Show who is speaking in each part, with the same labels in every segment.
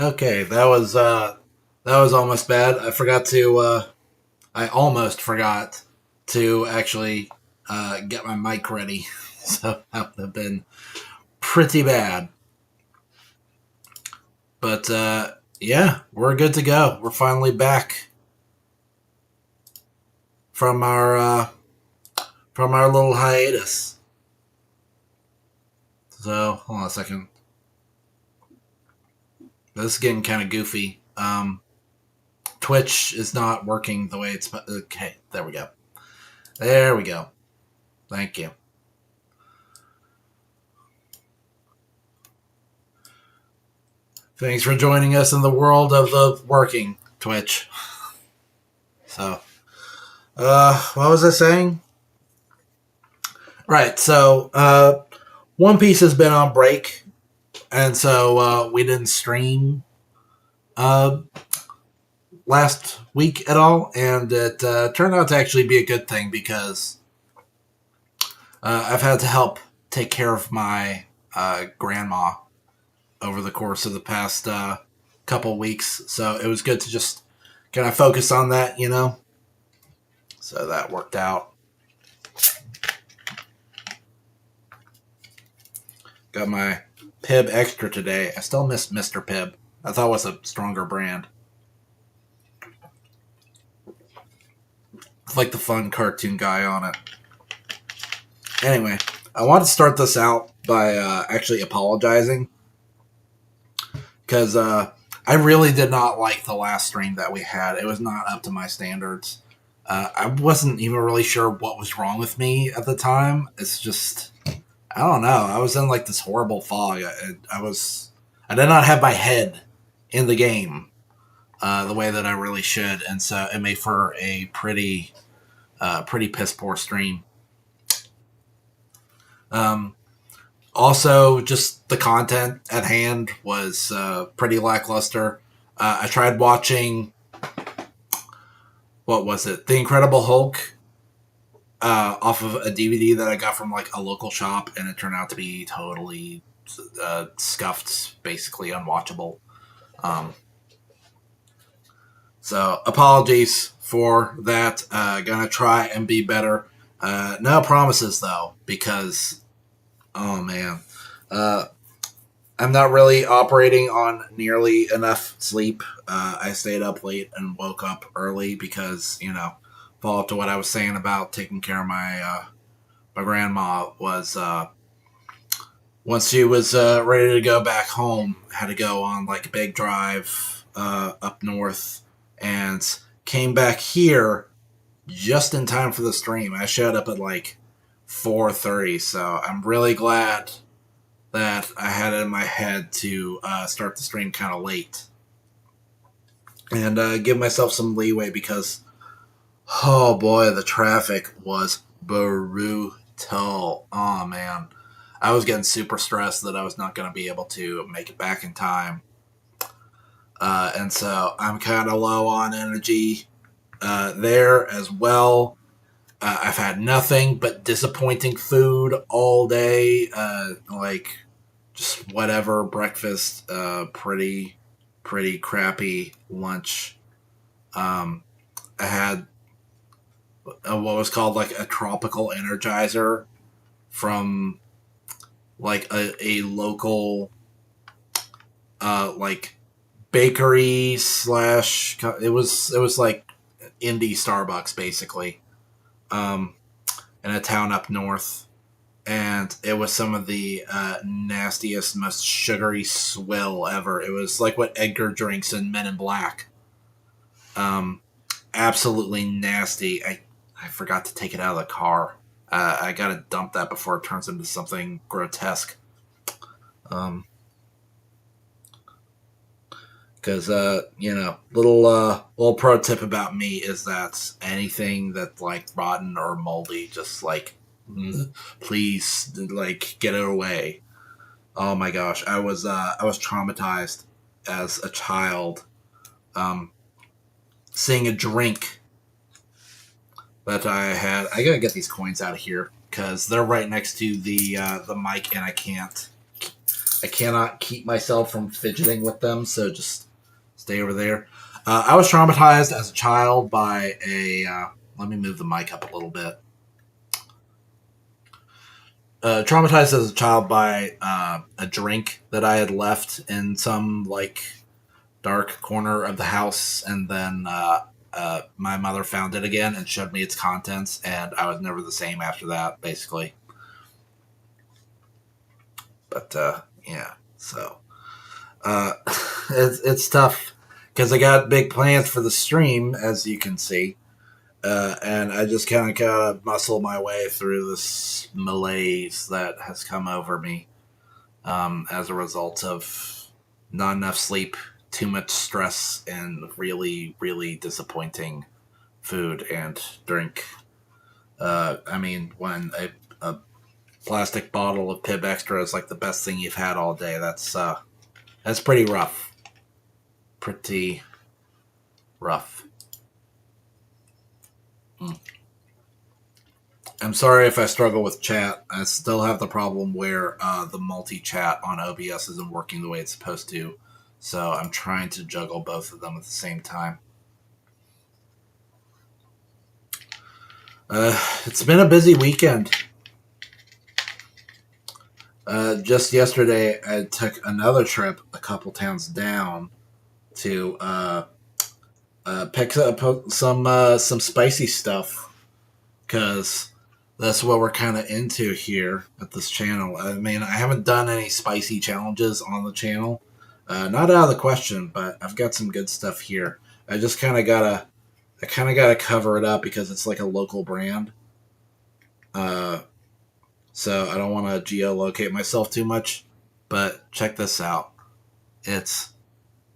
Speaker 1: Okay, that was almost bad. I almost forgot to actually get my mic ready. So that would have been pretty bad. But yeah, we're good to go. We're finally back from our little hiatus. So hold on a second. This is getting kind of goofy. Twitch is not working the way it's. Okay, there we go. There we go. Thank you. Thanks for joining us in the world of the working Twitch. So, what was I saying? Right, so, One Piece has been on break, and so we didn't stream last week at all, and it turned out to actually be a good thing because I've had to help take care of my grandma over the course of the past couple weeks, so it was good to just kind of focus on that, you know? So that worked out. Got my Pibb Extra today. I still miss Mr. Pibb. I thought it was a stronger brand. It's like the fun cartoon guy on it. Anyway, I want to start this out by actually apologizing. Because I really did not like the last stream that we had. It was not up to my standards. I wasn't even really sure what was wrong with me at the time. It's just, I don't know. I was in like this horrible fog. I did not have my head in the game the way that I really should, and so it made for a pretty piss poor stream. Also, just the content at hand was pretty lackluster. I tried watching, what was it? The Incredible Hulk off of a DVD that I got from like a local shop, and it turned out to be totally scuffed, basically unwatchable. So apologies for that. Gonna try and be better. No promises though, because oh man, I'm not really operating on nearly enough sleep. I stayed up late and woke up early because, follow up to what I was saying about taking care of my grandma was once she was ready to go back home, had to go on like a big drive up north and came back here just in time for the stream. I showed up at like 4:30, so I'm really glad that I had it in my head to start the stream kind of late and give myself some leeway because, oh boy, the traffic was brutal. Oh man, I was getting super stressed that I was not going to be able to make it back in time. And so I'm kind of low on energy there as well. I've had nothing but disappointing food all day. Like just whatever breakfast, pretty crappy lunch. I had what was called like a tropical energizer from like a local like bakery slash. It was like indie Starbucks basically. In a town up north, and it was some of the nastiest, most sugary swill ever. It was like what Edgar drinks in Men in Black. Absolutely nasty. I forgot to take it out of the car. I gotta dump that before it turns into something grotesque. Because little pro tip about me is that anything that's like rotten or moldy, just like please like get it away. Oh my gosh, I was traumatized as a child, seeing a drink that I had. I gotta get these coins out of here because they're right next to the mic, and I can't I cannot keep myself from fidgeting with them, so just stay over there. I was traumatized as a child by a. Let me move the mic up a little bit. Traumatized as a child by a drink that I had left in some like dark corner of the house, and then my mother found it again and showed me its contents, and I was never the same after that, basically. But yeah, so it's tough because I got big plans for the stream, as you can see, and I just kind of gotta muscle my way through this malaise that has come over me as a result of not enough sleep, too much stress, and really, really disappointing food and drink. I mean, when a plastic bottle of Pib Extra is like the best thing you've had all day, that's pretty rough. Pretty rough. I'm sorry if I struggle with chat. I still have the problem where the multi-chat on OBS isn't working the way it's supposed to. So I'm trying to juggle both of them at the same time. It's been a busy weekend. Just yesterday, I took another trip a couple towns down to pick up some spicy stuff, because that's what we're kind of into here at this channel. I mean, I haven't done any spicy challenges on the channel. Not out of the question, but I've got some good stuff here. I kind of gotta cover it up because it's like a local brand. So I don't want to geolocate myself too much. But check this out. It's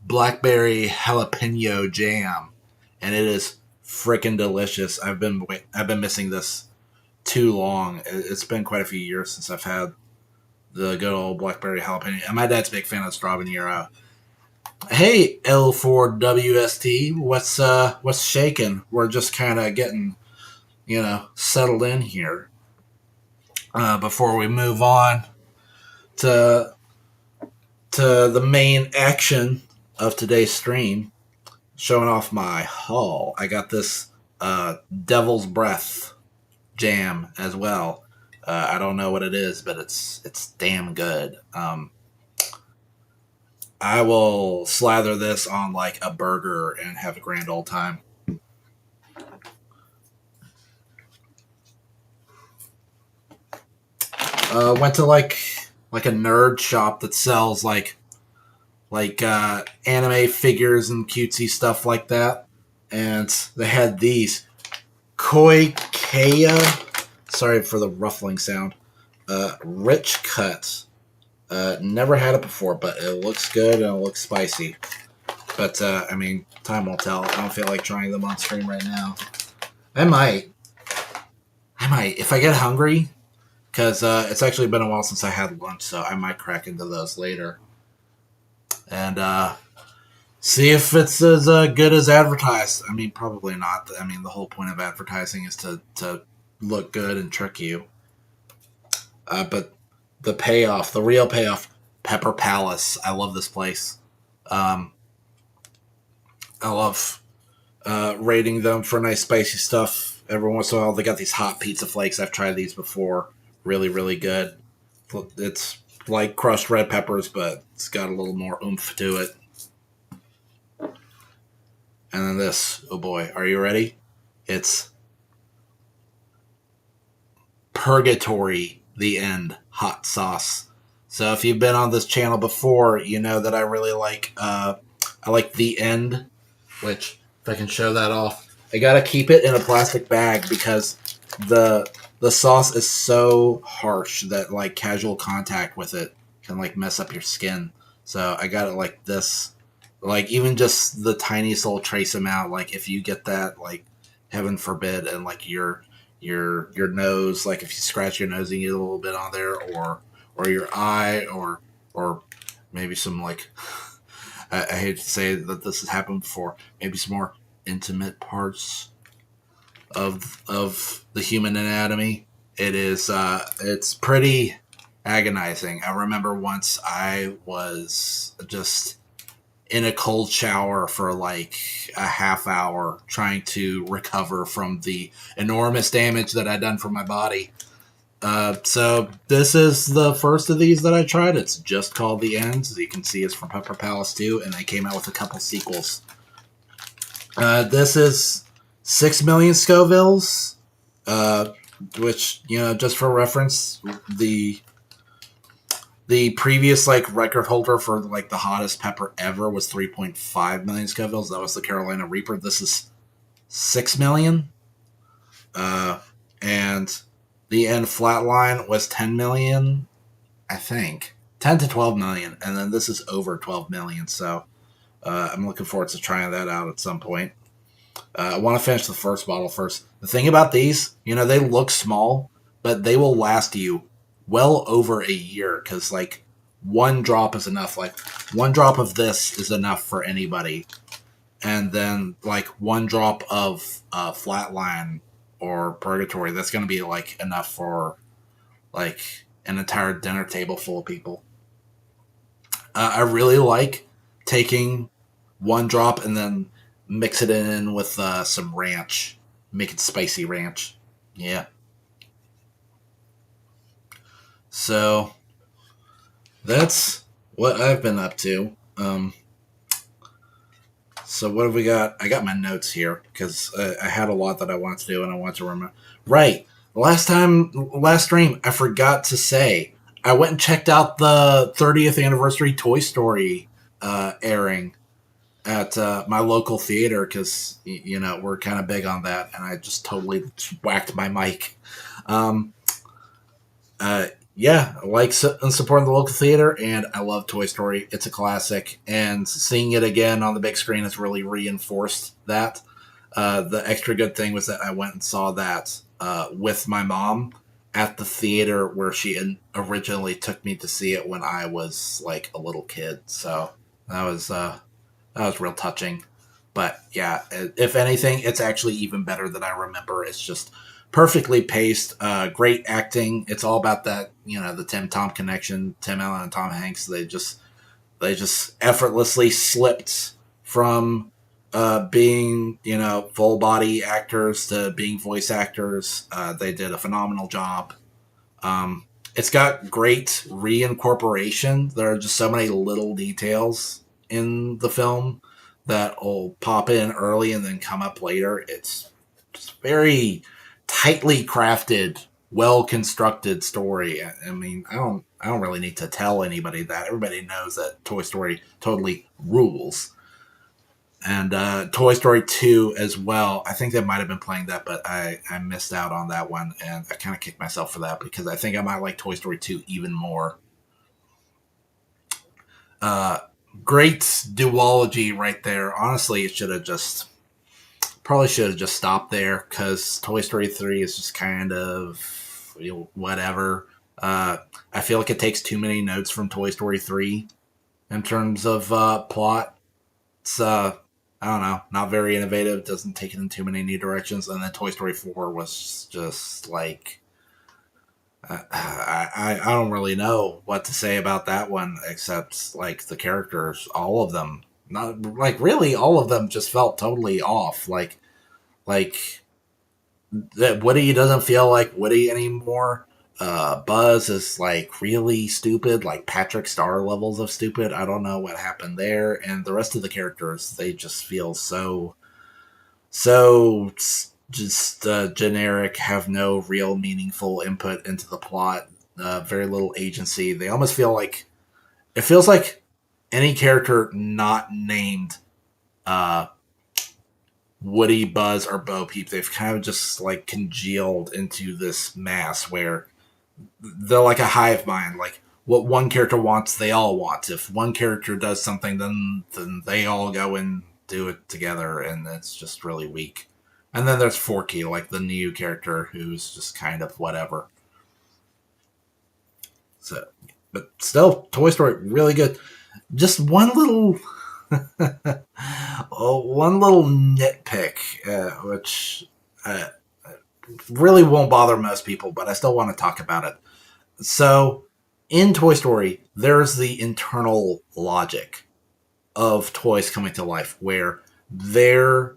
Speaker 1: blackberry jalapeno jam, and it is freaking delicious. I've been missing this too long. It's been quite a few years since I've had the good old blackberry jalapeno. And my dad's a big fan of strawberry. Hey, L4WST, what's shaking? We're just kind of getting, settled in here before we move on to the main action of today's stream. Showing off my haul. I got this Devil's Breath jam as well. I don't know what it is, but it's damn good. I will slather this on like a burger and have a grand old time. Went to like a nerd shop that sells like anime figures and cutesy stuff like that, and they had these Koi Kea. Sorry for the ruffling sound. Rich cut. Never had it before, but it looks good and it looks spicy. But I mean, time will tell. I don't feel like trying them on stream right now. I might if I get hungry, because it's actually been a while since I had lunch, so I might crack into those later and see if it's as good as advertised. I mean, probably not. I mean, the whole point of advertising is to look good and trick you. But the payoff, the real payoff, Pepper Palace. I love this place. I love rating them for nice spicy stuff. Every once in a while, they got these hot pizza flakes. I've tried these before. Really, really good. It's like crushed red peppers, but it's got a little more oomph to it. And then this. Oh boy, are you ready? It's Purgatory The End hot sauce. So if you've been on this channel before, you know that I really like I like The End, which if I can show that off, I gotta keep it in a plastic bag because the sauce is so harsh that like casual contact with it can like mess up your skin. So I got it like this. Like even just the tiniest little trace amount, like if you get that, like heaven forbid, and like your nose, like if you scratch your nose and you get a little bit on there, or your eye, or maybe some like I hate to say that this has happened before, maybe some more intimate parts of the human anatomy. It is it's pretty agonizing. I remember once I was just in a cold shower for like a half hour trying to recover from the enormous damage that I'd done for my body. So this is the first of these that I tried. It's just called The Ends. As you can see, it's from Pepper Palace 2, and they came out with a couple sequels. This is 6 million Scovilles, which, just for reference, the previous record holder for the hottest pepper ever was 3.5 million Scovilles. That was the Carolina Reaper. This is 6 million. And the end flatline was 10 million, I think. 10 to 12 million. And then this is over 12 million. So I'm looking forward to trying that out at some point. I want to finish the first bottle first. The thing about these, they look small, but they will last you well over a year because, one drop is enough. One drop of this is enough for anybody. And then, one drop of Flatline or Purgatory, that's going to be, enough for, an entire dinner table full of people. I really like taking one drop and then mix it in with some ranch. Make it spicy ranch. Yeah. So that's what I've been up to. So what have we got? I got my notes here because I had a lot that I wanted to do and I wanted to remember. Right. Last stream, I forgot to say, I went and checked out the 30th anniversary Toy Story airing at my local theater because, we're kind of big on that. And I just totally whacked my mic. Yeah, I like supporting the local theater, and I love Toy Story. It's a classic, and seeing it again on the big screen has really reinforced that. The extra good thing was that I went and saw that with my mom at the theater where she originally took me to see it when I was a little kid. So that was real touching. But yeah, if anything, it's actually even better than I remember. It's just perfectly paced, great acting. It's all about that, the Tim Tom connection. Tim Allen and Tom Hanks. They just effortlessly slipped from being, full body actors to being voice actors. They did a phenomenal job. It's got great reincorporation. There are just so many little details in the film that will pop in early and then come up later. It's just very tightly crafted, well constructed story. I mean, I don't really need to tell anybody that. Everybody knows that Toy Story totally rules. And Toy Story 2 as well. I think they might have been playing that, but I missed out on that one, and I kind of kicked myself for that because I think I might like Toy Story 2 even more. Great duology right there. Honestly, it probably should have just stopped there because Toy Story 3 is just kind of whatever. I feel like it takes too many notes from Toy Story 3 in terms of plot. It's I don't know, not very innovative. Doesn't take it in too many new directions. And then Toy Story 4 was just I don't really know what to say about that one except the characters, all of them. Not really all of them just felt totally off. That Woody doesn't feel like Woody anymore. Buzz is really stupid, Patrick Star levels of stupid. I don't know what happened there. And the rest of the characters, they just feel so just generic, have no real meaningful input into the plot, very little agency. They almost feel it feels like any character not named Woody, Buzz, or Bo Peep, they've kind of just congealed into this mass where they're like a hive mind. What one character wants, they all want. If one character does something, then they all go and do it together, and it's just really weak. And then there's Forky, the new character, who's just kind of whatever. So, but still, Toy Story, really good. Just one little nitpick, which really won't bother most people, but I still want to talk about it. So, in Toy Story, there's the internal logic of toys coming to life where their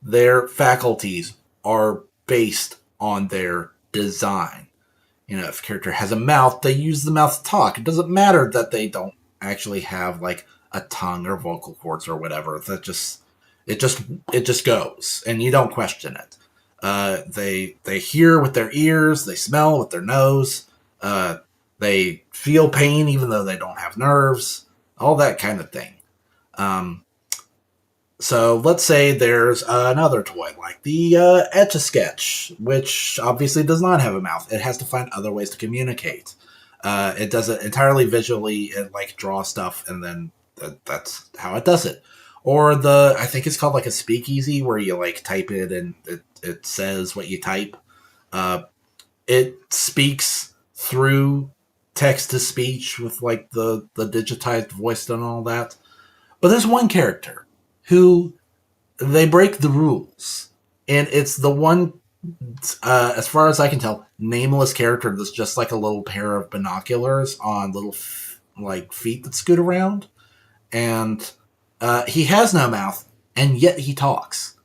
Speaker 1: their faculties are based on their design. You know, if a character has a mouth, they use the mouth to talk. It doesn't matter that they don't actually have like a tongue or vocal cords or whatever. That just it just it just goes, and you don't question it. They hear with their ears, they smell with their nose, uh, they feel pain even though they don't have nerves, all that kind of thing. Um, so let's say there's another toy like the Etch a Sketch, which obviously does not have a mouth. It has to find other ways to communicate. It does it entirely visually. It like draws stuff, and then that's how it does it. Or the I think it's called like a speakeasy where you like type it and it says what you type. Uh, it speaks through text to speech with like the digitized voice and all that. But there's one character who they break the rules, and it's the one, as far as I can tell, nameless character that's just like a little pair of binoculars on little like feet that scoot around, and he has no mouth, and yet he talks,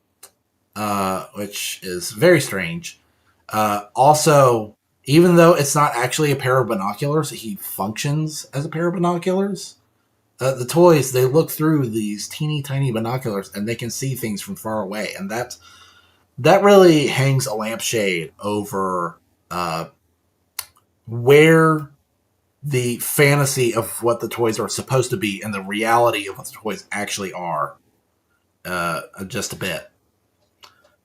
Speaker 1: which is very strange. Also, even though it's not actually a pair of binoculars, he functions as a pair of binoculars. The toys, they look through these teeny tiny binoculars and they can see things from far away, and that really hangs a lampshade over where the fantasy of what the toys are supposed to be and the reality of what the toys actually are, just a bit.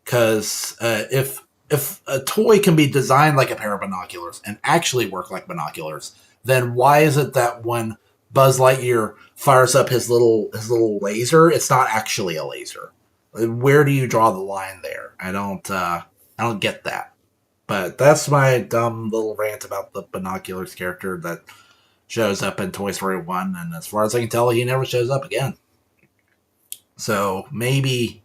Speaker 1: Because if a toy can be designed like a pair of binoculars and actually work like binoculars, then why is it that when Buzz Lightyear fires up his little laser, it's not actually a laser? Where do you draw the line there? I don't get that. But that's my dumb little rant about the binoculars character that shows up in Toy Story 1, and as far as I can tell, he never shows up again. So maybe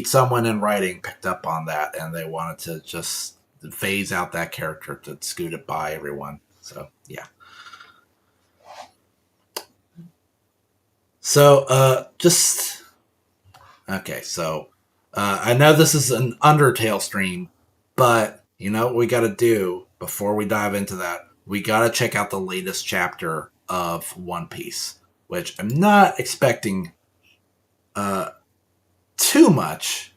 Speaker 1: someone in writing picked up on that and they wanted to just phase out that character to scoot it by everyone. So yeah. So just okay. So I know this is an Undertale stream, but you know what we got to do before we dive into that? We got to check out the latest chapter of One Piece, which I'm not expecting uh, too much.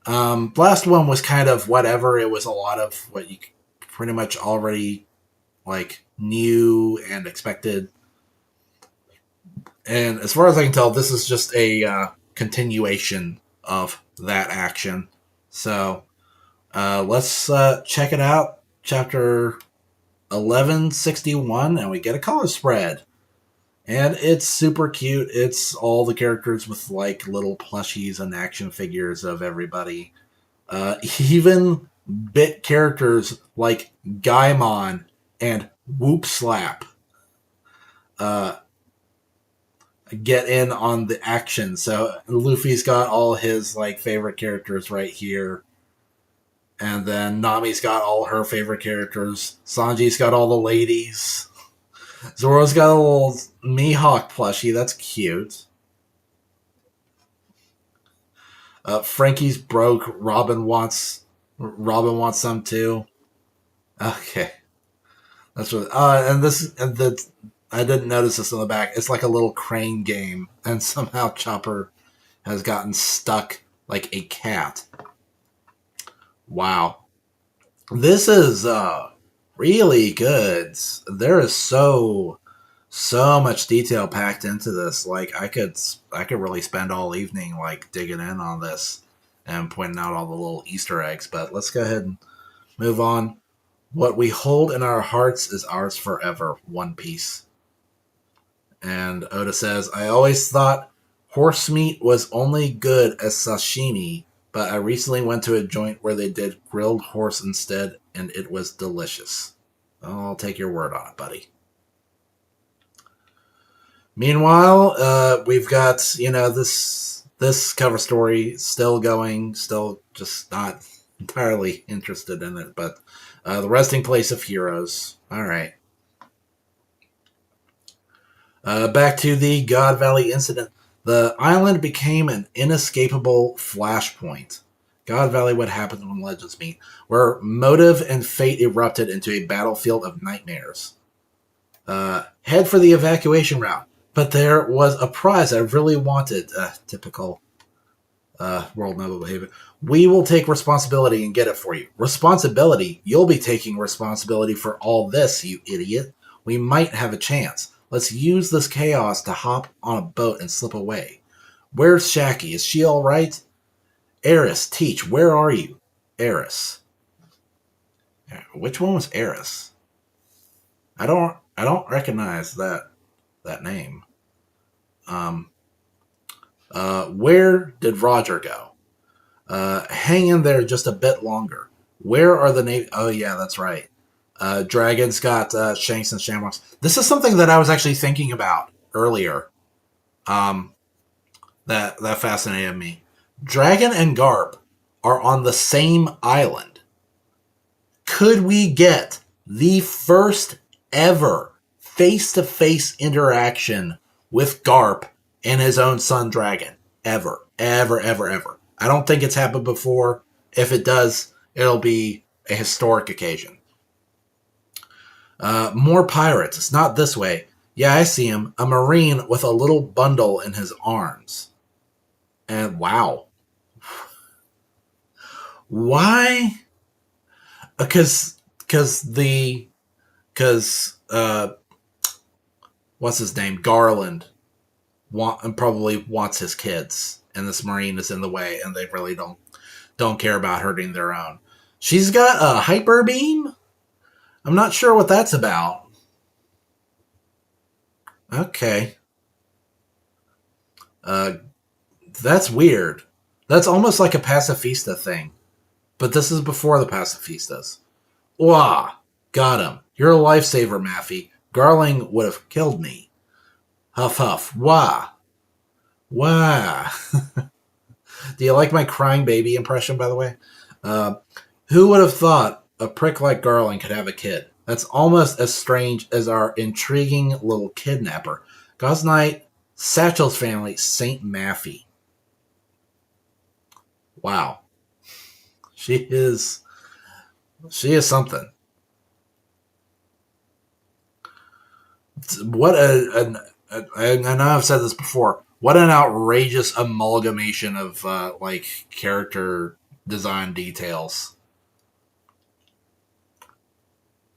Speaker 1: Last one was kind of whatever. It was a lot of what you pretty much already like knew and expected. And as far as I can tell, this is just a continuation of that action. So let's check it out. Chapter 1161, and we get a color spread. And it's super cute. It's all the characters with like little plushies and action figures of everybody. Even bit characters like Gaimon and Whoop Slap uh, get in on the action. So Luffy's got all his like favorite characters right here. And then Nami's got all her favorite characters. Sanji's got all the ladies. Zoro's got a little Mihawk plushie. That's cute. Frankie's broke. Robin wants some too. Okay, that's what. And I didn't notice this in the back. It's like a little crane game, and somehow Chopper has gotten stuck like a cat. Wow, this is really good. There is so much detail packed into this. Like I could really spend all evening like digging in on this and pointing out all the little Easter eggs. But let's go ahead and move on. What we hold in our hearts is ours forever. One Piece. And Oda says, I always thought horse meat was only good as sashimi, but I recently went to a joint where they did grilled horse instead, and it was delicious. I'll take your word on it, buddy. Meanwhile, we've got this cover story still going, still just not entirely interested in it. But the resting place of heroes. All right. Back to the God Valley incident. The island became an inescapable flashpoint. God Valley, what happens when legends meet, where motive and fate erupted into a battlefield of nightmares. Head for the evacuation route, but there was a prize I really wanted. Typical world noble behavior. We will take responsibility and get it for you. Responsibility? You'll be taking responsibility for all this, you idiot. We might have a chance. Let's use this chaos to hop on a boat and slip away. Where's Shaki? Is she all right? Eris, Teach, where are you? Eris. Which one was Eris? I don't recognize that name. Where did Roger go? Hang in there just a bit longer. Where are the Navy? Oh, yeah, that's right. Dragon's got Shanks and Shamrocks. This is something that I was actually thinking about earlier. That fascinated me. Dragon and Garp are on the same island. Could we get the first ever face-to-face interaction with Garp and his own son Dragon? Ever. Ever, ever, ever. I don't think it's happened before. If it does, it'll be a historic occasion. More pirates. It's not this way. Yeah, I see him. A marine with a little bundle in his arms. And wow. Why? Because what's his name? Garland probably wants his kids, and this marine is in the way, and they really don't care about hurting their own. She's got a hyper beam. I'm not sure what that's about. Okay. That's weird. That's almost like a pacifista thing. But this is before the pacifistas. Wah! Got him. You're a lifesaver, Maffy. Garling would have killed me. Huff huff. Wah! Wah! Do you like my crying baby impression, by the way? Who would have thought a prick like Garling could have a kid? That's almost as strange as our intriguing little kidnapper. Gosnight, Satchel's family, Saint Maffy. Wow. She is something. What I know I've said this before. What an outrageous amalgamation of like character design details.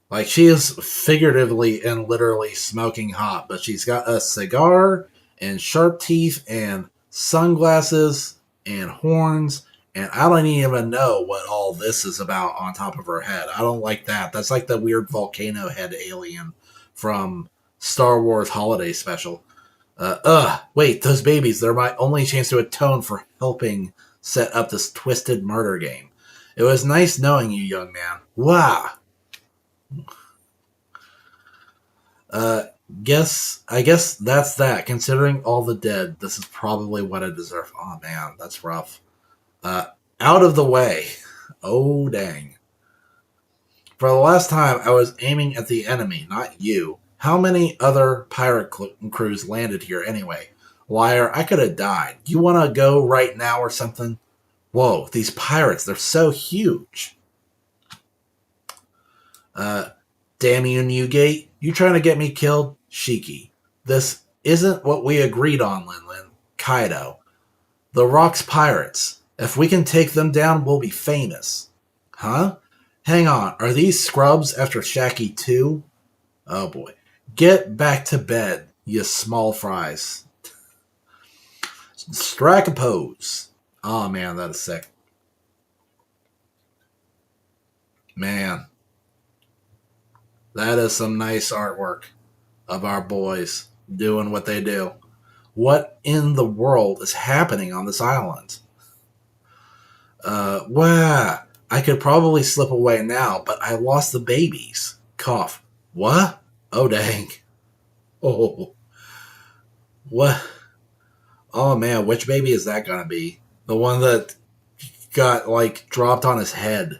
Speaker 1: Like, she is figuratively and literally smoking hot, but she's got a cigar and sharp teeth and sunglasses and horns, and I don't even know what all this is about on top of her head. I don't like that. That's like the weird volcano head alien from Star Wars Holiday Special. Wait, those babies, they're my only chance to atone for helping set up this twisted murder game. It was nice knowing you, young man. Wow. I guess that's that. Considering all the dead, this is probably what I deserve. Oh man, that's rough. Out of the way. Oh dang. For the last time, I was aiming at the enemy, not you. How many other pirate crews landed here anyway? Liar, I could have died. You want to go right now or something? Whoa, these pirates, they're so huge. Damn you, Newgate. You trying to get me killed? Shiki. This isn't what we agreed on, Linlin. Kaido. The Rock's pirates. If we can take them down, we'll be famous. Huh? Hang on. Are these scrubs after Shaki too? Oh boy. Get back to bed, you small fries. Strike a pose. Oh man, that is sick. Man. That is some nice artwork of our boys doing what they do. What in the world is happening on this island? Wow. I could probably slip away now, but I lost the babies. Cough. What? Oh, dang. Oh. What? Oh, man. Which baby is that going to be? The one that got, like, dropped on his head.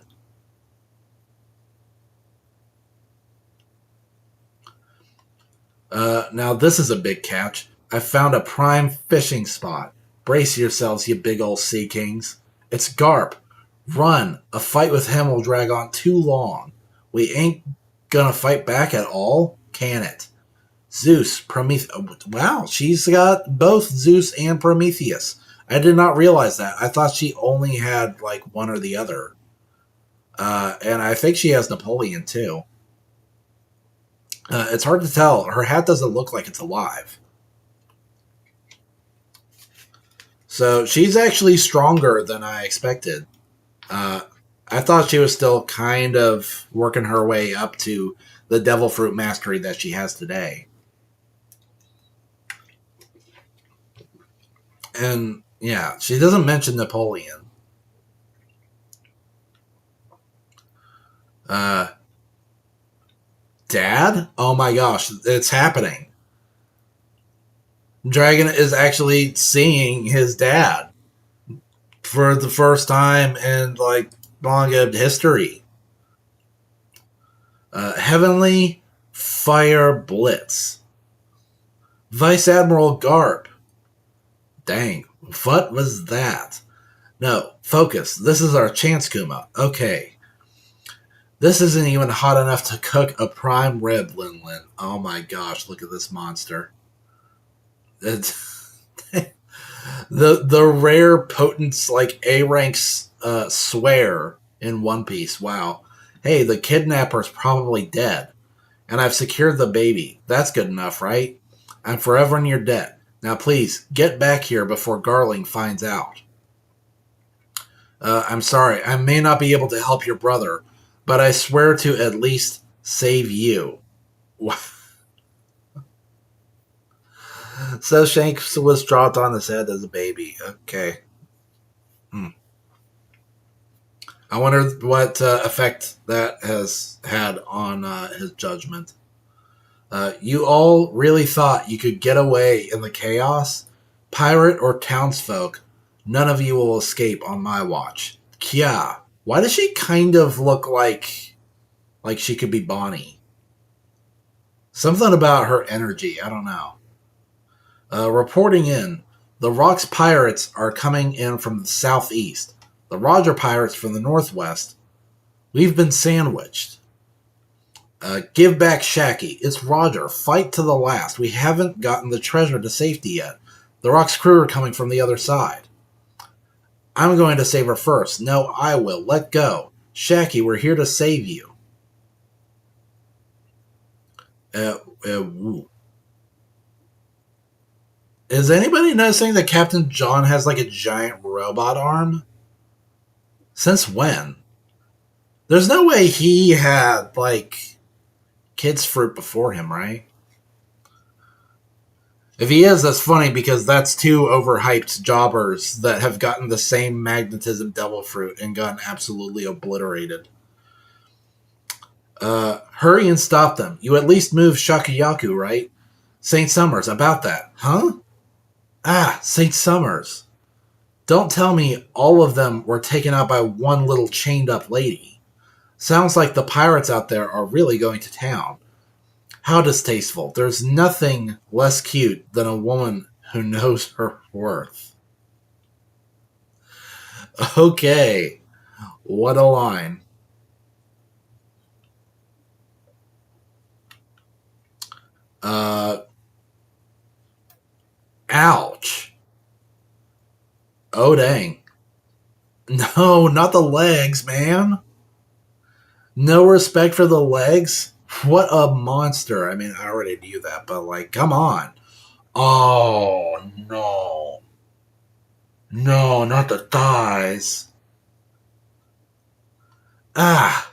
Speaker 1: Now this is a big catch. I found a prime fishing spot. Brace yourselves, you big old sea kings. It's Garp. Run. A fight with him will drag on too long. We ain't gonna fight back at all, can it? Zeus, Prometheus. Wow, she's got both Zeus and Prometheus. I did not realize that. I thought she only had like one or the other. And I think she has Napoleon too. It's hard to tell. Her hat doesn't look like it's alive. So she's actually stronger than I expected. Uh, I thought she was still kind of working her way up to the devil fruit mastery that she has today. And yeah, she doesn't mention Napoleon. Uh, Dad? Oh my gosh, it's happening. Dragon is actually seeing his dad for the first time in like manga history. Heavenly Fire Blitz. Vice Admiral Garp. Dang, what was that? No, focus. This is our chance, Kuma. Okay. This isn't even hot enough to cook a prime rib, Lin Lin. Oh my gosh, look at this monster. It's the rare potent like A ranks swear in One Piece. Wow. Hey, the kidnapper's probably dead. And I've secured the baby. That's good enough, right? I'm forever in your debt. Now please, get back here before Garling finds out. I'm sorry, I may not be able to help your brother, but I swear to at least save you. So Shanks was dropped on his head as a baby. Okay. I wonder what effect that has had on his judgment. You all really thought you could get away in the chaos? Pirate or townsfolk, none of you will escape on my watch. Kya, why does she kind of look like she could be Bonnie? Something about her energy, I don't know. Reporting in, the Rocks pirates are coming in from the southeast. The Roger pirates from the northwest. We've been sandwiched. Give back Shaki. It's Roger. Fight to the last. We haven't gotten the treasure to safety yet. The Rock's crew are coming from the other side. I'm going to save her first. No, I will. Let go. Shaki, we're here to save you. Is anybody noticing that Captain John has like a giant robot arm? Since when? There's no way he had like kid's fruit before him, right? If he is, that's funny because that's two overhyped jobbers that have gotten the same magnetism devil fruit and gotten absolutely obliterated. Hurry and stop them. You at least moved Shakayaku, right? St. Summers, about that. Huh? Ah, St. Summers. Don't tell me all of them were taken out by one little chained up lady. Sounds like the pirates out there are really going to town. How distasteful. There's nothing less cute than a woman who knows her worth. Okay. What a line. Ouch. Oh, dang. No, not the legs, man. No respect for the legs? What a monster. I mean, I already knew that, but like, come on. Oh, no. No, not the thighs. Ah.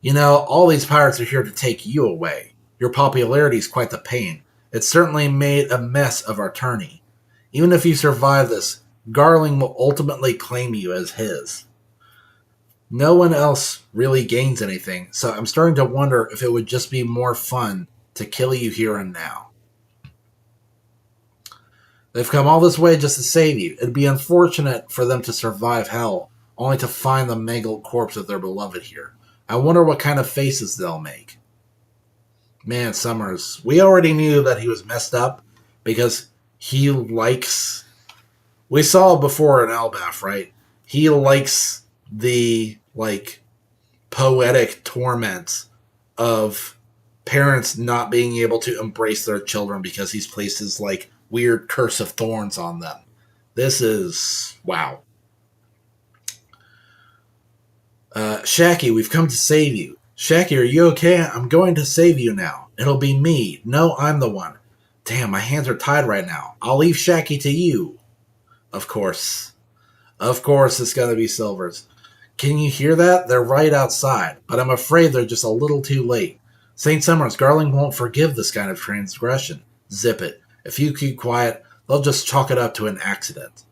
Speaker 1: You know, all these pirates are here to take you away. Your popularity is quite the pain. It certainly made a mess of our tourney. Even if you survive this, Garling will ultimately claim you as his. No one else really gains anything, so I'm starting to wonder if it would just be more fun to kill you here and now. They've come all this way just to save you. It'd be unfortunate for them to survive hell, only to find the mangled corpse of their beloved here. I wonder what kind of faces they'll make. Man, Summers, we already knew that he was messed up because he likes. We saw before in Elbaf, right? He likes the poetic torment of parents not being able to embrace their children because he's placed his weird curse of thorns on them. This is wow. Shaki, we've come to save you. Shaki, are you okay? I'm going to save you now. It'll be me. No, I'm the one. Damn, my hands are tied right now. I'll leave Shaki to you. Of course. Of course it's going to be Silver's. Can you hear that? They're right outside, but I'm afraid they're just a little too late. St. Summers, Garling won't forgive this kind of transgression. Zip it. If you keep quiet, they'll just chalk it up to an accident.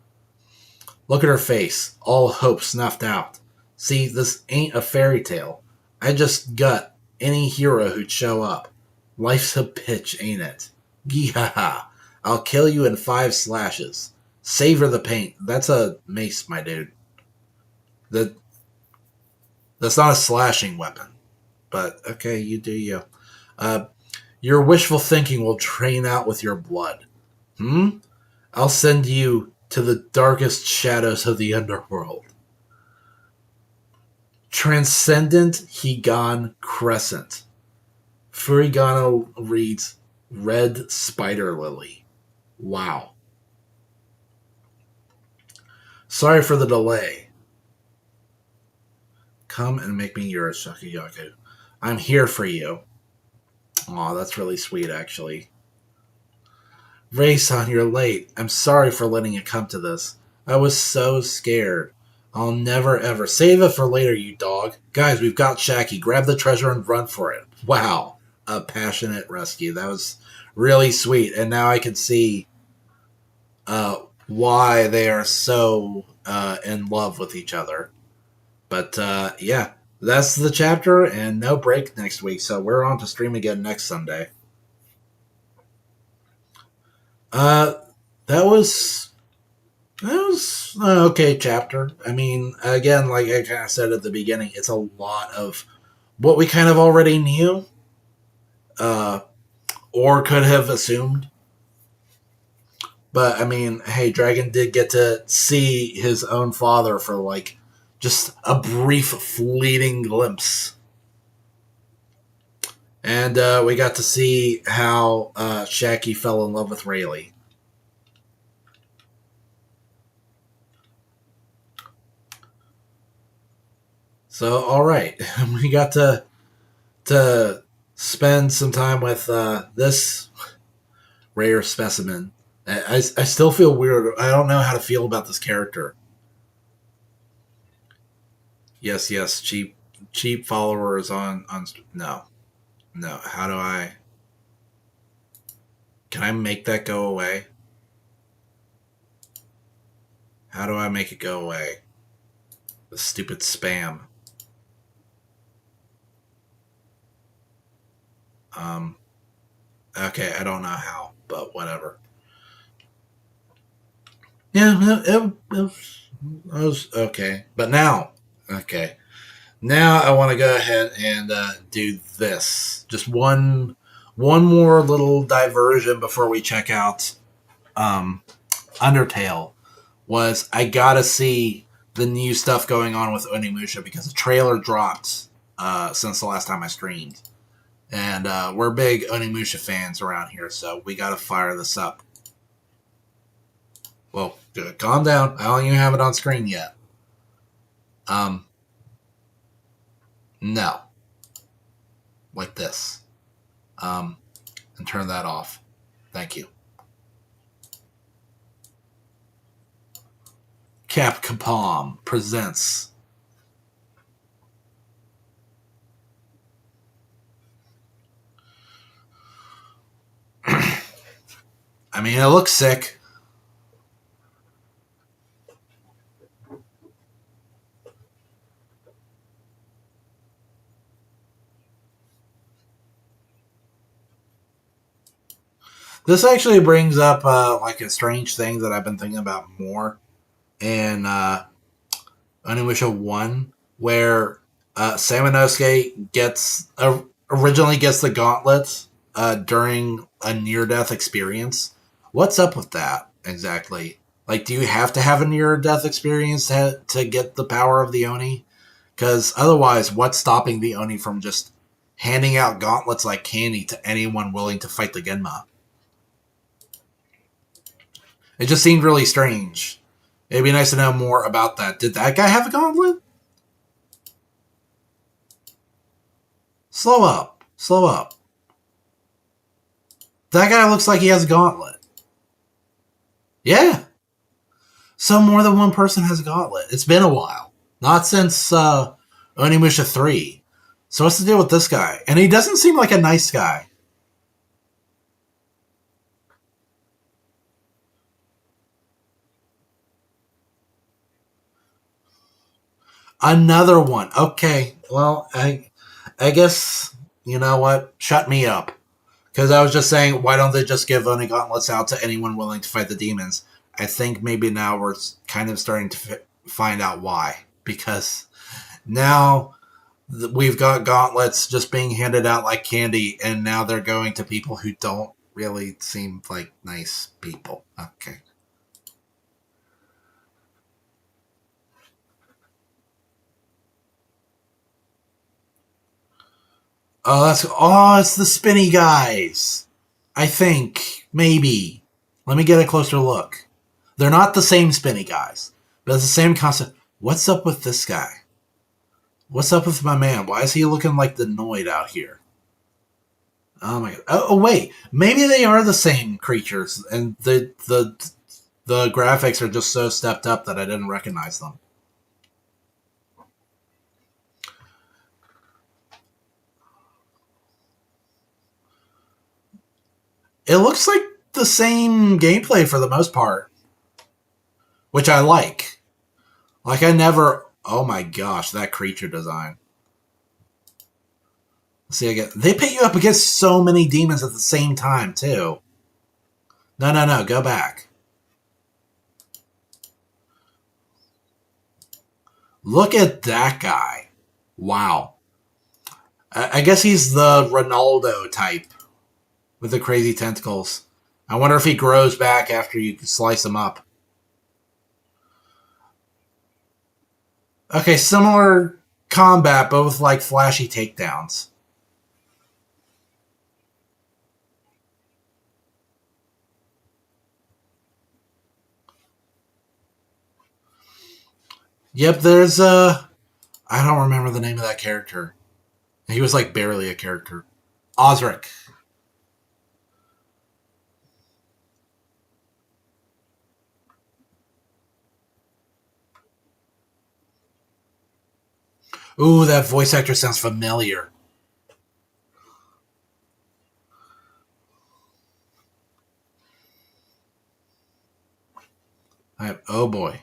Speaker 1: Look at her face, all hope snuffed out. See, this ain't a fairy tale. I just gut any hero who'd show up. Life's a bitch, ain't it? Gee-ha-ha. I'll kill you in 5 slashes. Savor the paint. That's a mace, my dude. That's not a slashing weapon. But, okay, you do you. Your wishful thinking will drain out with your blood. I'll send you to the darkest shadows of the underworld. Transcendent Higan Crescent. Furigano reads Red Spider Lily. Wow. Sorry for the delay. Come and make me yours, Shakuyaku. I'm here for you. Aw, that's really sweet, actually. Ray-san, you're late. I'm sorry for letting it come to this. I was so scared. I'll never ever. Save it for later, you dog. Guys, we've got Shaki. Grab the treasure and run for it. Wow. A passionate rescue. That was really sweet. And now I can see why they are so in love with each other. But yeah, that's the chapter, and no break next week. So we're on to stream again next Sunday. That was an okay chapter. I mean, again, like I kind of said at the beginning, it's a lot of what we kind of already knew, or could have assumed. But I mean, hey, Dragon did get to see his own father for just a brief, fleeting glimpse. And we got to see how Shaki fell in love with Rayleigh. So, all right, we got to spend some time with this rare specimen. I still feel weird. I don't know how to feel about this character. Yes, cheap followers on no. How do I? Can I make that go away? How do I make it go away? The stupid spam. Okay, I don't know how, but whatever. Yeah, it was okay. But now, okay. Now I want to go ahead and do this. Just one more little diversion before we check out Undertale. Was I gotta see the new stuff going on with Onimusha because the trailer dropped since the last time I streamed. And we're big Onimusha fans around here, so we gotta fire this up. Well, calm down. I don't even have it on screen yet. No. Like this. And turn that off. Thank you. Capcom presents I mean, it looks sick. This actually brings up like a strange thing that I've been thinking about more in Onimusha 1, where Samanosuke originally gets the gauntlets during a near-death experience. What's up with that exactly? Like, do you have to have a near-death experience to get the power of the Oni? Because otherwise, what's stopping the Oni from just handing out gauntlets like candy to anyone willing to fight the Genma? It just seemed really strange. It'd be nice to know more about that. Did that guy have a gauntlet? Slow up. Slow up. That guy looks like he has a gauntlet. Yeah. So more than one person has a gauntlet. It's been a while. Not since Onimusha 3. So what's the deal with this guy? And he doesn't seem like a nice guy. Another one. Okay. Well, I guess, you know what? Shut me up. Because I was just saying, why don't they just give Oni gauntlets out to anyone willing to fight the demons? I think maybe now we're kind of starting to find out why. Because now we've got gauntlets just being handed out like candy, and now they're going to people who don't really seem like nice people. Okay. It's the spinny guys. I think maybe. Let me get a closer look. They're not the same spinny guys, but it's the same concept. What's up with this guy? What's up with my man? Why is he looking like the Noid out here? Oh my god! Wait, maybe they are the same creatures, and the graphics are just so stepped up that I didn't recognize them. It looks like the same gameplay for the most part, which I like. Like I never. Oh my gosh, that creature design. See again. They put you up against so many demons at the same time too. No, no, no. Go back. Look at that guy. Wow. I guess he's the Ronaldo type with the crazy tentacles. I wonder if he grows back after you slice him up. Okay, similar combat, but with like flashy takedowns. Yep, there's I don't remember the name of that character. He was like barely a character. Osric. Ooh, that voice actor sounds familiar. Oh boy.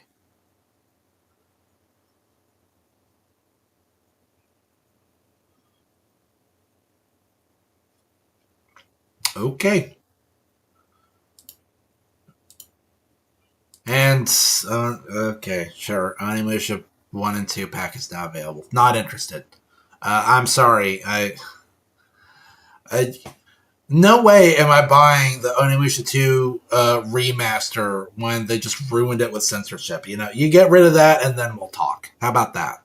Speaker 1: Okay. And okay, sure. Onimusha 1 and 2 pack is now available. Not interested. I'm sorry. I no way am I buying the Onimusha 2 remaster when they just ruined it with censorship. You know, you get rid of that and then we'll talk. How about that?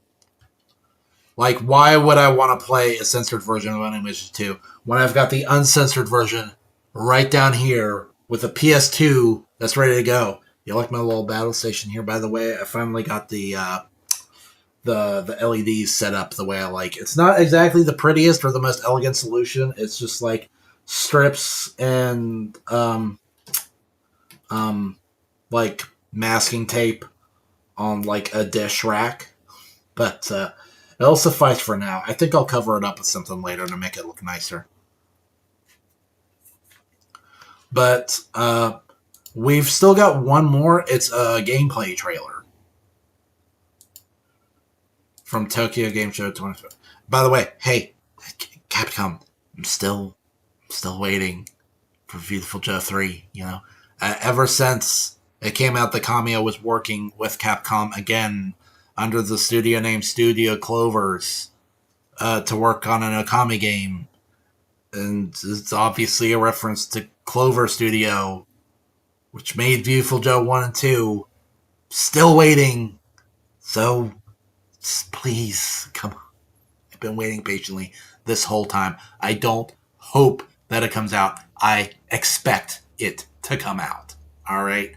Speaker 1: Like, why would I want to play a censored version of Onimusha 2 when I've got the uncensored version right down here with a PS2 that's ready to go? You like my little battle station here, by the way? I finally got the LEDs set up the way I like. It's not exactly the prettiest or the most elegant solution. It's just like strips and like masking tape on like a dish rack, but it'll suffice for now. I think I'll cover it up with something later to make it look nicer. But we've still got one more. It's a gameplay trailer from Tokyo Game Show 20. By the way, hey, Capcom, I'm still waiting. for Beautiful Joe 3, you know. Ever since it came out, the Kamiya was working with Capcom again under the studio name Studio Clovers to work on an Okami game. And it's obviously a reference to Clover Studio, which made Beautiful Joe 1 and 2. Still waiting. So, please, come on. I've been waiting patiently this whole time. I don't hope that it comes out. I expect it to come out. All right?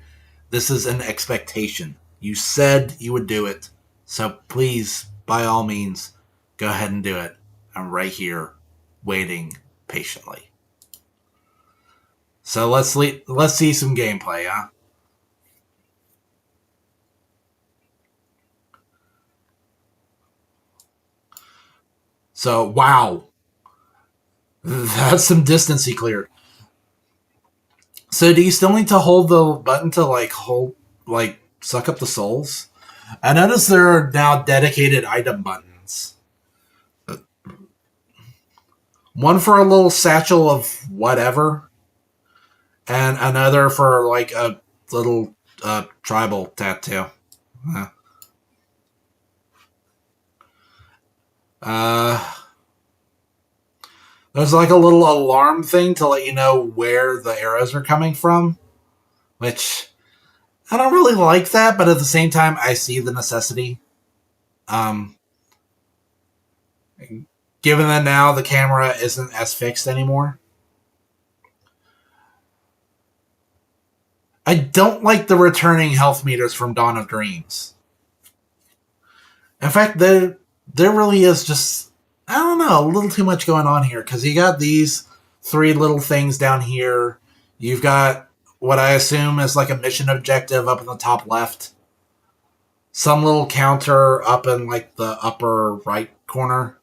Speaker 1: This is an expectation. You said you would do it. So please, by all means, go ahead and do it. I'm right here waiting patiently. So let's see some gameplay, huh? So, wow. That's some distance he cleared. So do you still need to hold the button to suck up the souls? I notice there are now dedicated item buttons. One for a little satchel of whatever, and another for like a little tribal tattoo. There's like a little alarm thing to let you know where the arrows are coming from, which I don't really like that, but at the same time, I see the necessity. Given that now the camera isn't as fixed anymore. I don't like the returning health meters from Dawn of Dreams. In fact, there really is just, I don't know, a little too much going on here, because you got these 3 little things down here. You've got what I assume is like a mission objective up in the top left. Some little counter up in like the upper right corner.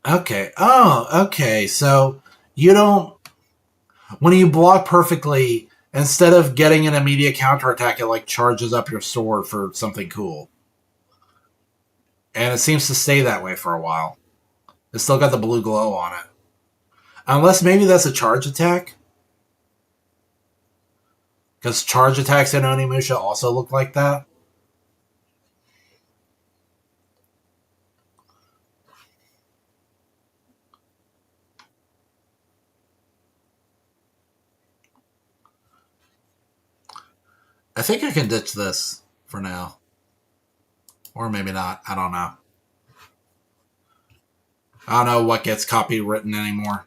Speaker 1: Okay. Oh, okay. So you don't, when you block perfectly, instead of getting an immediate counterattack, it like charges up your sword for something cool. And it seems to stay that way for a while. It's still got the blue glow on it. Unless maybe that's a charge attack. Because charge attacks in Onimusha also look like that. I think I can ditch this for now. Or maybe not. I don't know. I don't know what gets copywritten anymore.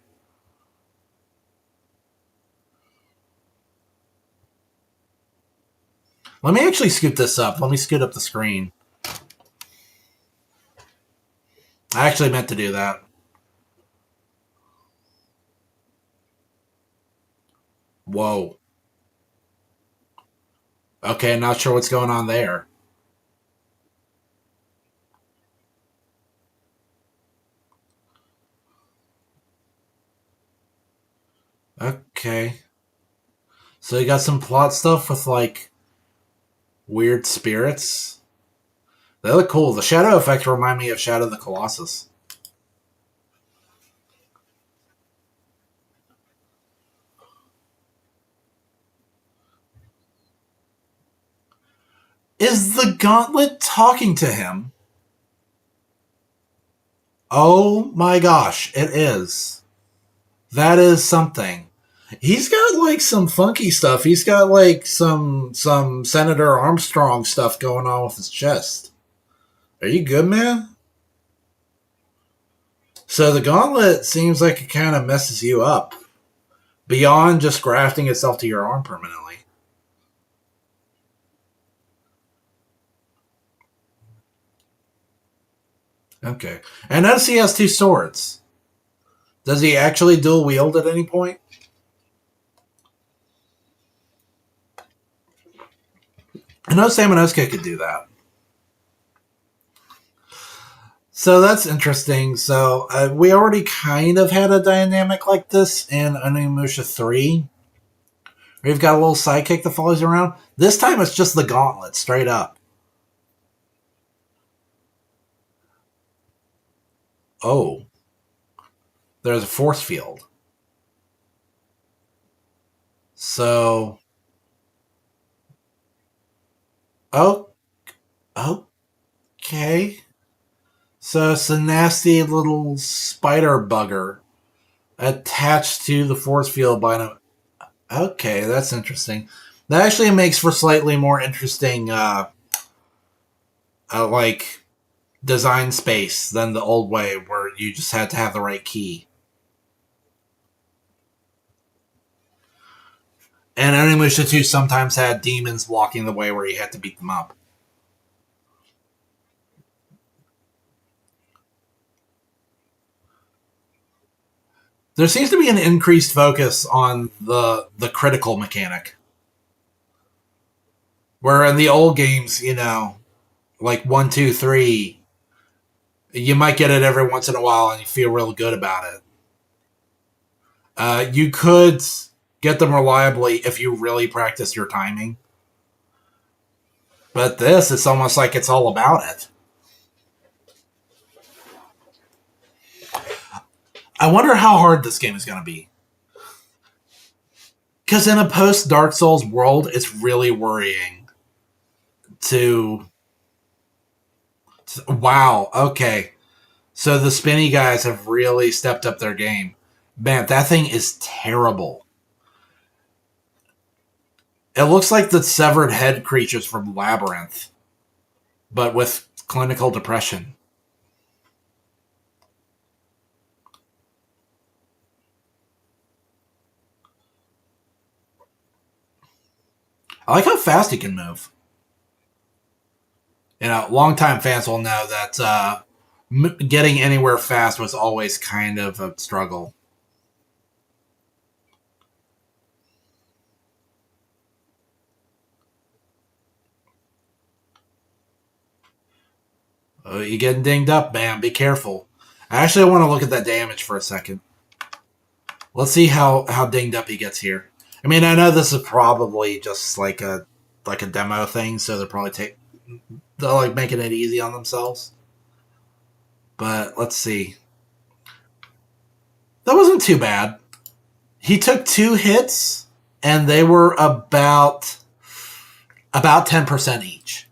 Speaker 1: Let me actually scoot this up. Let me scoot up the screen. I actually meant to do that. Whoa. Okay, not sure what's going on there. Okay. So you got some plot stuff with like weird spirits. They look cool. The shadow effects remind me of Shadow of the Colossus. Is the gauntlet talking to him? Oh my gosh, it is. That is something. He's got like some funky stuff. He's got like some Senator Armstrong stuff going on with his chest. Are you good, man? So the gauntlet seems like it kind of messes you up beyond just grafting itself to your arm permanently. Okay. And notice he has 2 swords. Does he actually dual wield at any point? I know Samanosuke could do that. So that's interesting. So we already kind of had a dynamic like this in Onimusha 3. We've got a little sidekick that follows you around. This time it's just the gauntlet, straight up. Oh, there's a force field. So, oh, okay. So it's a nasty little spider bugger attached to the force field by an. Okay, that's interesting. That actually makes for slightly more interesting, like design space than the old way where you just had to have the right key. And Onimusha 2 sometimes had demons blocking the way where you had to beat them up. There seems to be an increased focus on the critical mechanic. Where in the old games, like 1, 2, 3, you might get it every once in a while and you feel real good about it. You could get them reliably if you really practice your timing. But this, it's almost like it's all about it. I wonder how hard this game is going to be. Because in a post Dark Souls world, it's really worrying to. Wow, okay. So the spinny guys have really stepped up their game. Man, that thing is terrible. It looks like the severed head creatures from Labyrinth, but with clinical depression. I like how fast he can move. Longtime fans will know that getting anywhere fast was always kind of a struggle. Oh, you getting dinged up, man. Be careful. I actually want to look at that damage for a second. Let's see how dinged up he gets here. I mean, I know this is probably just like a demo thing, so they're like making it easy on themselves. But let's see. That wasn't too bad. He took 2 hits, and they were about 10% each.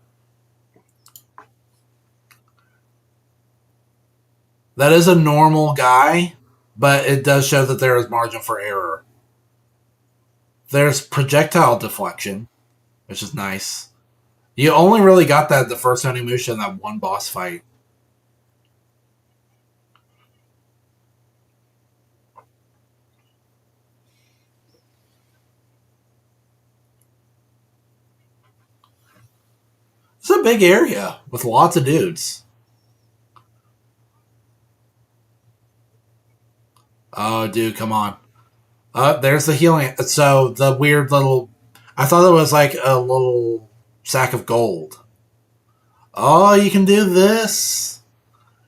Speaker 1: That is a normal guy, but it does show that there is margin for error. There's projectile deflection, which is nice. You only really got that the first Onimusha in that one boss fight. It's a big area with lots of dudes. Oh, dude, come on. There's the healing. So the weird little. I thought it was like a little sack of gold. Oh, you can do this.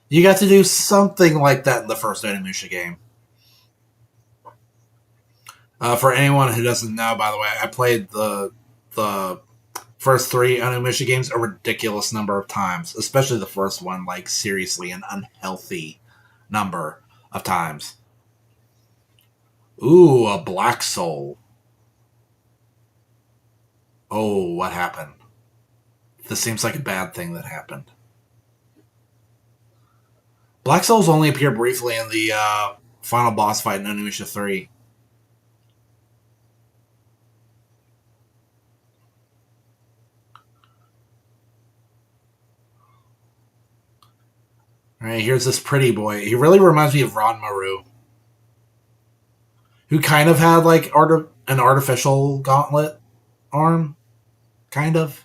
Speaker 1: You got to do something like that in the first Onimusha game. For anyone who doesn't know, by the way, I played the first 3 Onimusha games a ridiculous number of times, especially the first one, like seriously an unhealthy number of times. Ooh, a black soul. Oh, what happened? This seems like a bad thing that happened. Black souls only appear briefly in the final boss fight in Onimusha 3. All right, here's this pretty boy. He really reminds me of Ranmaru, who kind of had like an artificial gauntlet arm, kind of.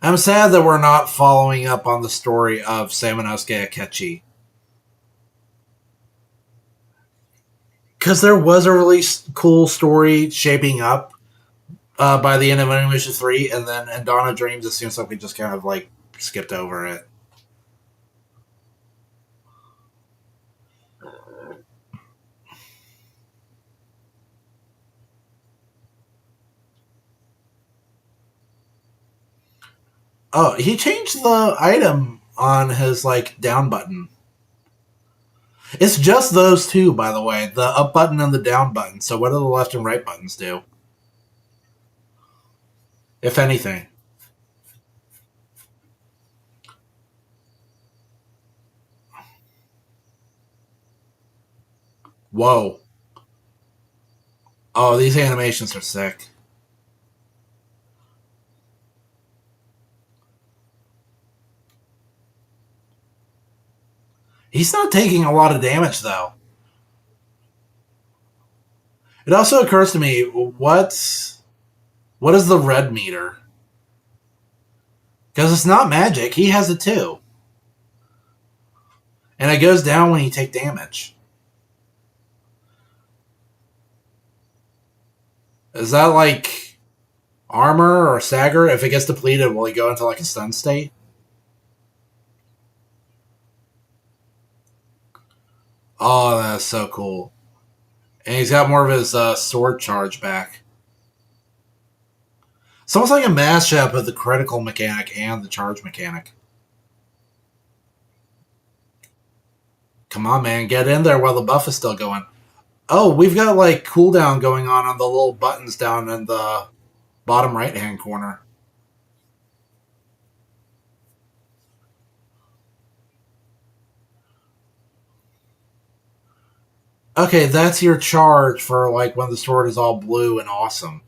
Speaker 1: I'm sad that we're not following up on the story of Samanosuke Akechi. Because there was a really cool story shaping up by the end of Onimusha 3, and then in Dawn of Dreams, it seems like we just kind of like skipped over it. Oh, he changed the item on his like down button. It's just those two, by the way, the up button and the down button. So what do the left and right buttons do, if anything? Whoa. Oh, these animations are sick. He's not taking a lot of damage, though. It also occurs to me, what is the red meter? Because it's not magic. He has it too. And it goes down when you take damage. Is that like armor or stagger? If it gets depleted, will he go into like a stun state? Oh, that's so cool. And he's got more of his sword charge back. It's almost like a mashup of the critical mechanic and the charge mechanic. Come on, man. Get in there while the buff is still going. Oh, we've got like cooldown going on the little buttons down in the bottom right-hand corner. Okay, that's your charge for like when the sword is all blue and awesome.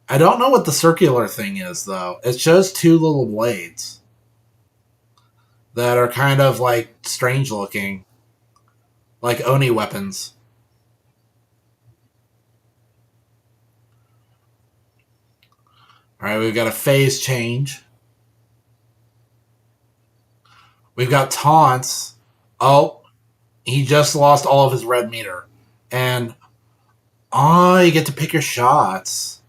Speaker 1: I don't know what the circular thing is though. It shows two little blades that are kind of like strange looking, like Oni weapons. All right, we've got a phase change. We've got taunts. Oh, he just lost all of his red meter. And, oh, you get to pick your shots.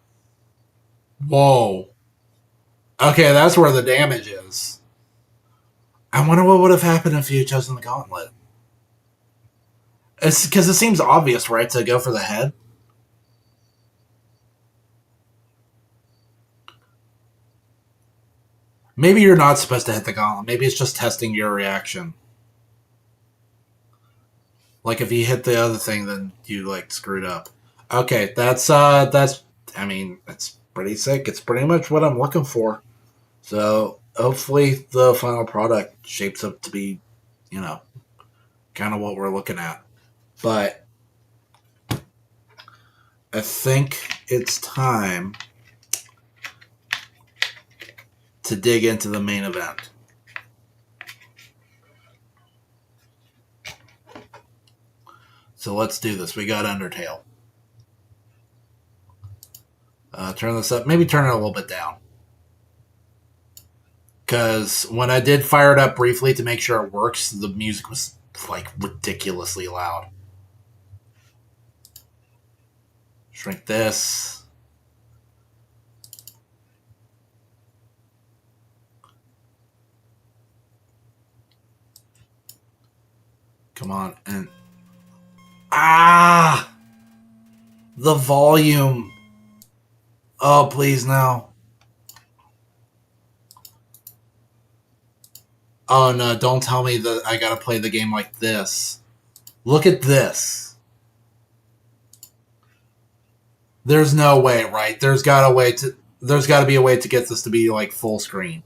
Speaker 1: Whoa. Okay, that's where the damage is. I wonder what would have happened if you had chosen the gauntlet. It's because it seems obvious, right, to go for the head. Maybe you're not supposed to hit the gauntlet. Maybe it's just testing your reaction. Like if you hit the other thing, then you like screwed up. Okay, that's I mean, it's pretty sick. It's pretty much what I'm looking for. So hopefully the final product shapes up to be, you know, kind of what we're looking at. But I think it's time to dig into the main event. So let's do this. We got Undertale. Turn this up. Maybe turn it a little bit down. Because when I did fire it up briefly to make sure it works, the music was like ridiculously loud. Shrink this. Come on. And the volume. Oh, please no. Oh no, don't tell me that I gotta play the game like this. Look at this. There's no way, right? There's gotta be a way to get this to be like full screen.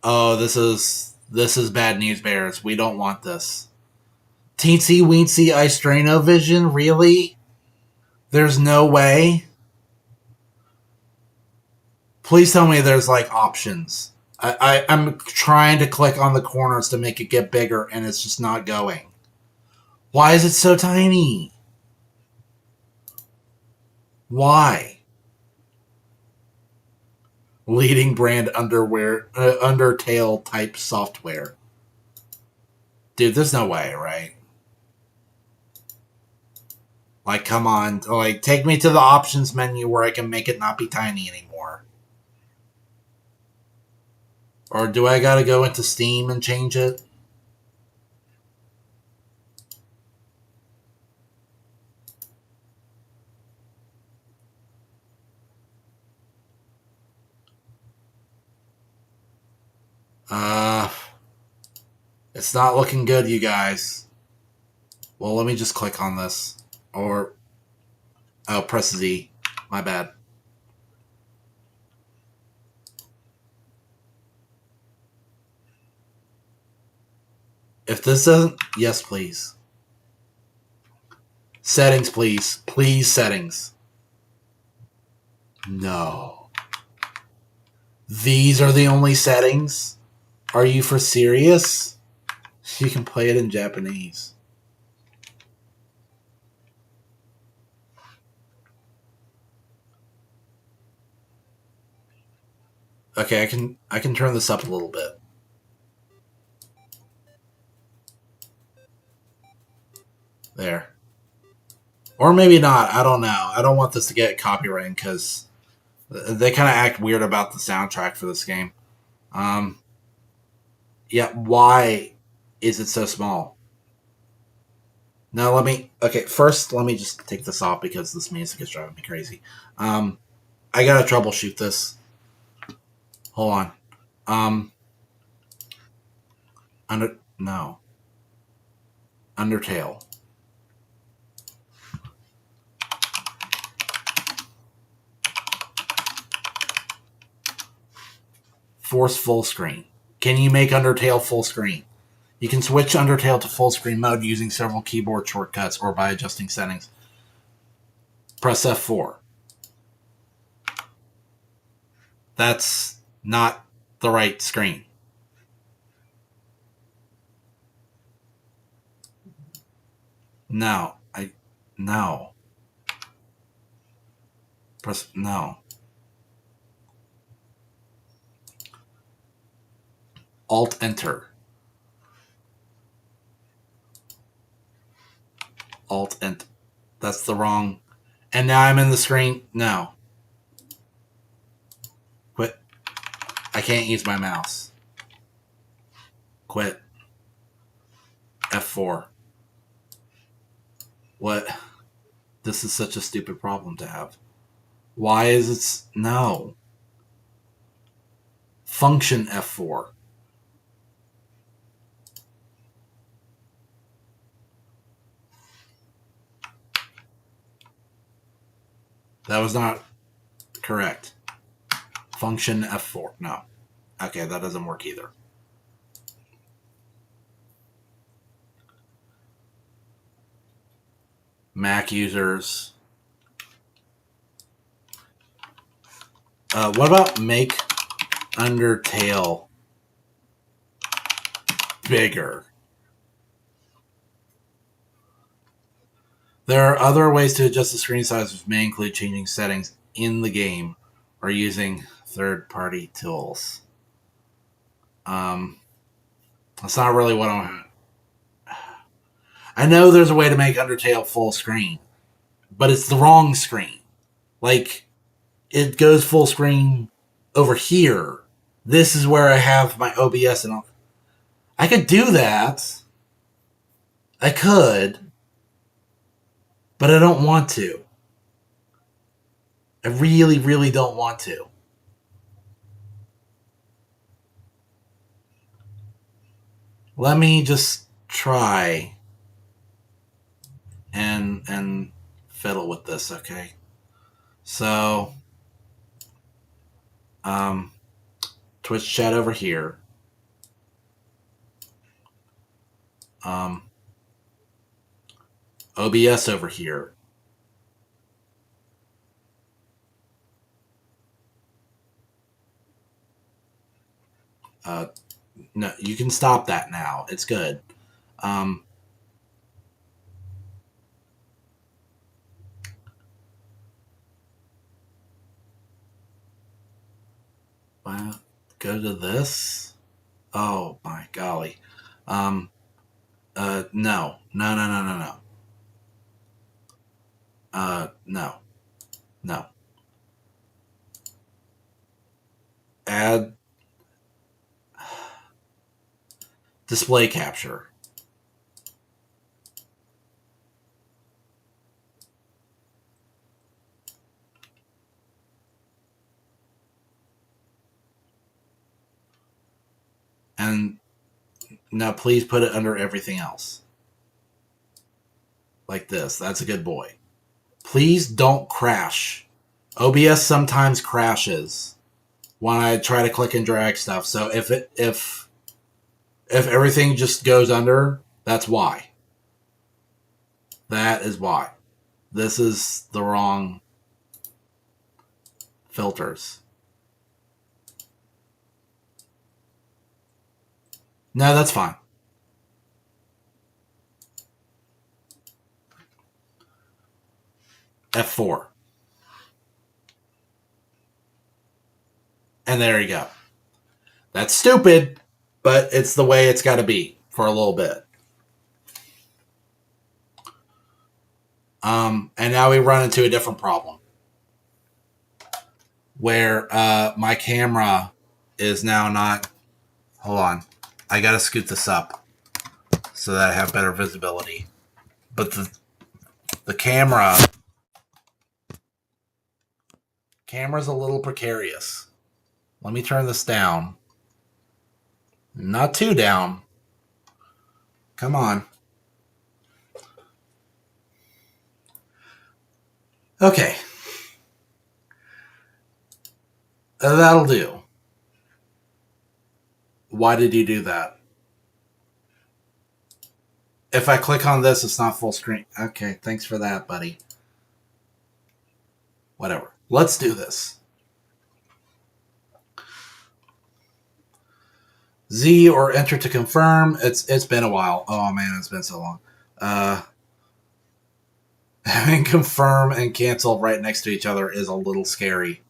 Speaker 1: Oh, this is bad news bears. We don't want this. Teensy weensy Istrano vision, really? There's no way. Please tell me there's like options. I'm trying to click on the corners to make it get bigger and it's just not going. Why is it so tiny? Why? Leading brand Undertale type software. Dude, there's no way, right? Like, come on. Like, take me to the options menu where I can make it not be tiny anymore. Or do I gotta go into Steam and change it? It's not looking good, you guys. Well, let me just click on this. Or, oh, press Z. My bad. If this doesn't, yes, please. Settings, please. Please, settings. No. These are the only settings? Are you for serious? You can play it in Japanese. Okay, I can turn this up a little bit. There. Or maybe not. I don't know. I don't want this to get copyrighted because they kind of act weird about the soundtrack for this game. Yeah, why is it so small? Now let me. Okay, first let me just take this off because this music is driving me crazy. I gotta troubleshoot this. Hold on. No. Undertale. Force full screen. Can you make Undertale full screen? You can switch Undertale to full screen mode using several keyboard shortcuts or by adjusting settings. Press F4. That's not the right screen. No. No. Press no. Alt Enter. Alt Enter. That's the wrong. And now I'm in the screen. No. Quit. I can't use my mouse. Quit. F4. What? This is such a stupid problem to have. Why is it? No. Function F4. That was not correct. Function F4. No. Okay, that doesn't work either. Mac users. What about make Undertale bigger? There are other ways to adjust the screen size, which may include changing settings in the game or using third-party tools. That's not really what I know there's a way to make Undertale full screen, but it's the wrong screen. Like, it goes full screen over here. This is where I have my OBS and all. I could do that. I could. But I don't want to. I really, really don't want to. Let me just try and fiddle with this, okay? So, Twitch chat over here. OBS over here. No, you can stop that now. It's good. Well, go to this. Oh my golly. No. No, no, no, no, no. No. No. Add display capture. And now please put it under everything else. Like this. That's a good boy. Please don't crash. OBS sometimes crashes when I try to click and drag stuff. So if everything just goes under, that's why. That is why. This is the wrong filters. No, that's fine. F4. And there you go. That's stupid, but it's the way it's got to be for a little bit. And now we run into a different problem where my camera is now not... Hold on. I got to scoot this up so that I have better visibility. But the camera's a little precarious. Let me turn this down. Not too down. Come on. Okay. That'll do. Why did you do that? If I click on this, it's not full screen. Okay, thanks for that, buddy. Whatever. Let's do this. Z or enter to confirm. It's been a while. Oh man, it's been so long. Having confirm and cancel right next to each other is a little scary.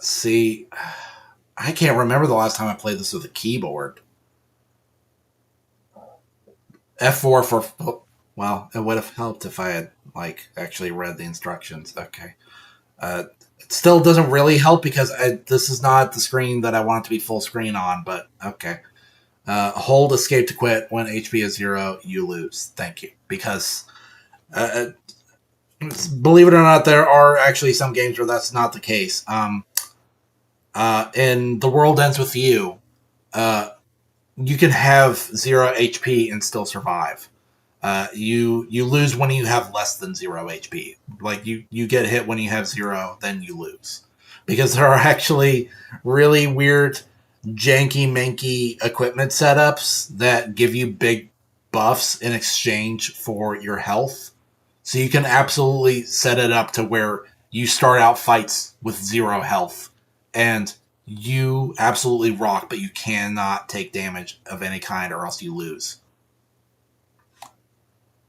Speaker 1: See, I can't remember the last time I played this with a keyboard. F4 for, well, it would have helped if I had actually read the instructions. Okay. It still doesn't really help because this is not the screen that I want it to be full screen on, but okay. Hold escape to quit. When HP is 0, you lose. Thank you. Because, believe it or not, there are actually some games where that's not the case. In The World Ends With You, you can have 0 HP and still survive. You lose when you have less than 0 HP. Like you get hit when you have 0, then you lose. Because there are actually really weird, janky, manky equipment setups that give you big buffs in exchange for your health. So you can absolutely set it up to where you start out fights with 0 health and you absolutely rock, but you cannot take damage of any kind or else you lose.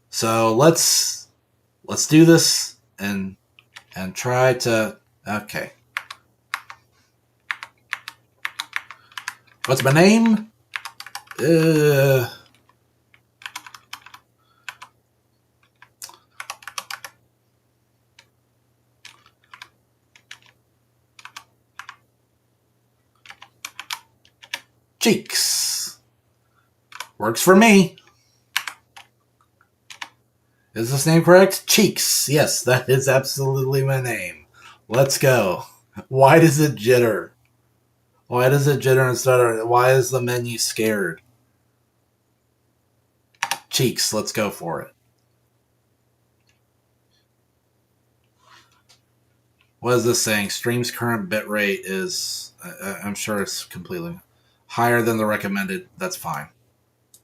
Speaker 1: So let's do this and try to... Okay. What's my name? Cheeks. Works for me. Is this name correct? Cheeks. Yes, that is absolutely my name. Let's go. Why does it jitter? Why does it jitter and stutter? Why is the menu scared? Cheeks. Let's go for it. What is this saying? Stream's current bitrate is... I'm sure it's completely... higher than the recommended. That's fine.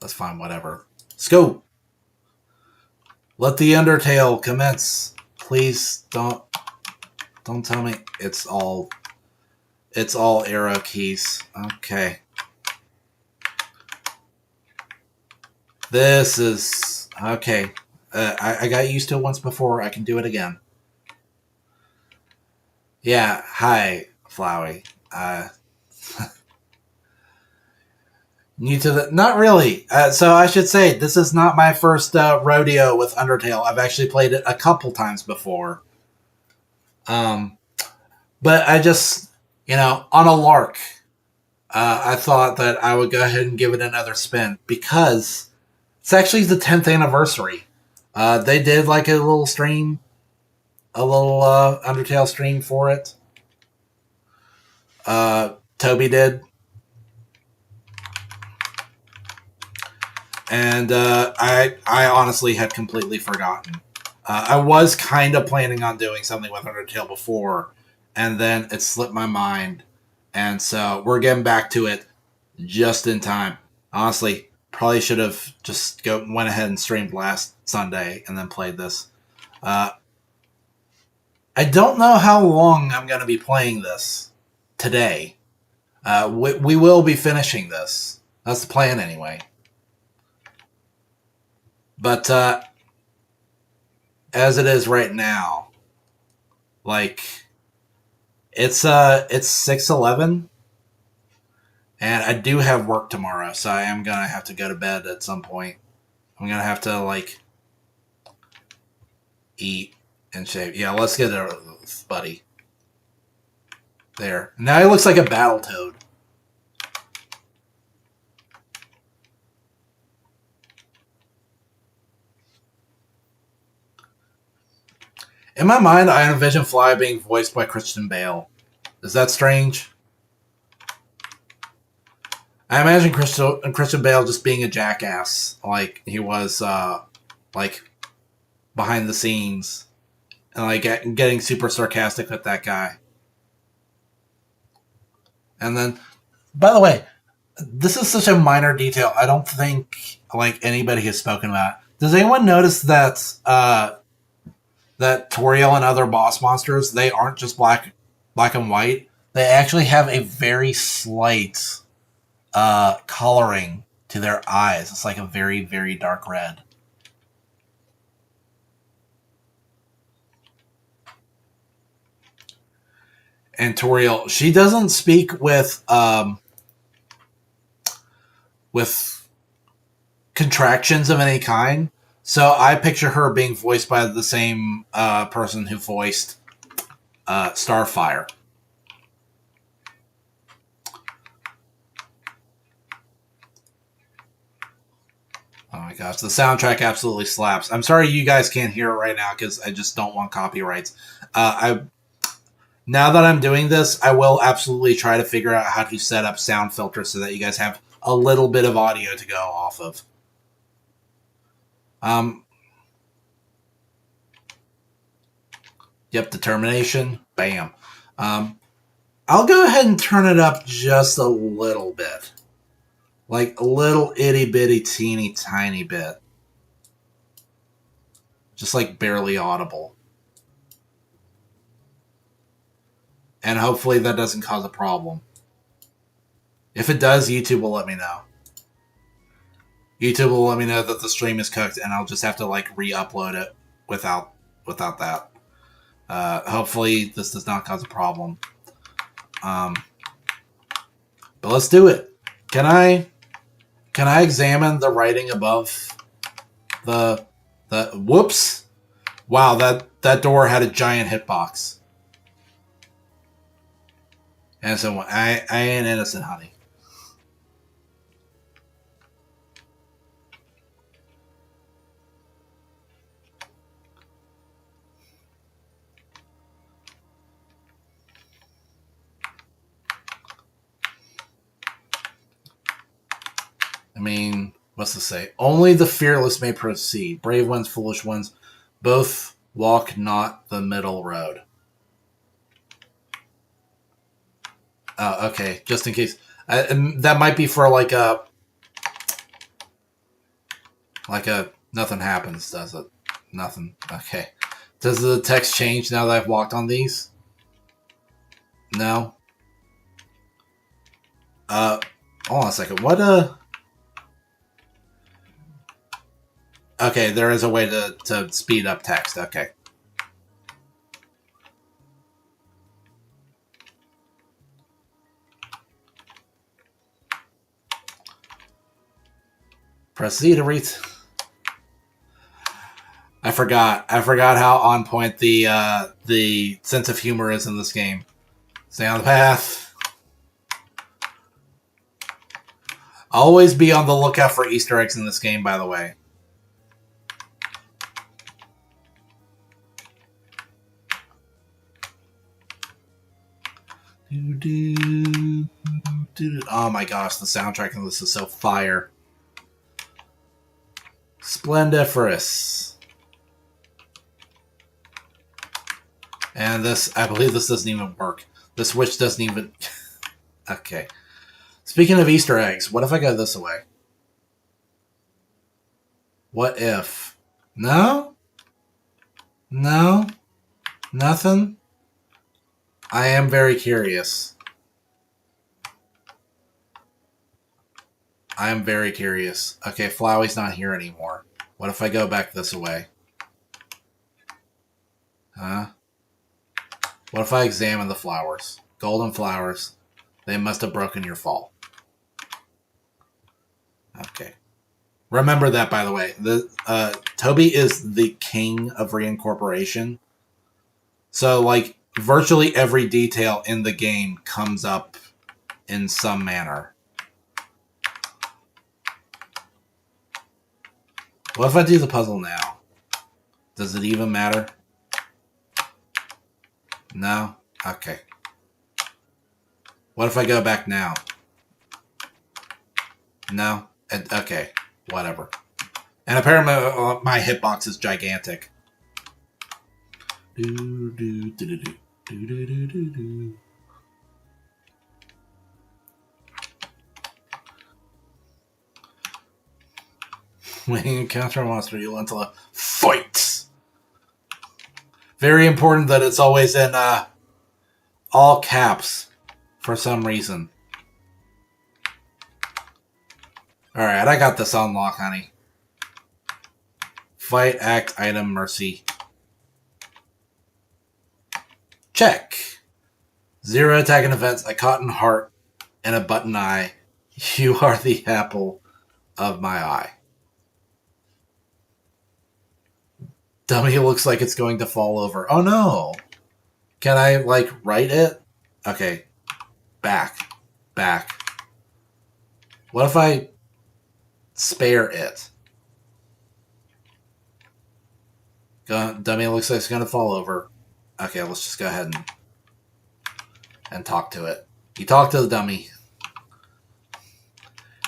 Speaker 1: That's fine, whatever. Let's go. Let the Undertale commence. Please don't tell me it's all arrow keys. Okay. This is okay. I got used to it once before. I can do it again. Yeah, hi, Flowey. New to the... Not really. So I should say, this is not my first rodeo with Undertale. I've actually played it a couple times before. But I just, on a lark, I thought that I would go ahead and give it another spin because it's actually the 10th anniversary. They did like a little stream, a little Undertale stream for it. Toby did. And I honestly had completely forgotten. I was kind of planning on doing something with Undertale before, and then it slipped my mind. And so we're getting back to it just in time. Honestly, probably should have just went ahead and streamed last Sunday and then played this. I don't know how long I'm going to be playing this today. We will be finishing this. That's the plan anyway. But as it is right now, like it's 6:11, and I do have work tomorrow, so I am gonna have to go to bed at some point. I'm gonna have to like eat and shave. Yeah, let's get it, buddy. There. Now he looks like a battle toad. In my mind, I envision Fly being voiced by Christian Bale. Is that strange? I imagine Christian Bale just being a jackass, like he was, like behind the scenes, and like getting super sarcastic with that guy. And then, by the way, this is such a minor detail. I don't think like anybody has spoken about it. Does anyone notice that that Toriel and other boss monsters, they aren't just black and white? They actually have a very slight coloring to their eyes. It's like a very, very dark red. And Toriel, she doesn't speak with contractions of any kind. So I picture her being voiced by the same person who voiced Starfire. Oh my gosh, the soundtrack absolutely slaps. I'm sorry you guys can't hear it right now because I just don't want copyrights. Now that I'm doing this, I will absolutely try to figure out how to set up sound filters so that you guys have a little bit of audio to go off of. Yep, determination. Bam. I'll go ahead and turn it up just a little bit. Like a little itty bitty teeny tiny bit. Just like barely audible. And hopefully that doesn't cause a problem. If it does, YouTube will let me know. YouTube will let me know that the stream is cooked, and I'll just have to like re-upload it without that. Hopefully this does not cause a problem. But let's do it. Can I examine the writing above the whoops? Wow, that door had a giant hitbox. And so I ain't innocent, honey. I mean, what's to say? Only the fearless may proceed. Brave ones, foolish ones, both walk not the middle road. Oh, okay. Just in case. That might be for like a nothing happens, does it? Nothing. Okay. Does the text change now that I've walked on these? No. Hold on a second. What Okay, there is a way to speed up text. Okay. Press Z to read. I forgot how on point the sense of humor is in this game. Stay on the path. Always be on the lookout for Easter eggs in this game, by the way. Oh my gosh, the soundtrack in this is so fire. Splendiferous. And this, I believe this doesn't even work. The switch doesn't even... Okay. Speaking of Easter eggs, what if I go this way? What if? No? No? Nothing? I am very curious. I am very curious. Okay, Flowey's not here anymore. What if I go back this way? Huh? What if I examine the flowers? Golden flowers. They must have broken your fall. Okay. Remember that, by the way. Toby is the king of reincorporation. So, like, virtually every detail in the game comes up in some manner. What if I do the puzzle now? Does it even matter? No? Okay. What if I go back now? No? Okay. Whatever. And apparently my hitbox is gigantic. When you encounter a monster, you'll enter fight. Very important that it's always in all caps for some reason. Alright, I got this on lock, honey. Fight, act, item, mercy. Check. 0 attack and defense, a cotton heart, and a button eye. You are the apple of my eye. Dummy looks like it's going to fall over. Oh no! Can I, like, write it? Okay. Back. Back. What if I spare it? Dummy looks like it's going to fall over. Okay, let's just go ahead and talk to it. You talk to the dummy.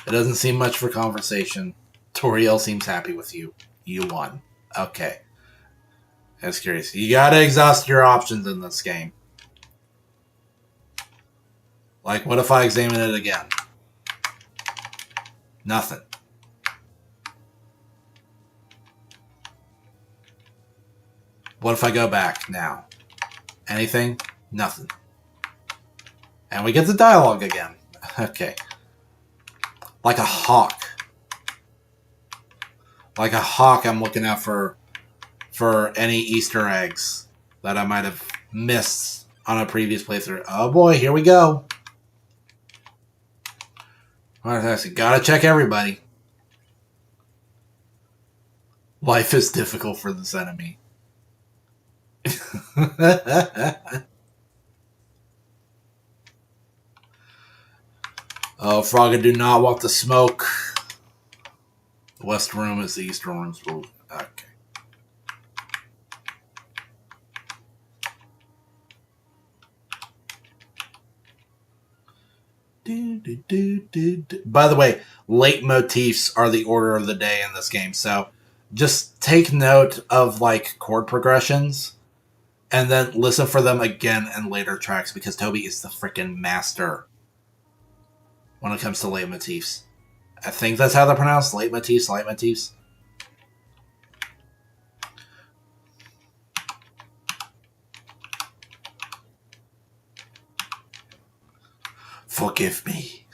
Speaker 1: It doesn't seem much for conversation. Toriel seems happy with you. You won. Okay. That's curious. You gotta exhaust your options in this game. Like, what if I examine it again? Nothing. What if I go back now? Anything? Nothing. And we get the dialogue again. Okay. Like a hawk. Like a hawk, I'm looking out for any Easter eggs that I might have missed on a previous playthrough. Oh boy, here we go. Alright, gotta check everybody. Life is difficult for this enemy. Oh, Frog, I do not want the smoke. The west room is the east room's rule. Okay. By the way, leitmotifs are the order of the day in this game, so just take note of, like, chord progressions and then listen for them again in later tracks, because Toby is the freaking master when it comes to leitmotifs. I think that's how they're pronounced. Leitmotifs, leitmotifs. Forgive me.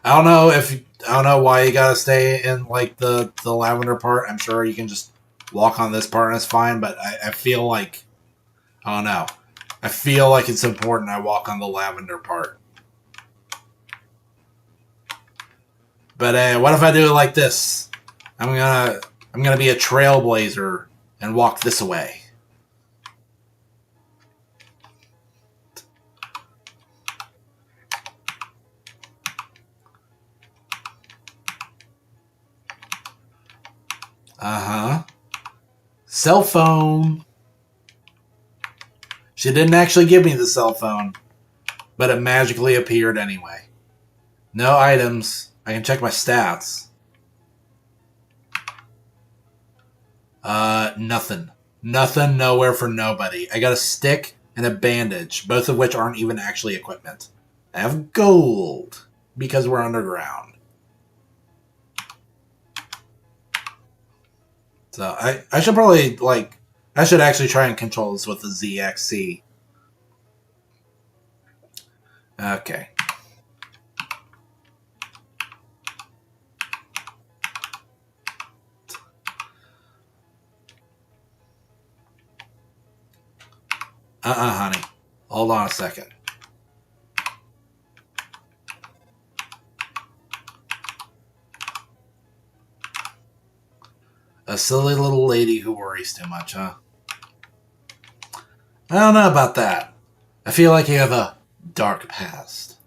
Speaker 1: I don't know why you gotta stay in, like, the lavender part. I'm sure you can just walk on this part and it's fine, but I feel like, I don't know. I feel like it's important I walk on the lavender part. But what if I do it like this? I'm gonna be a trailblazer and walk this way. Uh-huh. Cell phone. She didn't actually give me the cell phone, but it magically appeared anyway. No items. I can check my stats. Nothing. Nothing, nowhere for nobody. I got a stick and a bandage, both of which aren't even actually equipment. I have gold, because we're underground. So I should probably, like, I should actually try and control this with the ZXC. Okay. Honey. Hold on a second. A silly little lady who worries too much, huh? I don't know about that. I feel like you have a dark past.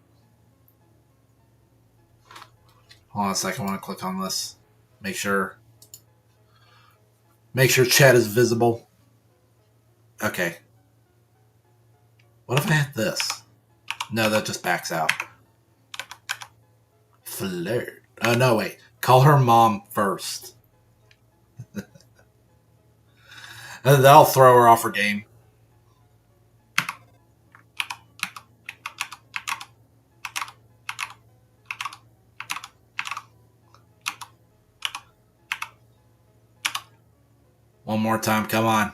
Speaker 1: Hold on a second. I want to click on this. Make sure chat is visible. Okay. What if I had this? No, that just backs out. Flirt. Oh, no, wait. Call her mom first. That'll throw her off her game. One more time, come on.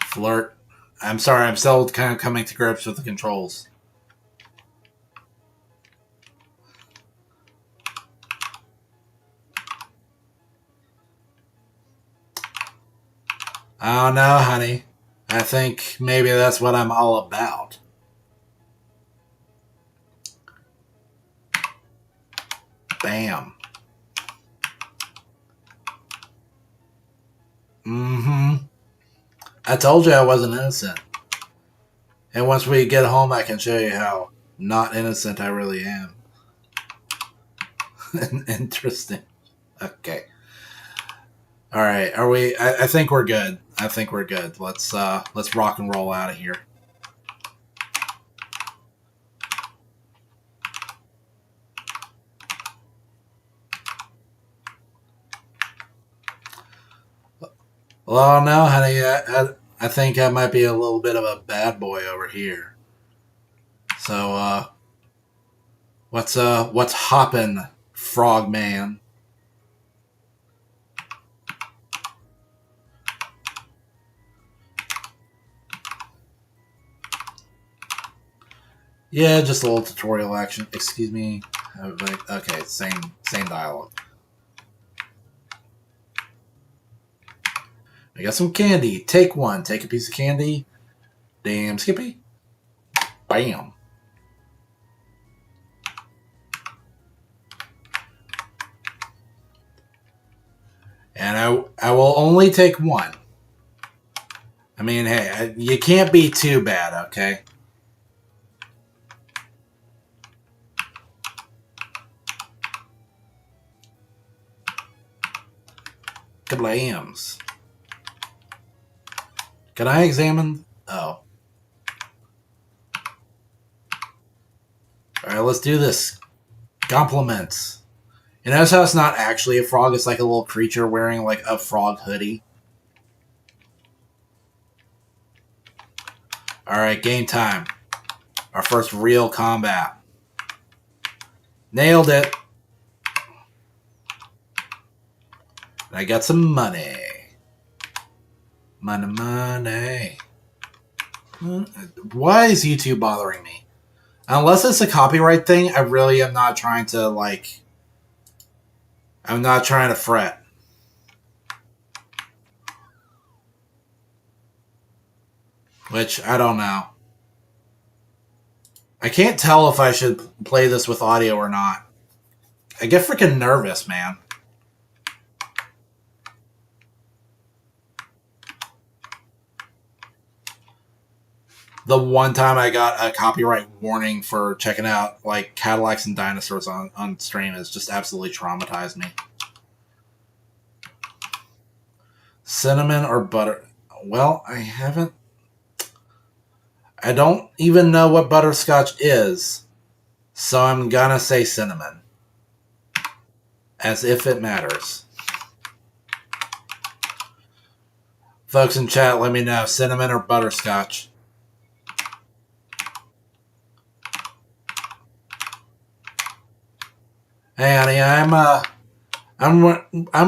Speaker 1: Flirt. I'm sorry, I'm still kind of coming to grips with the controls. I don't know, honey. I think maybe that's what I'm all about. Bam. Mm-hmm. I told you I wasn't innocent. And once we get home, I can show you how not innocent I really am. Interesting. Okay. All right. Are we? I think we're good. I think we're good. Let's rock and roll out of here. Well, I don't know, honey. I think I might be a little bit of a bad boy over here. So, what's hoppin', Frogman? Yeah, just a little tutorial action. Excuse me. Okay, same dialogue. I got some candy. Take one. Take a piece of candy. Damn, Skippy. Bam. And I will only take one. I mean, hey, you can't be too bad, okay? Kablams. Can I examine? Oh. Alright, let's do this. Compliments. You notice how it's not actually a frog, it's like a little creature wearing like a frog hoodie. Alright, game time. Our first real combat. Nailed it. And I got some money. Money. Why is YouTube bothering me? Unless it's a copyright thing, I really am not trying to, like... I'm not trying to fret. Which, I don't know. I can't tell if I should play this with audio or not. I get freaking nervous, man. the one time I got a copyright warning for checking out like Cadillacs and dinosaurs on stream has just absolutely traumatized me. Cinnamon or butter? Well, I don't even know what butterscotch is, so I'm gonna say cinnamon. As if it matters. Folks in chat, let me know, cinnamon or butterscotch? Hey, honey, I'm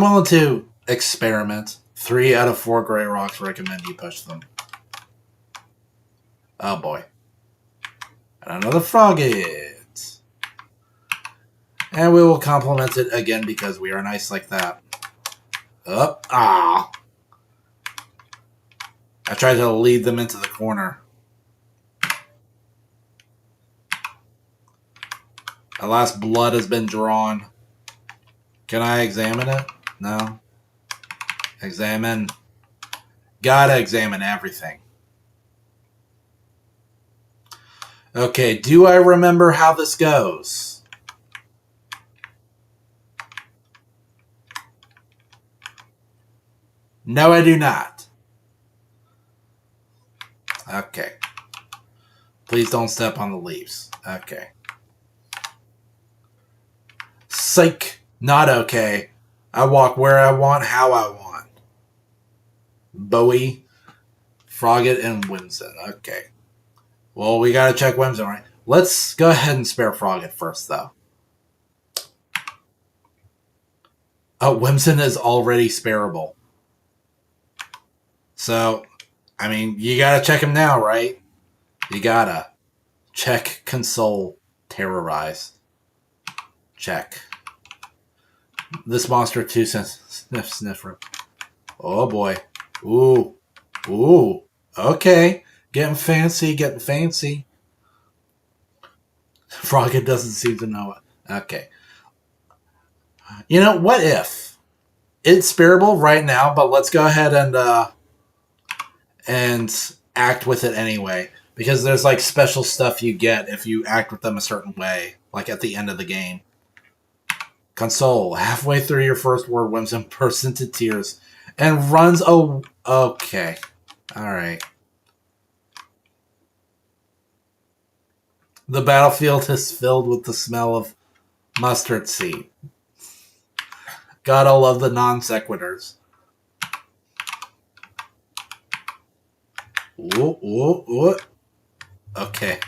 Speaker 1: willing to experiment. 3 out of 4 gray rocks recommend you push them. Oh boy. And another frogget. And we will compliment it again because we are nice like that. Up. Ah. I tried to lead them into the corner. Alas, blood has been drawn. Can I examine it? No. Examine. Gotta examine everything. Okay, do I remember how this goes? No, I do not. Okay. Please don't step on the leaves. Okay. Psych. Not okay. I walk where I want, how I want. Bowie, Frogget, and Whimsun. Okay. Well, we gotta check Whimsun, right? Let's go ahead and spare Frogget first, though. Oh, Whimsun is already spareable. So, I mean, you gotta check him now, right? You gotta. Check, console, terrorize. Check. This monster too sniff sniffer. Oh boy. Ooh. Ooh. Okay. Getting fancy, getting fancy. Frogget doesn't seem to know it. Okay. You know, what if? It's spareable right now, but let's go ahead and act with it anyway. Because there's like special stuff you get if you act with them a certain way. Like at the end of the game. Console. Halfway through your first word, Whimsun bursts into tears and runs. Oh, okay. Alright. The battlefield is filled with the smell of mustard seed. God, I love the non sequiturs. Ooh, ooh, ooh. Okay.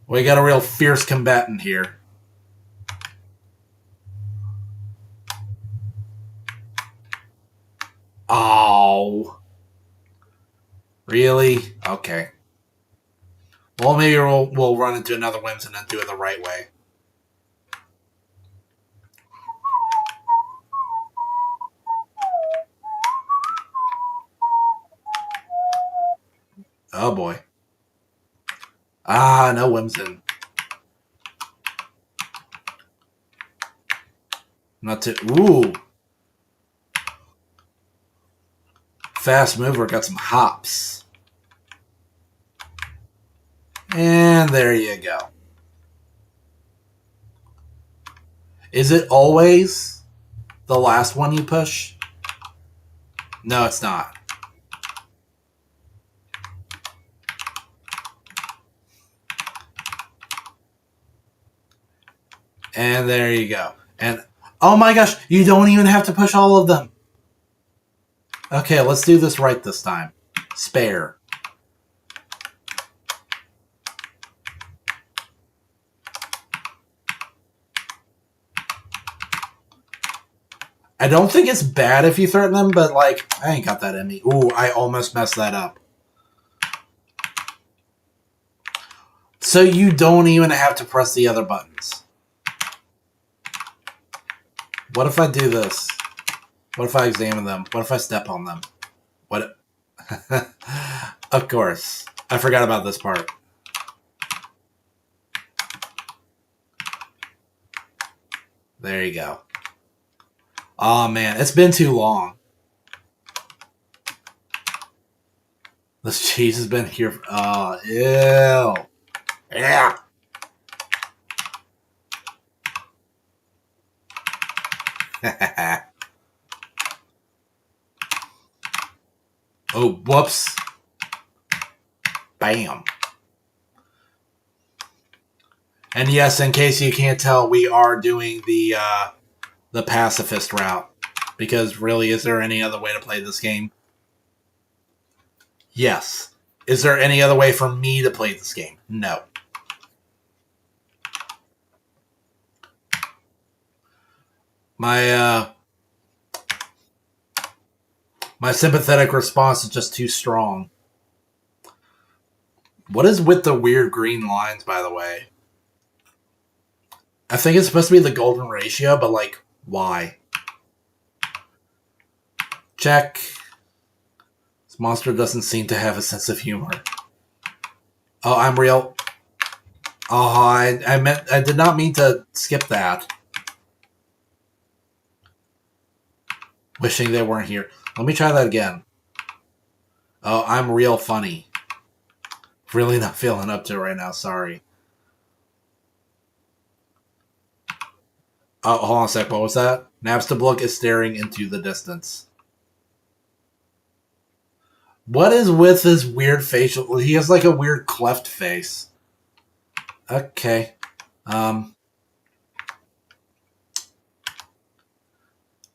Speaker 1: We got a real fierce combatant here. Oh. Really? Okay. Well, maybe we'll run into another Whimsun and do it the right way. Oh boy. Ah, no Whimsun. Not to. Ooh. Fast mover, got some hops. And there you go. Is it always the last one you push? No, it's not. And there you go. And oh my gosh, you don't even have to push all of them. Okay, let's do this right this time. Spare. I don't think it's bad if you threaten them, but like, I ain't got that in me. Ooh, I almost messed that up. So you don't even have to press the other buttons. What if I do this? What if I examine them? What if I step on them? What? Of course. I forgot about this part. There you go. Oh man, it's been too long. This cheese has been here. Oh, ew. Yeah. Oh, whoops. Bam. And yes, in case you can't tell, we are doing the pacifist route. Because really, is there any other way to play this game? Yes. Is there any other way for me to play this game? No. My sympathetic response is just too strong. What is with the weird green lines, by the way? I think it's supposed to be the golden ratio, but like, why? Check. This monster doesn't seem to have a sense of humor. Oh, I'm real. Oh, I did not mean to skip that. Wishing they weren't here. Let me try that again. Oh, I'm real funny. Really not feeling up to it right now, sorry. Oh, hold on a sec, what was that? Napstablook is staring into the distance. What is with this weird facial? He has like a weird cleft face. Okay.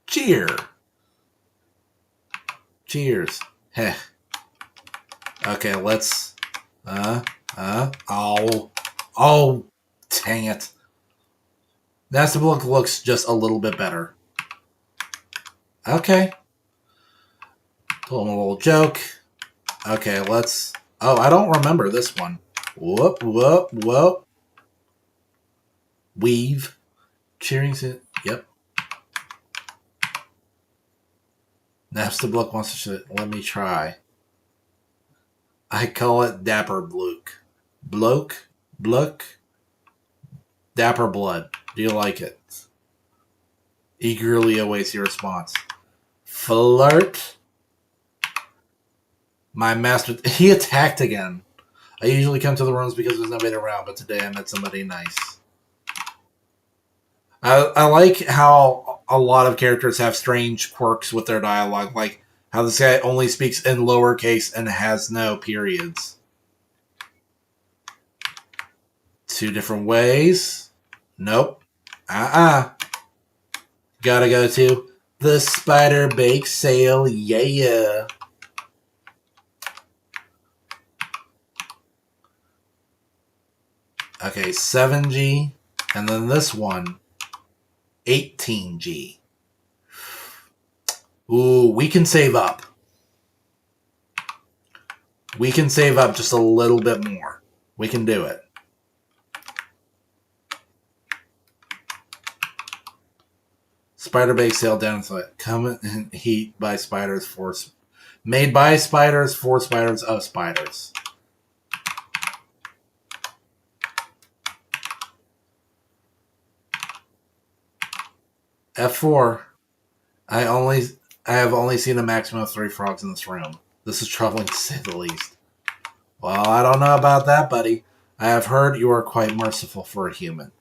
Speaker 1: Cheer. Cheers. Heh. Okay, let's... Oh. Oh, dang it. Napstablook looks just a little bit better. Okay. Told him a little joke. Okay, let's... Oh, I don't remember this one. Whoop, whoop, whoop. Weave. Cheering... Yep. Napstablook wants to... Let me try. I call it Dapper Blook. Bloke? Blook? Dapper Blood. Do you like it? Eagerly awaits your response. Flirt? My master... He attacked again. I usually come to the rooms because there's nobody around, but today I met somebody nice. I like how a lot of characters have strange quirks with their dialogue, like how this guy only speaks in lowercase and has no periods. Two different ways. Nope. Gotta go to the Spider Bake Sale. Yeah. Okay, 7G. And then this one, 18G. Ooh, we can save up. We can save up just a little bit more. We can do it. Spider Bake Sale down to it. Come in heat by spiders for... Made by spiders for spiders of spiders. F4. I have only seen a maximum of 3 frogs in this room. This is troubling to say the least. Well, I don't know about that, buddy. I have heard you are quite merciful for a human.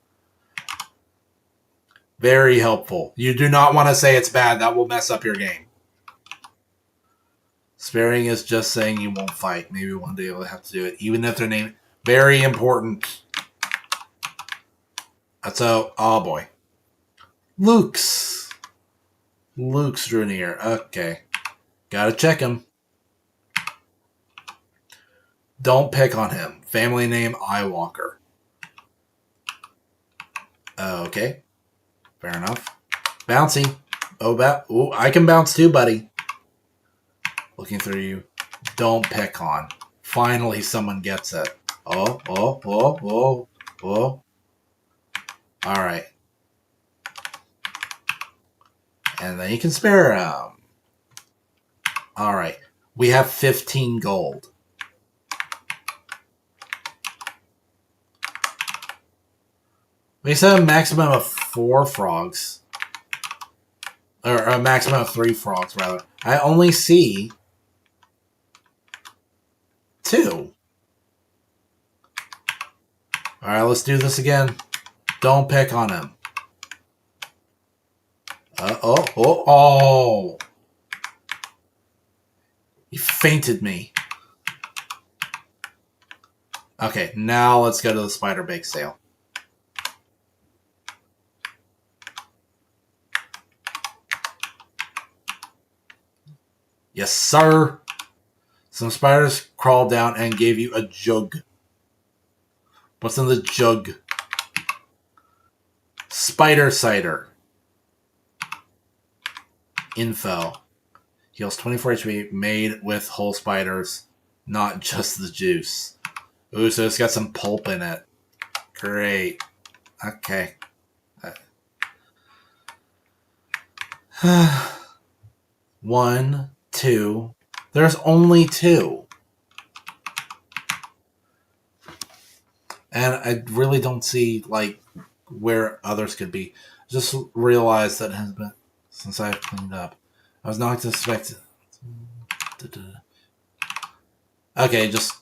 Speaker 1: Very helpful. You do not want to say it's bad. That will mess up your game. Sparing is just saying you won't fight. Maybe one day you'll have to do it. Even if their name... Very important. So, oh boy. Luke's drew near. Okay. Gotta check him. Don't pick on him. Family name, Eyewalker. Okay. Fair enough. Bouncy. Oh, I can bounce too, buddy. Looking through you. Don't pick on. Finally, someone gets it. Oh. Alright. And then you can spare him. Alright. We have 15 gold. We said a maximum of 4 frogs. Or a maximum of 3 frogs, rather. I only see Alright, let's do this again. Don't pick on him. Oh. You fainted me. Okay, now let's go to the spider bake sale. Yes, sir. Some spiders crawled down and gave you a jug. What's in the jug? Spider cider. Info. Heals 24 HP, made with whole spiders, not just the juice. Ooh, so it's got some pulp in it. Great. Okay. 1, 2. There's only 2. And I really don't see, like, where others could be. Just realized that it has been since I've cleaned up. I was not expecting. Okay, just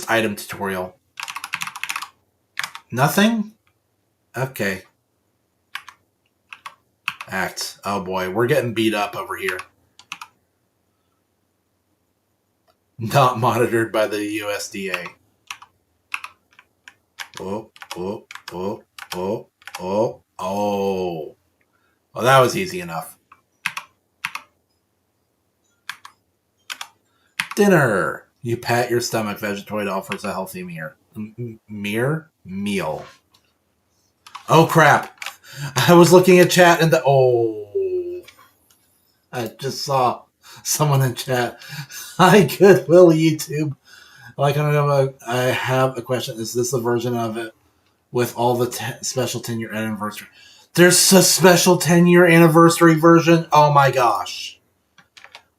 Speaker 1: item tutorial. Nothing? Okay. Act. Oh boy, we're getting beat up over here. Not monitored by the USDA. Oh. Well, that was easy enough. Dinner. You pat your stomach. Vegetoid offers a healthy meal. Oh crap! I was looking at chat and I just saw someone in chat. Hi, Goodwill YouTube. Like, I have a question. Is this a version of it with all the special 10-year anniversary? There's a special 10-year anniversary version? Oh my gosh.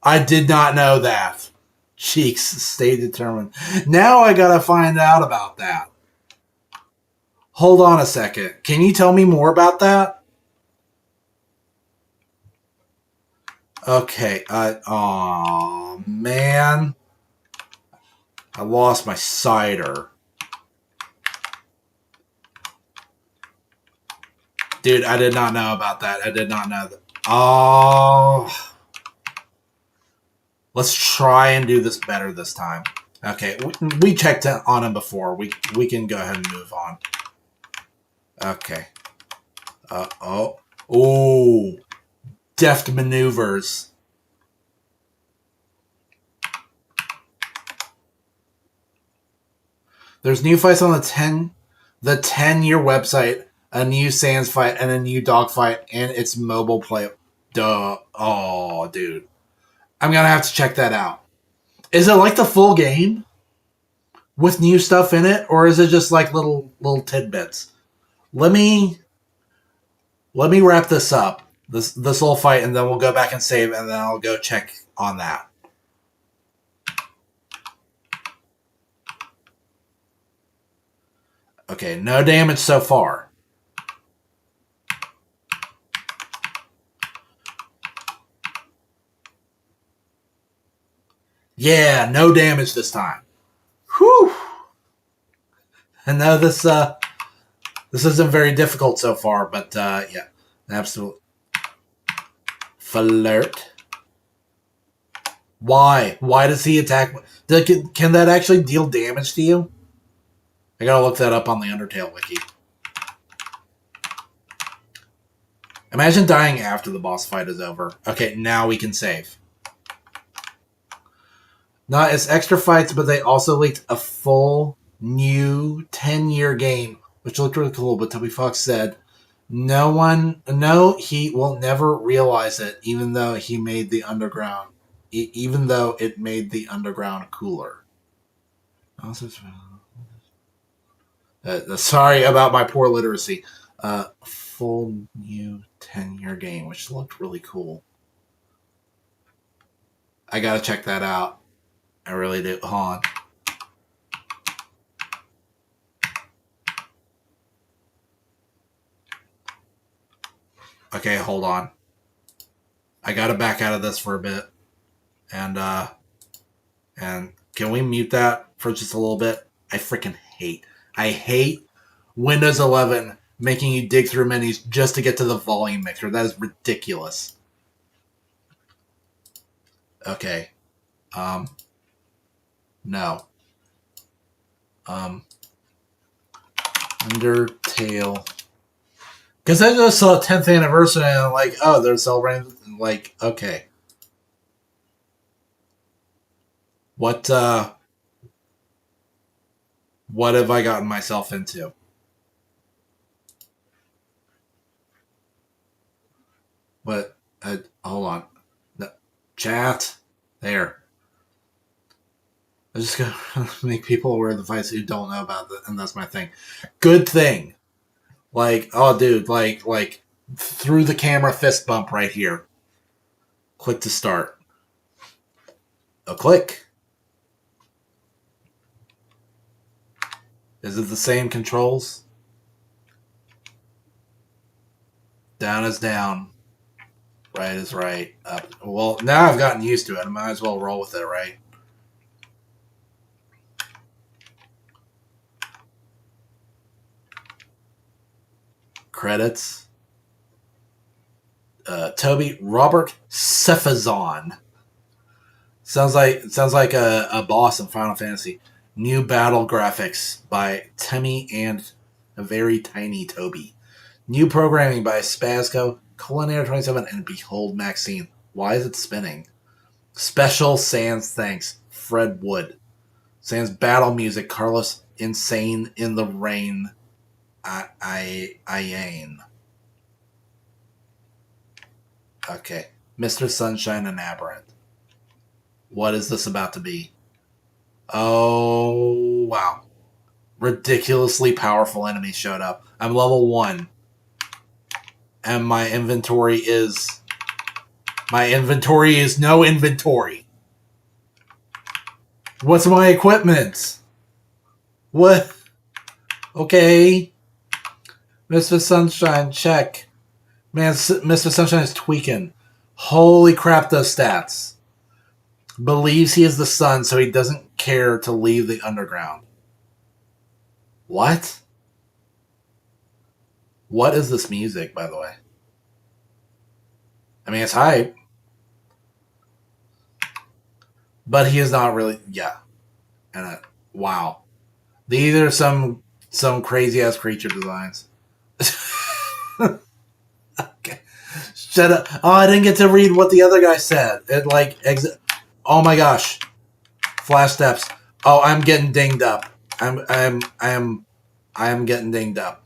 Speaker 1: I did not know that. Cheeks, stay determined. Now I gotta find out about that. Hold on a second. Can you tell me more about that? Okay. Oh man. I lost my cider. Dude, I did not know about that. I did not know that. Oh. Let's try and do this better this time. Okay, we checked on him before. We can go ahead and move on. Okay. Oh. Deft maneuvers. There's new fights on the 10-year website, a new Sans fight, and a new dog fight, and it's mobile play. Duh. Oh, dude. I'm gonna have to check that out. Is it like the full game with new stuff in it, or is it just like little tidbits? Let me wrap this up, this whole fight, and then we'll go back and save, and then I'll go check on that. Okay, no damage so far. Yeah, no damage this time. Whew. And now this isn't very difficult so far, but yeah, absolute flirt. Why? Why does he attack? Can that actually deal damage to you? I gotta look that up on the Undertale wiki. Imagine dying after the boss fight is over. Okay, now we can save. Not as extra fights, but they also leaked a full new 10-year game, which looked really cool. But Toby Fox said, he will never realize it, even though he made the underground, even though it made the underground cooler. Sorry about my poor literacy. Full new 10-year game, which looked really cool. I gotta check that out. I really do. Hold on. Okay, hold on. I gotta back out of this for a bit. And can we mute that for just a little bit? I freaking hate I hate Windows 11 making you dig through menus just to get to the volume mixer. That is ridiculous. Okay. No. Undertale. Because I just saw 10th anniversary and I'm like, oh, they're celebrating. Like, okay. What have I gotten myself into? What? Hold on. No, chat. There. I'm just gonna make people aware of the fights who don't know about it, and that's my thing. Good thing. Like, oh, dude, like through the camera fist bump right here. Click to start. A click. Is it the same controls? Down is down. Right is right. Up. Well, now I've gotten used to it. I might as well roll with it, right? Credits. Toby Robert Cephazon. Sounds like a boss in Final Fantasy. New battle graphics by Temmie and a very tiny Toby. New programming by Spazco, Culinary27, and Behold Maxine. Why is it spinning? Special Sans thanks, Fred Wood. Sans battle music, Carlos Insane in the Rain. Iane. Okay. Mr. Sunshine and Aberrant. What is this about to be? Oh, wow. Ridiculously powerful enemies showed up. I'm level 1. And my inventory is no inventory. What's my equipment? What? Okay. Mr. Sunshine, check. Man, Mr. Sunshine is tweaking. Holy crap, those stats. Believes he is the sun, so he doesn't care to leave the underground. What? What is this music, by the way? I mean, it's hype. But he is not really... Yeah. And wow. These are some crazy-ass creature designs. Okay. Shut up. Oh, I didn't get to read what the other guy said. It, like... Oh my gosh. Flash steps. Oh, I'm getting dinged up. I am getting dinged up.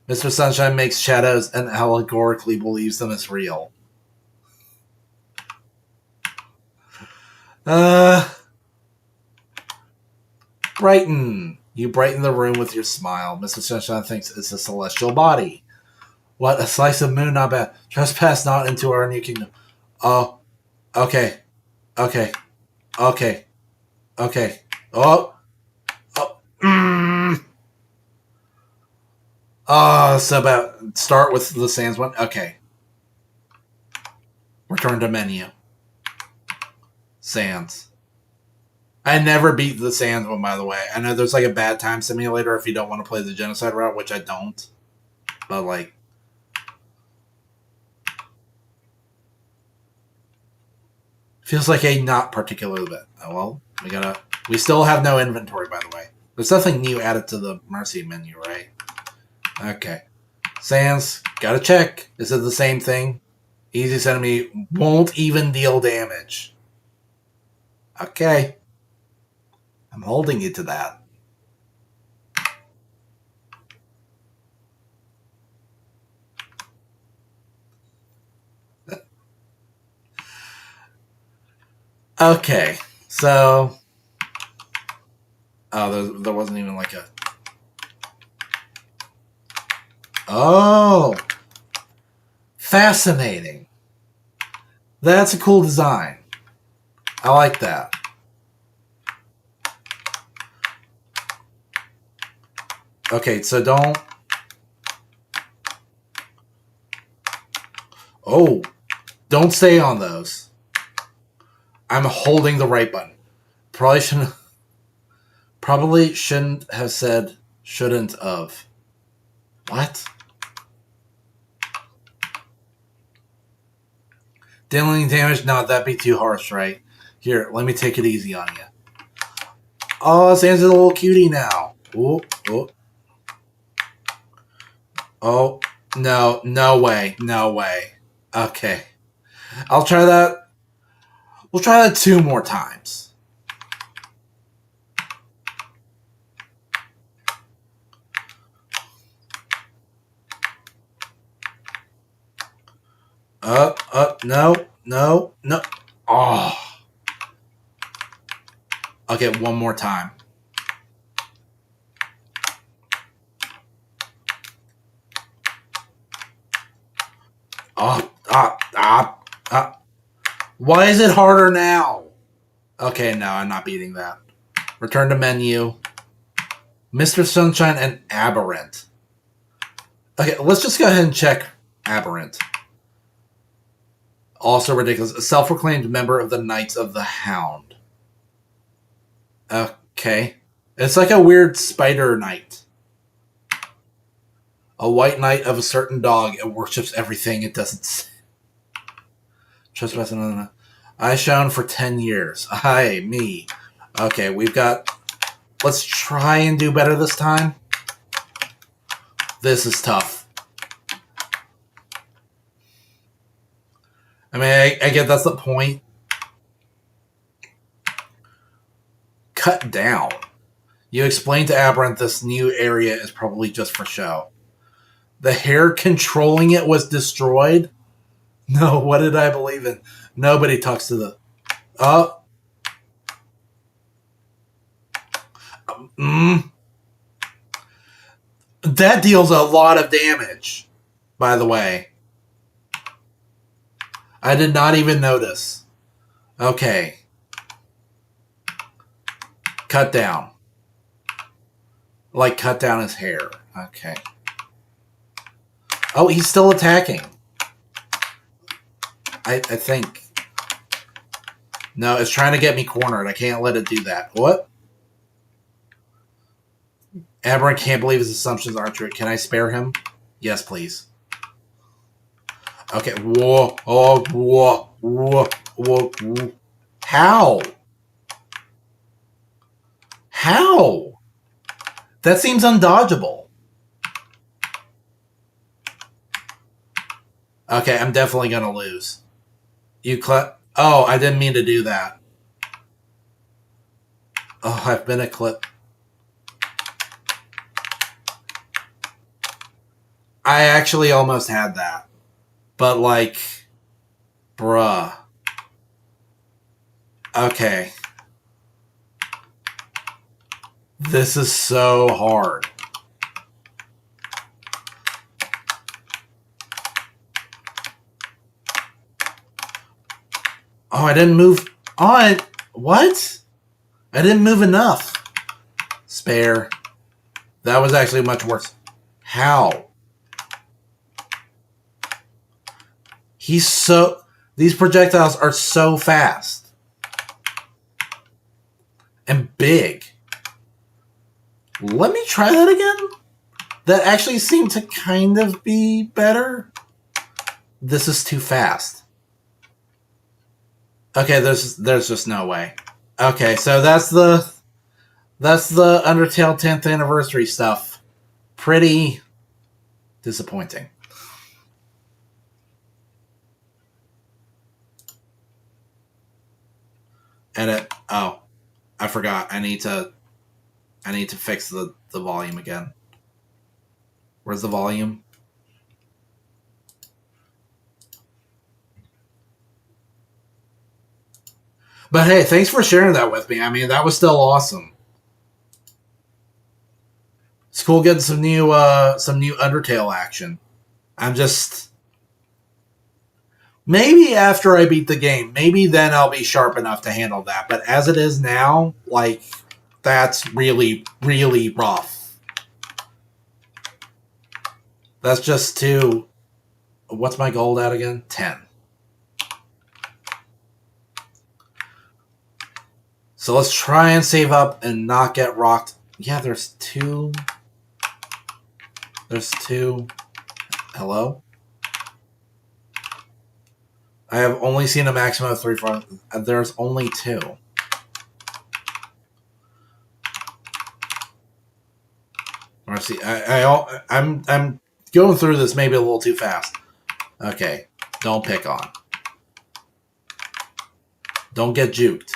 Speaker 1: Mr. Sunshine makes shadows and allegorically believes them as real. Brighten. You brighten the room with your smile. Mr. Sunshine thinks it's a celestial body. What? A slice of moon, not bad. Trespass not into our new kingdom. Oh. Okay. Okay. Okay. Okay. Oh. Oh. So about start with the Sans one. Okay. Return to menu. Sans. I never beat the Sans one, by the way. I know there's like a bad time simulator if you don't want to play the genocide route, which I don't. But like, feels like a not particularly bit. Oh well, we still have no inventory, by the way. There's nothing new added to the Mercy menu, right? Okay. Sans, gotta check. Is it the same thing? Easiest enemy won't even deal damage. Okay. I'm holding you to that. Okay. So... Oh, there wasn't even like a... Oh! Fascinating. That's a cool design. I like that. Okay, so don't... Oh! Don't stay on those. I'm holding the right button. Probably shouldn't have said Shouldn't of. What? Dealing damage? No, that'd be too harsh, right? Here, let me take it easy on you. Oh, Sam's a little cutie now. Oh, oh. Oh, no, no way, no way. Okay. I'll try that. We'll try that 2 more times. No, no, no. Oh. Okay, 1 more time. Why is it harder now? Okay, no, I'm not beating that. Return to menu. Mr. Sunshine and Aberrant. Okay, let's just go ahead and check Aberrant. Also ridiculous. A self-proclaimed member of the Knights of the Hound. Okay. It's like a weird spider knight. A white knight of a certain dog. It worships everything it doesn't. Trespassing. I shone for 10 years. Hi, me. Okay, we've got... Let's try and do better this time. This is tough. I mean, I get that's the point. Cut down. You explained to Aberrant this new area is probably just for show. The hair controlling it was destroyed? No, what did I believe in? Nobody talks to the... That deals a lot of damage, by the way. I did not even notice. Okay. Cut down. Like, cut down his hair. Okay. Oh, he's still attacking. I think. No, it's trying to get me cornered. I can't let it do that. What? Aberrant can't believe his assumptions aren't true. Can I spare him? Yes, please. Okay. Whoa. Oh, whoa. Whoa. Whoa. Whoa. How? How? That seems undodgeable. Okay, I'm definitely going to lose. Oh, I didn't mean to do that. Oh, I've been clipped. I actually almost had that. But, like, bruh. Okay. This is so hard. Oh, I didn't move. Oh, what? I didn't move enough. Spare. That was actually much worse. How? These projectiles are so fast. And big. Let me try that again. That actually seemed to kind of be better. This is too fast. Okay, there's just no way. Okay, so that's the Undertale 10th anniversary stuff. Pretty disappointing. Edit. Oh, I forgot. I need to fix the volume again. Where's the volume? But hey, thanks for sharing that with me. I mean, that was still awesome. It's cool getting some new Undertale action. I'm just... Maybe after I beat the game, maybe then I'll be sharp enough to handle that. But as it is now, like, that's really, really rough. That's just too... What's my gold at again? 10. So let's try and save up and not get rocked. Yeah, there's 2. There's 2. Hello? I have only seen a maximum of 3 from. There's only 2. Let's see. I'm going through this maybe a little too fast. Okay. Don't pick on. Don't get juked.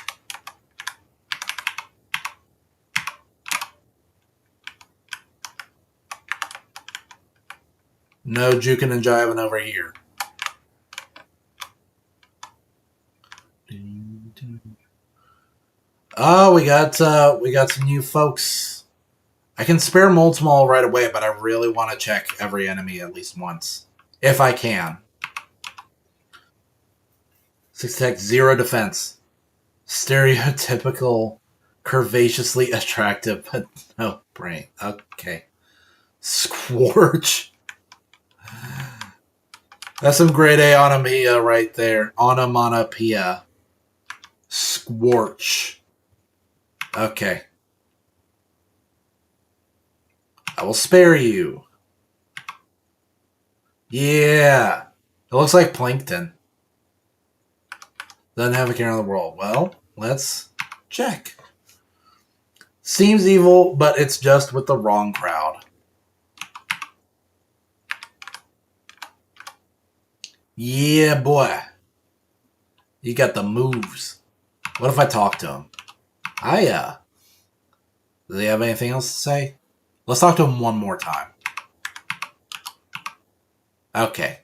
Speaker 1: No juking and jiving over here. Oh, we got some new folks. I can spare Moldsmal right away, but I really want to check every enemy at least once. If I can. 6 attack, 0 defense. Stereotypical, curvaceously attractive, but no brain. Okay. Squorch. That's some grade A onomatopoeia right there. Onomatopoeia. Squorch. Okay. I will spare you. Yeah. It looks like plankton. Doesn't have a care in the world. Well, let's check. Seems evil, but it's just with the wrong crowd. Yeah, boy. You got the moves. What if I talk to him? Hiya. Does he have anything else to say? Let's talk to him one more time. Okay.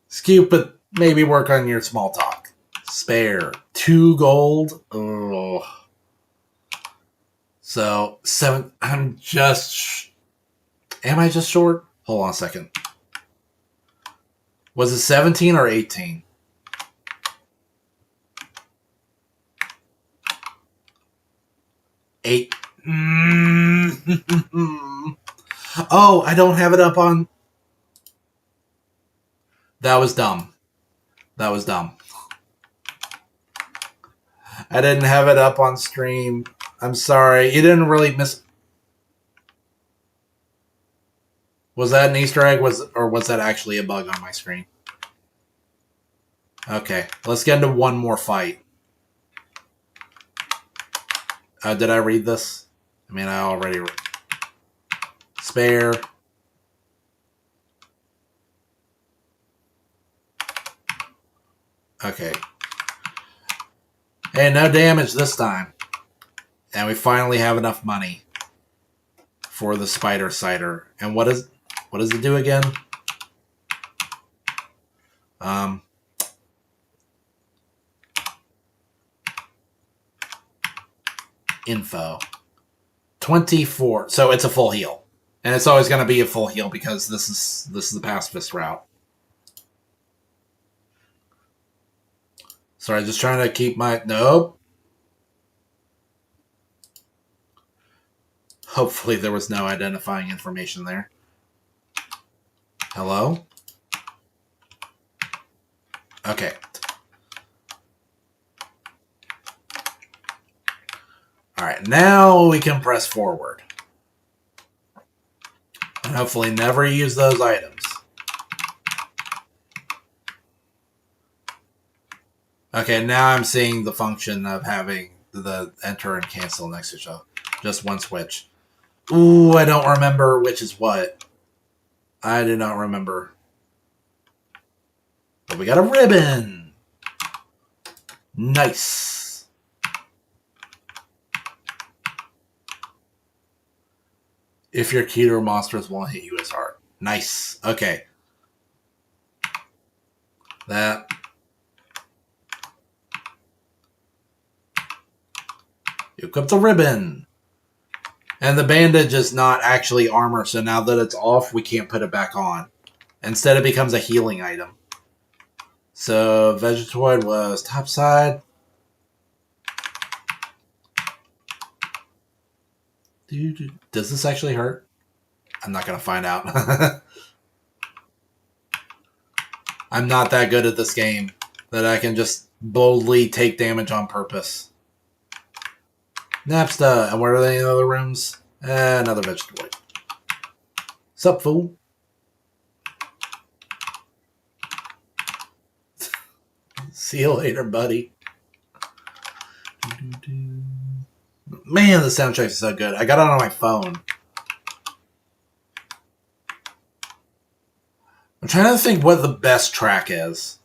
Speaker 1: It's cute, but maybe work on your small talk. Spare. 2 gold. Oh. So, 7. I'm just... Am I just short? Hold on a second. Was it 17 or 18? 8. Oh, I don't have it up on... That was dumb. That was dumb. I didn't have it up on stream. I'm sorry. You didn't really miss... Was that an Easter egg, or was that actually a bug on my screen? Okay, let's get into one more fight. Did I read this? I mean, I already read. Spare. Okay. Hey, no damage this time. And we finally have enough money for the spider cider. And what does it do again? Info. 24. So it's a full heal. And it's always going to be a full heal because this is the pacifist route. Sorry, just trying to keep my... Nope. Hopefully there was no identifying information there. Hello? Okay. Alright, now we can press forward. And hopefully never use those items. Okay, now I'm seeing the function of having the enter and cancel next to each other. Just one switch. Ooh, I don't remember which is what. I do not remember. But we got a ribbon. Nice. If your cuter monsters won't hit you as hard. Nice. Okay. That. You equip the ribbon. And the bandage is not actually armor, so now that it's off, we can't put it back on. Instead, it becomes a healing item. So, Vegetoid was topside. Does this actually hurt? I'm not going to find out. I'm not that good at this game that I can just boldly take damage on purpose. Napsta. And where are they in the other rooms? Another vegetable. Sup, fool? See you later, buddy. Man, the soundtrack is so good. I got it on my phone. I'm trying to think what the best track is.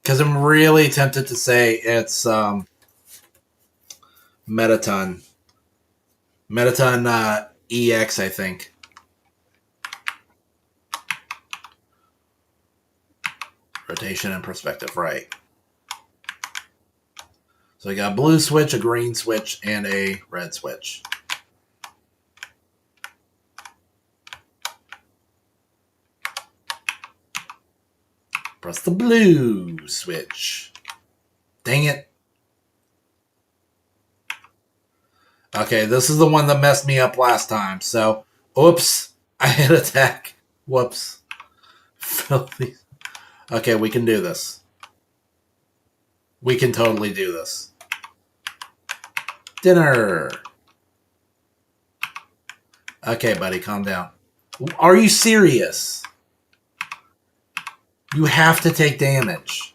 Speaker 1: Because I'm really tempted to say it's Metaton. Metaton EX, I think. Rotation and perspective, right. So we got a blue switch, a green switch, and a red switch. Press the blue switch. Dang it. Okay, this is the one that messed me up last time. So, oops. I hit attack. Whoops. Filthy. Okay, we can do this. We can totally do this. Dinner. Okay, buddy, calm down. Are you serious? You have to take damage.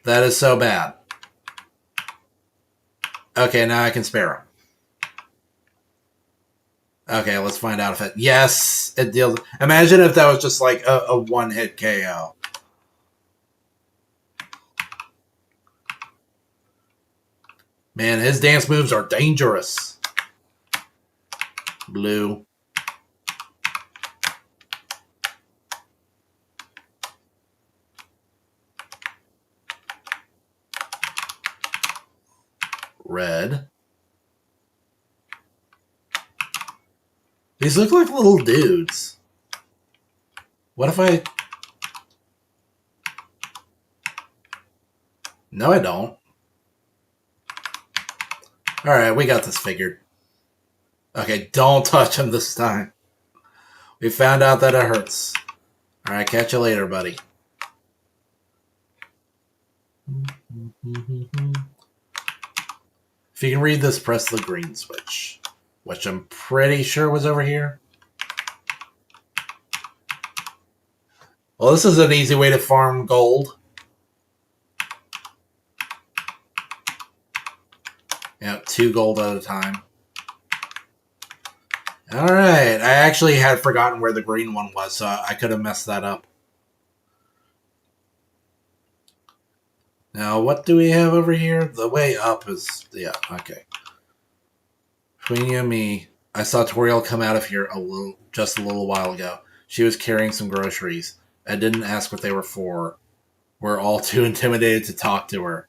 Speaker 1: That is so bad. Okay, now I can spare him. Okay, let's find out if it... Yes, it deals... Imagine if that was just like a one-hit KO. Man, his dance moves are dangerous. Blue. Red. These look like little dudes. What if I... No, I don't. Alright, we got this figured. Okay, don't touch him this time. We found out that it hurts. Alright, catch you later, buddy. If you can read this, press the green switch. Which I'm pretty sure was over here. Well, this is an easy way to farm gold. Yep, 2 gold at a time. Alright, I actually had forgotten where the green one was, so I could have messed that up. Now, what do we have over here? The way up is... Yeah, okay. Between you and me, I saw Toriel come out of here just a little while ago. She was carrying some groceries. I didn't ask what they were for. We're all too intimidated to talk to her.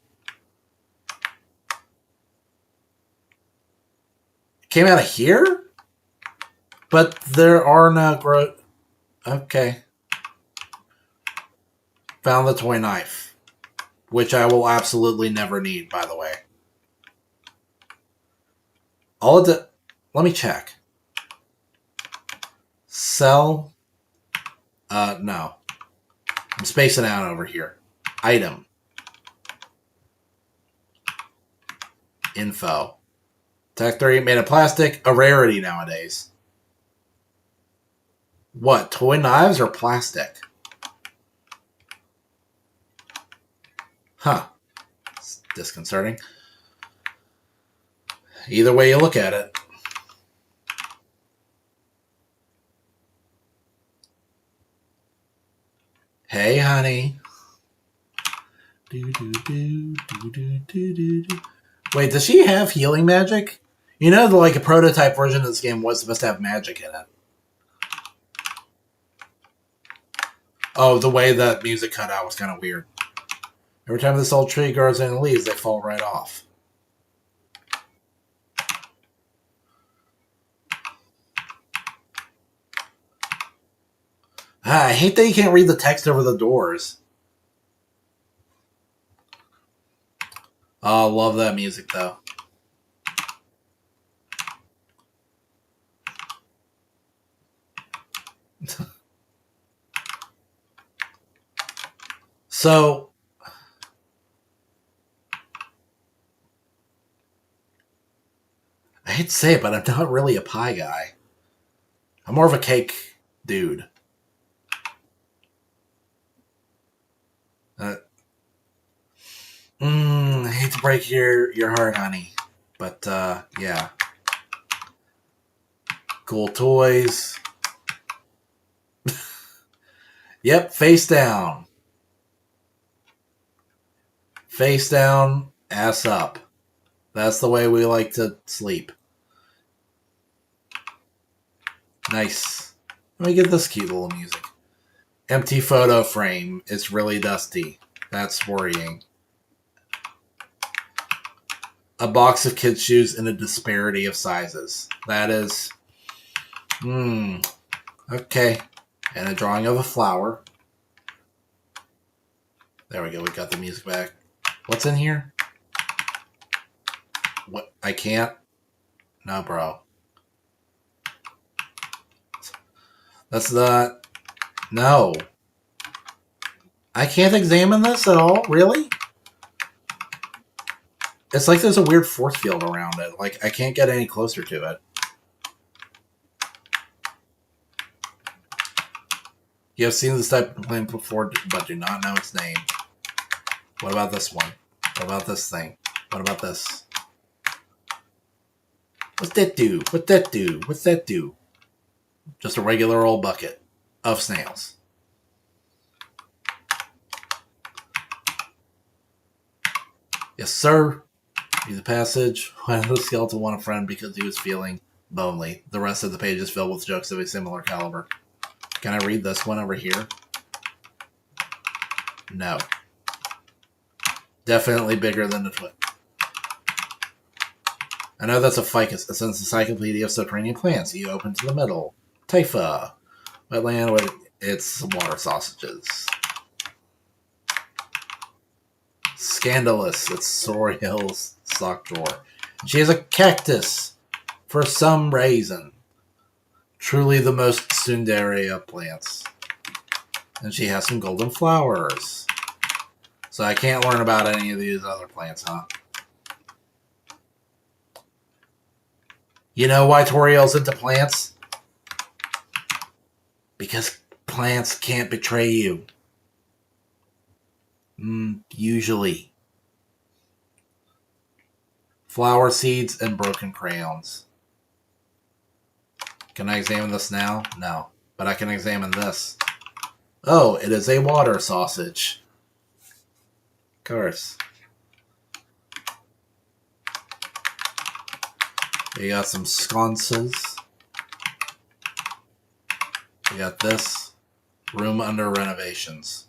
Speaker 1: Came out of here? But there are no Okay. Found the toy knife. Which I will absolutely never need, by the way. Let me check. Sell? No. I'm spacing out over here. Item. Info. Tech 3 made of plastic. A rarity nowadays. What? Toy knives or plastic? Huh. It's disconcerting. Either way you look at it. Hey, honey. Wait, does she have healing magic? You know, like a prototype version of this game was supposed to have magic in it. Oh, the way that music cut out was kind of weird. Every time this old tree grows any leaves, they fall right off. I hate that you can't read the text over the doors. Oh, love that music, though. So, I hate to say it, but I'm not really a pie guy. I'm more of a cake dude. Uh, I hate to break your heart, honey. But, yeah. Cool toys. Yep, face down. Face down, ass up. That's the way we like to sleep. Nice. Let me get this cute little music. Empty photo frame. It's really dusty. That's worrying. A box of kids' shoes in a disparity of sizes. That is... Okay. And a drawing of a flower. There we go. We got the music back. What's in here? What? I can't? No, bro. That's not... No. I can't examine this at all? Really? It's like there's a weird force field around it. Like, I can't get any closer to it. You have seen this type of plant before, but do not know its name. What about this one? What about this thing? What about this? What's that do? What's that do? What's that do? Just a regular old bucket of snails. Yes, sir. Read the passage. Why did the skeleton want a friend? Because he was feeling lonely. The rest of the page is filled with jokes of a similar caliber. Can I read this one over here? No. Definitely bigger than the twit. I know that's a ficus. It's an encyclopedia of subterranean plants. You open to the middle. Taifa. Wetland with its water sausages. Scandalous. It's Soriel's sock drawer. She has a cactus. For some reason. Truly the most tsundere of plants. And she has some golden flowers. So I can't learn about any of these other plants, huh? You know why Toriel's into plants? Because plants can't betray you. Usually. Flower seeds and broken crayons. Can I examine this now? No. But I can examine this. Oh, it is a water sausage. Of course. We got some sconces. We got this. Room under renovations.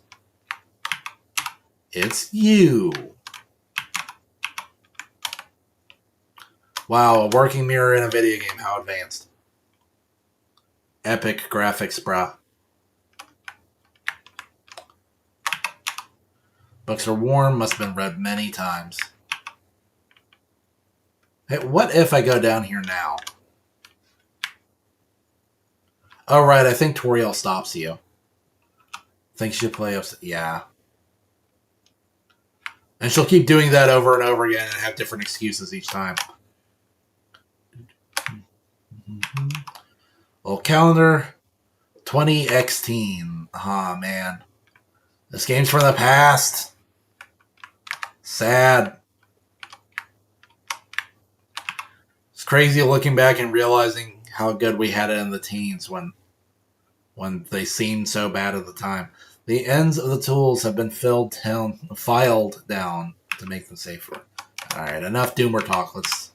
Speaker 1: It's you. Wow, a working mirror in a video game. How advanced. Epic graphics, brah. Books are warm, must have been read many times. Hey, what if I go down here now? Oh, right, I think Toriel stops you. Think she should play up... Yeah. And she'll keep doing that over and over again and have different excuses each time. Well, calendar 2016. Aw, man. This game's from the past. Sad. It's crazy looking back and realizing how good we had it in the teens when they seemed so bad at the time. The ends of the tools have been filed down to make them safer. Alright, enough doomer talk. Let's...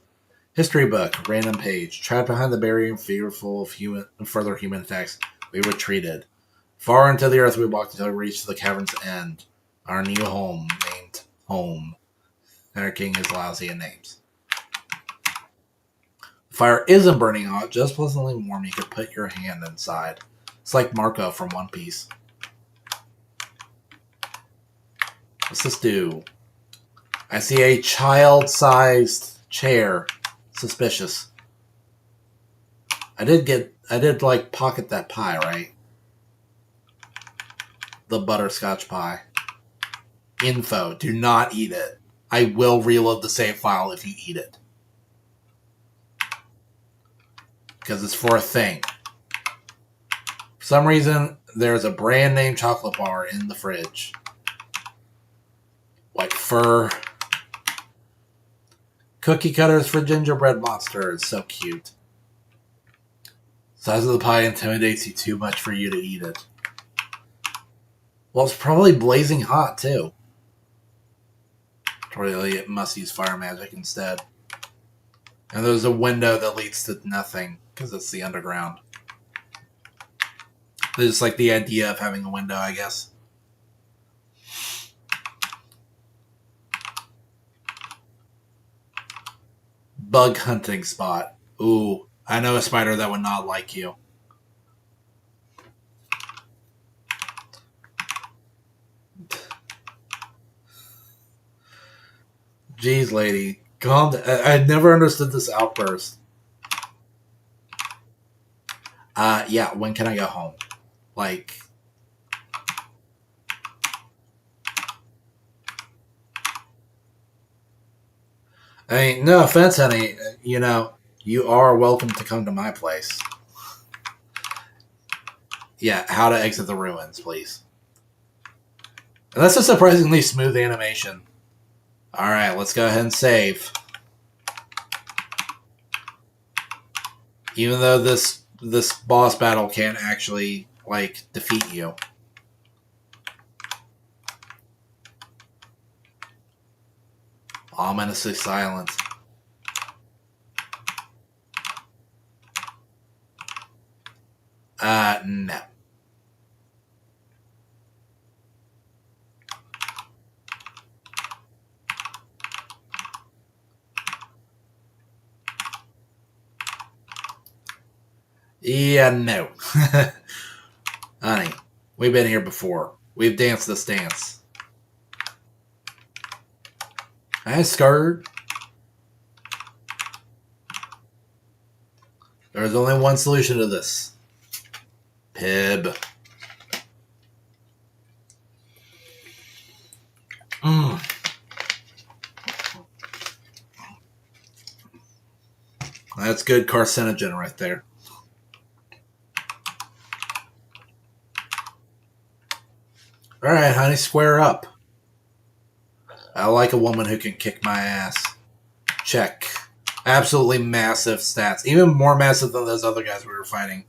Speaker 1: History book, random page. Trapped behind the barrier and fearful of further human attacks, we retreated. Far into the earth we walked until we reached the cavern's end. Our new home, named Home. Our king is lousy in names. The fire isn't burning hot, just pleasantly warm. You could put your hand inside. It's like Marco from One Piece. What's this do? I see a child-sized chair. Suspicious. I did like pocket that pie, right? The butterscotch pie. info. Do not eat it. I will reload the save file if you eat it. Because it's for a thing. For some reason, there's a brand name chocolate bar in the fridge. Like fur. Cookie cutters for gingerbread monsters. So cute. Size of the pie intimidates you too much for you to eat it. Well, it's probably blazing hot, too. Really, it must use fire magic instead. And there's a window that leads to nothing, because it's the underground. They just like the idea of having a window, I guess. Bug hunting spot. Ooh, I know a spider that would not like you. Jeez, lady. Calm down. I never understood this outburst. Yeah, when can I go home? Like... I mean, no offense, honey. You know, you are welcome to come to my place. Yeah, how to exit the ruins, please. And that's a surprisingly smooth animation. Alright, let's go ahead and save. Even though this boss battle can't actually, like, defeat you. Ominously silent. No. Yeah, no. Honey, we've been here before. We've danced this dance. I scared. There's only one solution to this. Pib. That's good carcinogen right there. Alright, honey, square up. I like a woman who can kick my ass. Check. Absolutely massive stats. Even more massive than those other guys we were fighting.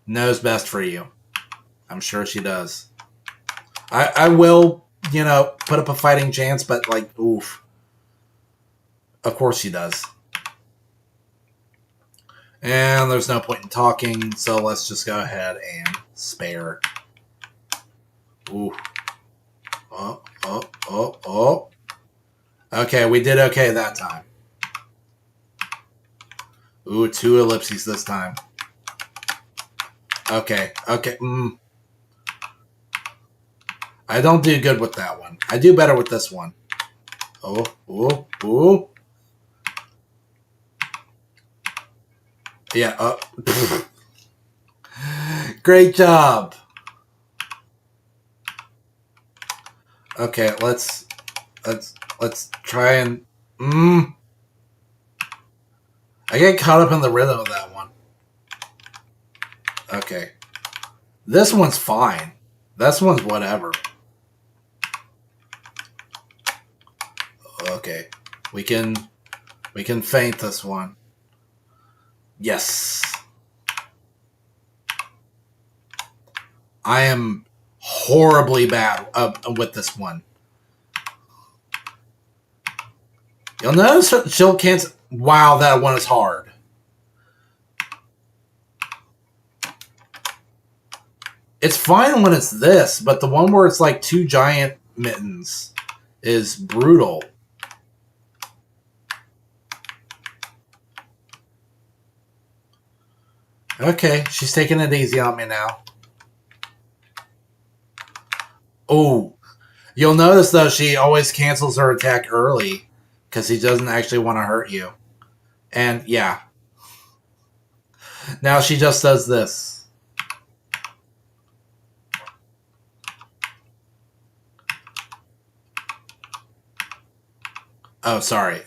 Speaker 1: Knows best for you. I'm sure she does. I will, you know, put up a fighting chance, but like, oof. Of course she does. And there's no point in talking, so let's just go ahead and spare. Ooh. Oh. Okay, we did okay that time. Ooh, 2 ellipses this time. Okay. I don't do good with that one. I do better with this one. Oh. Yeah, Great job. Okay, let's try and I get caught up in the rhythm of that one. Okay. This one's fine. This one's whatever. Okay. We can feint this one. Yes. I am horribly bad with this one. You'll notice she'll cancel. Wow, that one is hard. It's fine when it's this, but the one where it's like 2 giant mittens is brutal. Okay, she's taking it easy on me now. Oh, you'll notice though she always cancels her attack early because he doesn't actually want to hurt you. And yeah, now she just does this. Oh, sorry.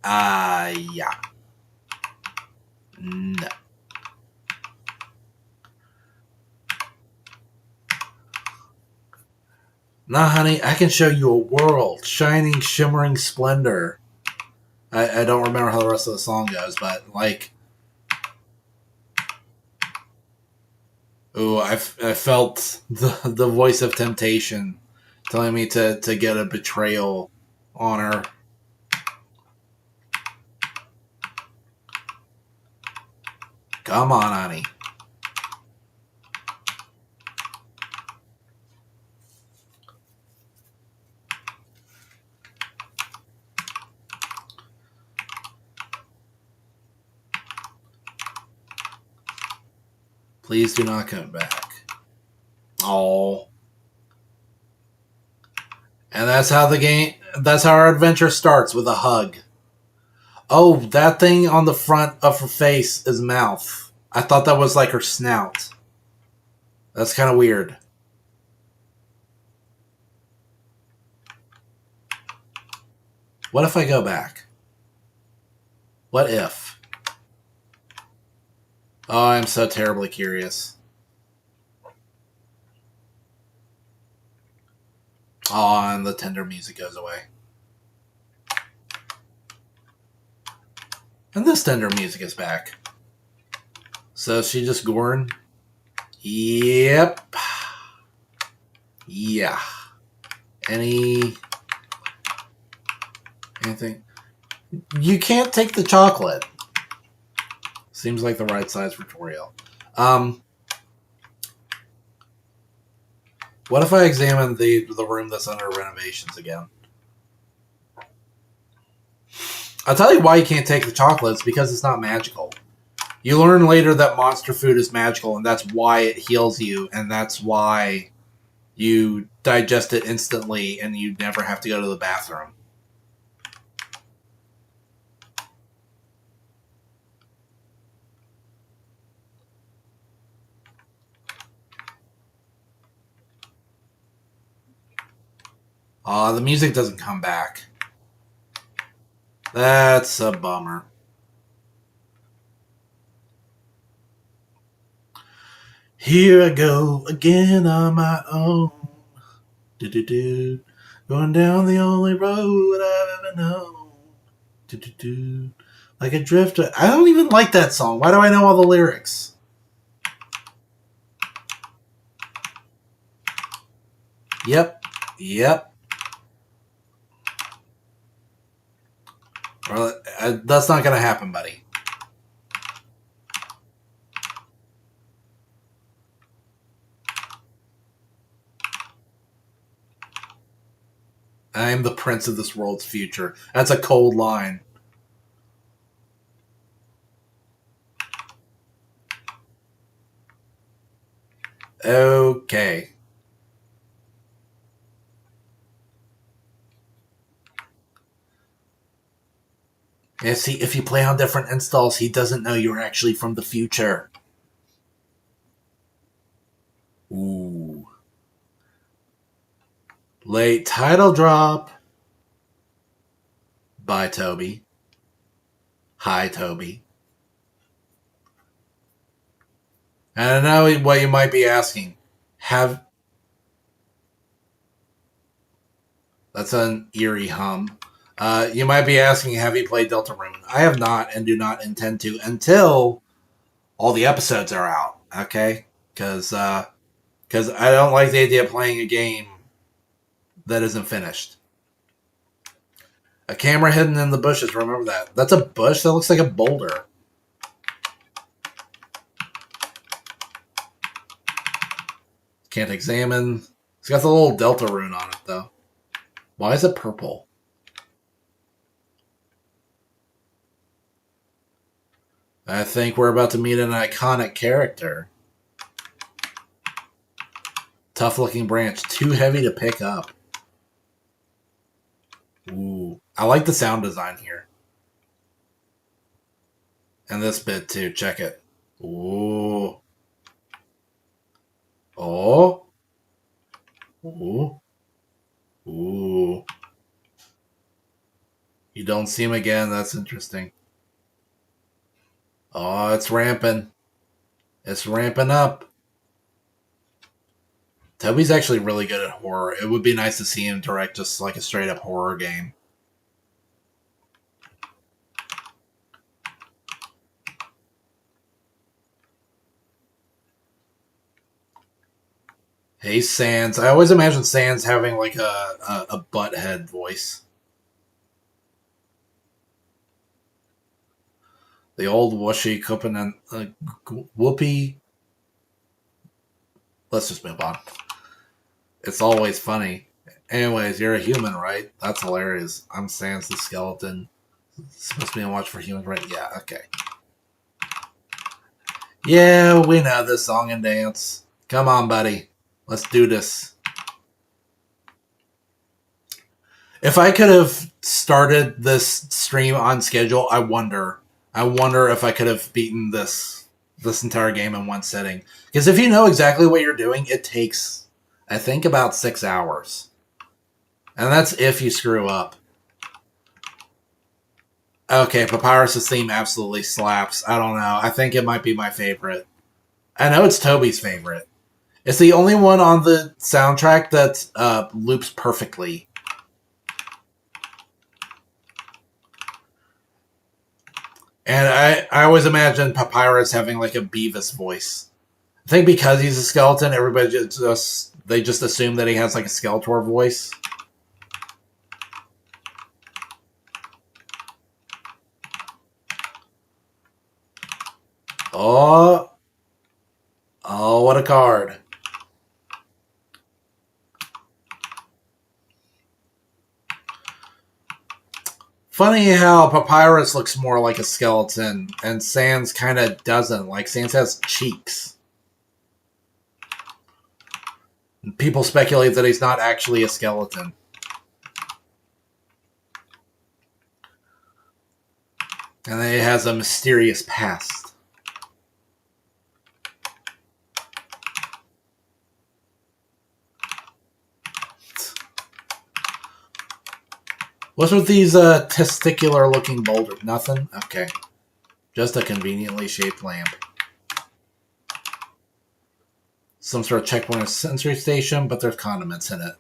Speaker 1: Yeah. No. Nah, honey, I can show you a world. Shining, shimmering splendor. I don't remember how the rest of the song goes, but like, ooh, I felt the voice of temptation telling me to get a betrayal on her. Come on, honey. Please do not come back. Oh. And that's how the game, that's how our adventure starts, with a hug. Oh, that thing on the front of her face is mouth. I thought that was like her snout. That's kind of weird. What if I go back? What if? Oh, I'm so terribly curious. Oh, and the tender music goes away. And this tender music is back. So is she just Gorin? Yep. Yeah. Anything? You can't take the chocolate. Seems like the right size for Toriel. What if I examine the room that's under renovations again? I'll tell you why you can't take the chocolates, because it's not magical. You learn later that monster food is magical, and that's why it heals you, and that's why you digest it instantly, and you never have to go to the bathroom. The music doesn't come back. That's a bummer. Here I go again on my own. Do-do-do. Going down the only road I've ever known. Do-do-do. Like a drifter. I don't even like that song. Why do I know all the lyrics? Yep. Yep. Well, that's not going to happen, buddy. I am the prince of this world's future. That's a cold line. Okay. Yeah, see, if you play on different installs, he doesn't know you're actually from the future. Ooh. Late title drop. Bye, Toby. Hi, Toby. And I know what you might be asking. That's an eerie hum. You might be asking, have you played Deltarune? I have not, and do not intend to until all the episodes are out. Okay, because I don't like the idea of playing a game that isn't finished. A camera hidden in the bushes. Remember that. That's a bush that looks like a boulder. Can't examine. It's got the little Deltarune on it, though. Why is it purple? I think we're about to meet an iconic character. Tough looking branch. Too heavy to pick up. Ooh. I like the sound design here. And this bit too. Check it. Ooh. Oh. Ooh. Ooh. You don't see him again. That's interesting. Oh, it's ramping. It's ramping up. Toby's actually really good at horror. It would be nice to see him direct just like a straight up horror game. Hey, Sans. I always imagine Sans having like a butthead voice. The old Whoopie Copen and Whoopi. Let's just move on. It's always funny. Anyways, you're a human, right? That's hilarious. I'm Sans the skeleton. It's supposed to be a watch for humans, right? Yeah, okay. Yeah, we know this song and dance. Come on, buddy. Let's do this. If I could have started this stream on schedule, I wonder if I could have beaten this entire game in one sitting. Because if you know exactly what you're doing, it takes, I think, about 6 hours. And that's if you screw up. Okay, Papyrus' theme absolutely slaps. I don't know. I think it might be my favorite. I know it's Toby's favorite. It's the only one on the soundtrack that loops perfectly. And I always imagine Papyrus having like a Beavis voice. I think because he's a skeleton, everybody they just assume that he has like a Skeletor voice. Oh, what a card. Funny how Papyrus looks more like a skeleton and Sans kind of doesn't. Like, Sans has cheeks. And people speculate that he's not actually a skeleton. And that he has a mysterious past. What's with these testicular-looking boulders? Nothing? Okay. Just a conveniently shaped lamp. Some sort of checkpoint or sensory station, but there's condiments in it.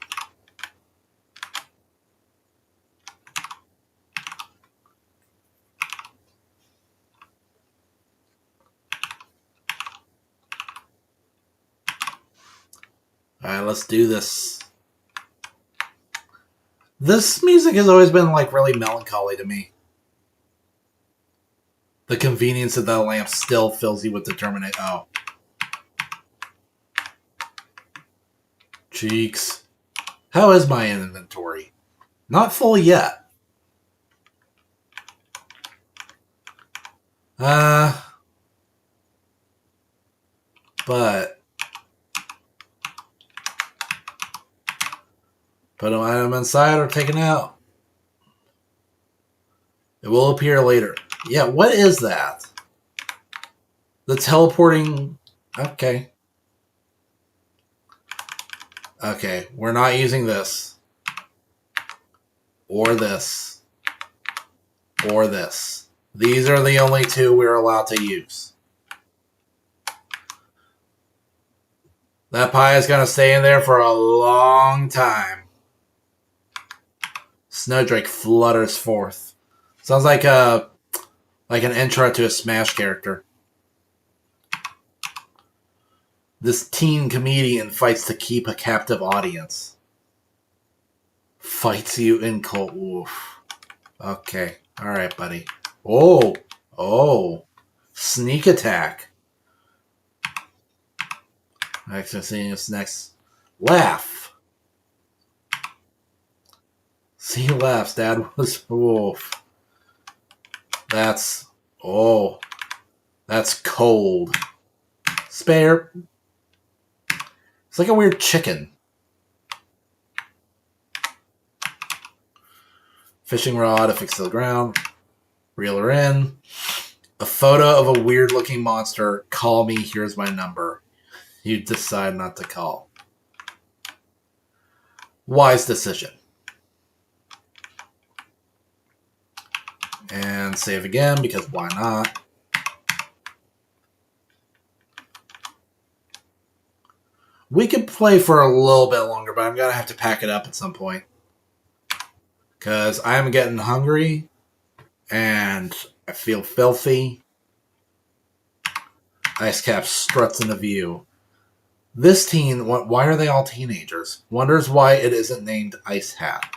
Speaker 1: Alright, let's do this. This music has always been, like, really melancholy to me. The convenience of that lamp still fills you with determination. Oh. Cheeks. How is my inventory? Not full yet. But put an item inside or taken out. It will appear later. Yeah, what is that? The teleporting... Okay. Okay, we're not using this. Or this. Or this. These are the only two we're allowed to use. That pie is going to stay in there for a long time. Snowdrake flutters forth. Sounds like an intro to a Smash character. This teen comedian fights to keep a captive audience. Fights you in cold. Oof. Okay. Alright, buddy. Oh. Oh. Sneak attack. Actually, seeing this next. Laugh. See, he laughs. Dad was. Oof. That's. Oh. That's cold. Spare. It's like a weird chicken. Fishing rod affixed to the ground. Reel her in. A photo of a weird looking monster. Call me. Here's my number. You decide not to call. Wise decision. And save again, because why not? We could play for a little bit longer, but I'm going to have to pack it up at some point. Because I am getting hungry, and I feel filthy. Ice Cap struts into view. This teen, why are they all teenagers? Wonders why it isn't named Ice Hat.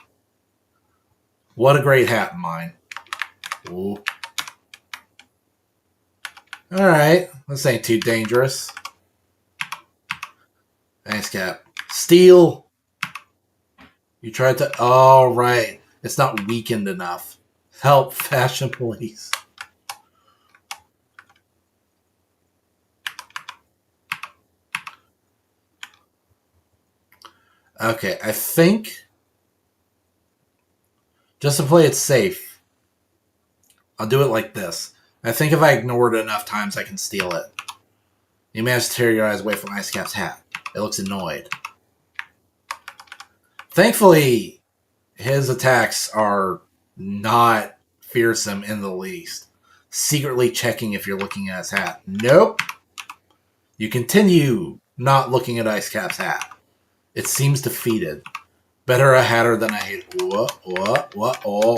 Speaker 1: What a great hat of mine. Ooh. Alright, this ain't too dangerous. Ice Cap. Steal! You tried to... Oh, right. It's not weakened enough. Help, Fashion Police. Okay, I think... Just to play it safe, I'll do it like this. I think if I ignore it enough times, I can steal it. You managed to tear your eyes away from Ice Cap's hat. It looks annoyed. Thankfully, his attacks are not fearsome in the least. Secretly checking if you're looking at his hat. Nope. You continue not looking at Ice Cap's hat. It seems defeated. Better a hatter than a hater. What? Oh.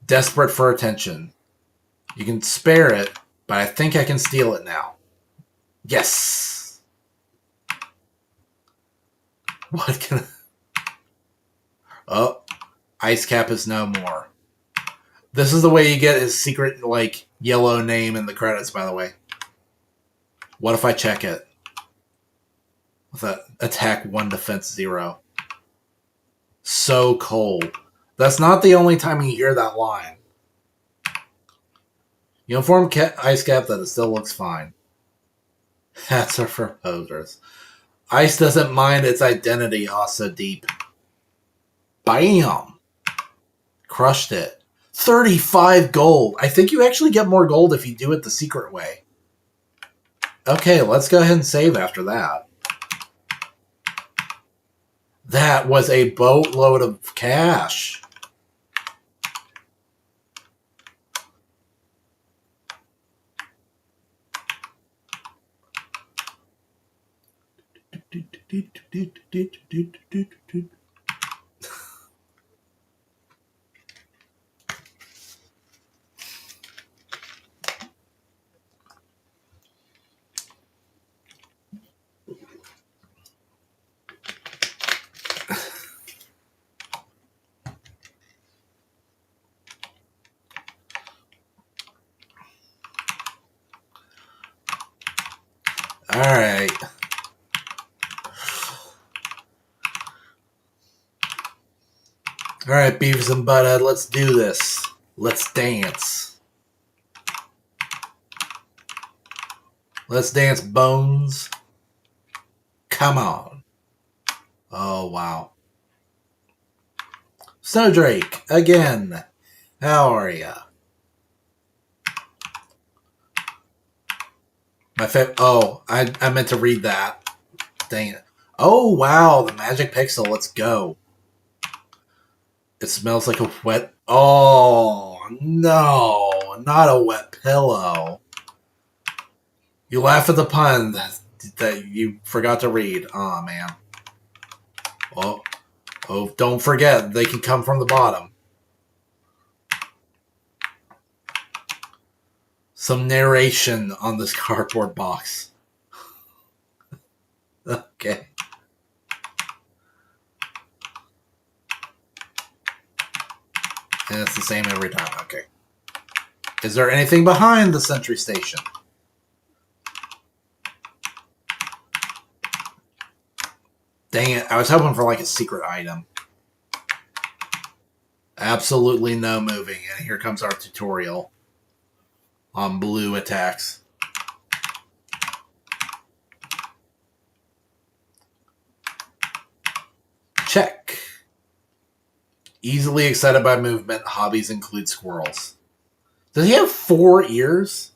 Speaker 1: Desperate for attention. You can spare it, but I think I can steal it now. Yes. What can I... Oh. Ice Cap is no more. This is the way you get his secret, like, yellow name in the credits, by the way. What if I check it? With that attack 1, defense 0. So cold. That's not the only time you hear that line. You inform Ice Cap that it still looks fine. Hats are for posers. Ice doesn't mind its identity also deep. Bam! Crushed it. 35 gold. I think you actually get more gold if you do it the secret way. Okay, let's go ahead and save after that. That was a boatload of cash. Alright. Alright, Beavis and Butthead, let's do this. Let's dance. Let's dance, Bones. Come on. Oh, wow. Snowdrake, again. How are ya? Oh, I meant to read that. Dang it. Oh, wow, the Magic Pixel, let's go. It smells like a wet... Oh, no, not a wet pillow. You laugh at the pun that you forgot to read. Oh, man. Oh, don't forget, they can come from the bottom. Some narration on this cardboard box. Okay. And it's the same every time. Okay. Is there anything behind the Sentry Station? Dang it. I was hoping for like a secret item. Absolutely no moving. And here comes our tutorial on blue attacks. Check. Easily excited by movement. Hobbies include squirrels. Does he have 4 ears?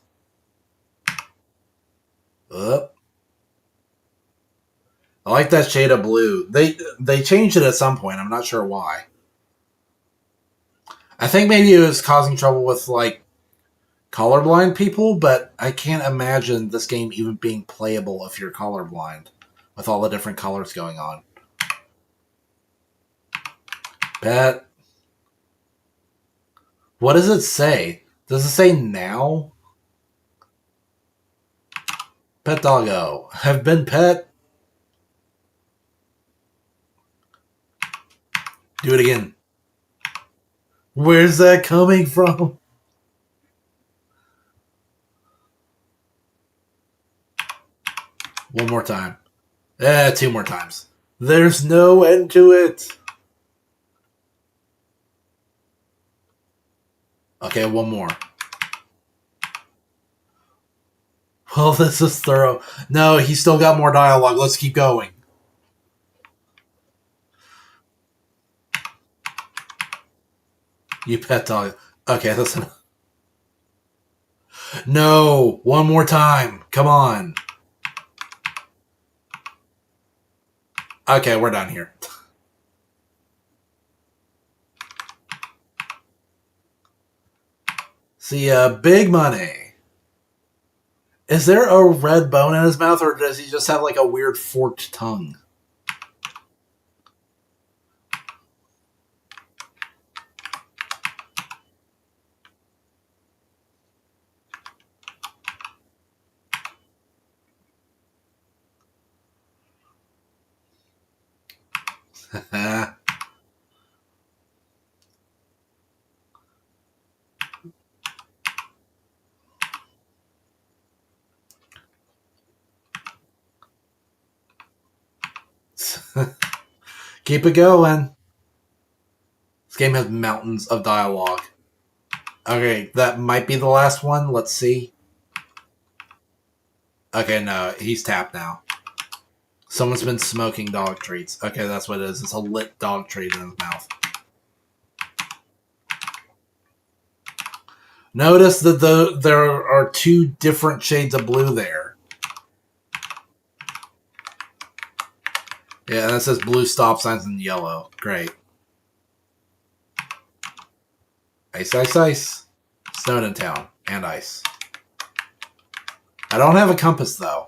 Speaker 1: Like I like that shade of blue. They changed it at some point. I'm not sure why. I think maybe it was causing trouble with like colorblind people, but I can't imagine this game even being playable if you're colorblind with all the different colors going on. Pet. What does it say? Does it say now? Pet doggo. Have been pet. Do it again. Where's that coming from? One more time. 2 more times. There's no end to it. Okay, one more. Well, this is thorough. No, he's still got more dialogue. Let's keep going. You pet dog. Okay, listen. No, one more time. Come on. Okay, we're done here. See, big money. Is there a red bone in his mouth, or does he just have like a weird forked tongue? Keep it going. This game has mountains of dialogue. Okay, that might be the last one. Let's see. Okay, no, he's tapped now. Someone's been smoking dog treats. Okay, that's what it is. It's a lit dog treat in his mouth. Notice that there are 2 different shades of blue there. Yeah, and it says blue stop signs in yellow. Great. Ice, ice, ice. Snowden Town. And ice. I don't have a compass, though.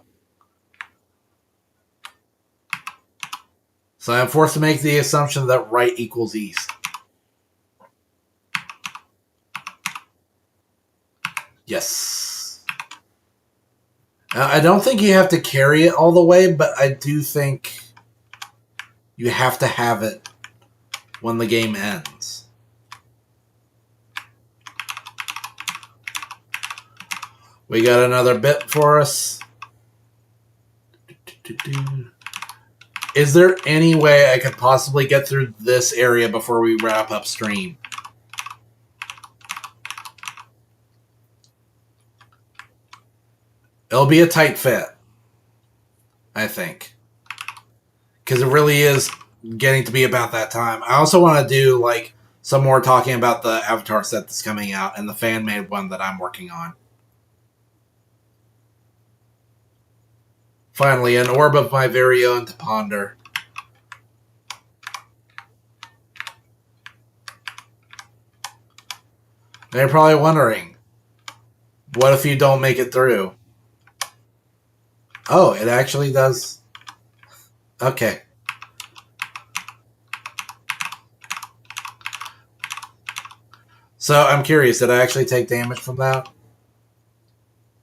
Speaker 1: So I'm forced to make the assumption that right equals east. Yes. Now, I don't think you have to carry it all the way, but I do think you have to have it when the game ends. We got another bit for us. Is there any way I could possibly get through this area before we wrap up stream? It'll be a tight fit, I think. Because it really is getting to be about that time. I also want to do like some more talking about the Avatar set that's coming out and the fan-made one that I'm working on. Finally, an orb of my very own to ponder. And you're probably wondering, what if you don't make it through? Oh, it actually does. Okay. So I'm curious, did I actually take damage from that?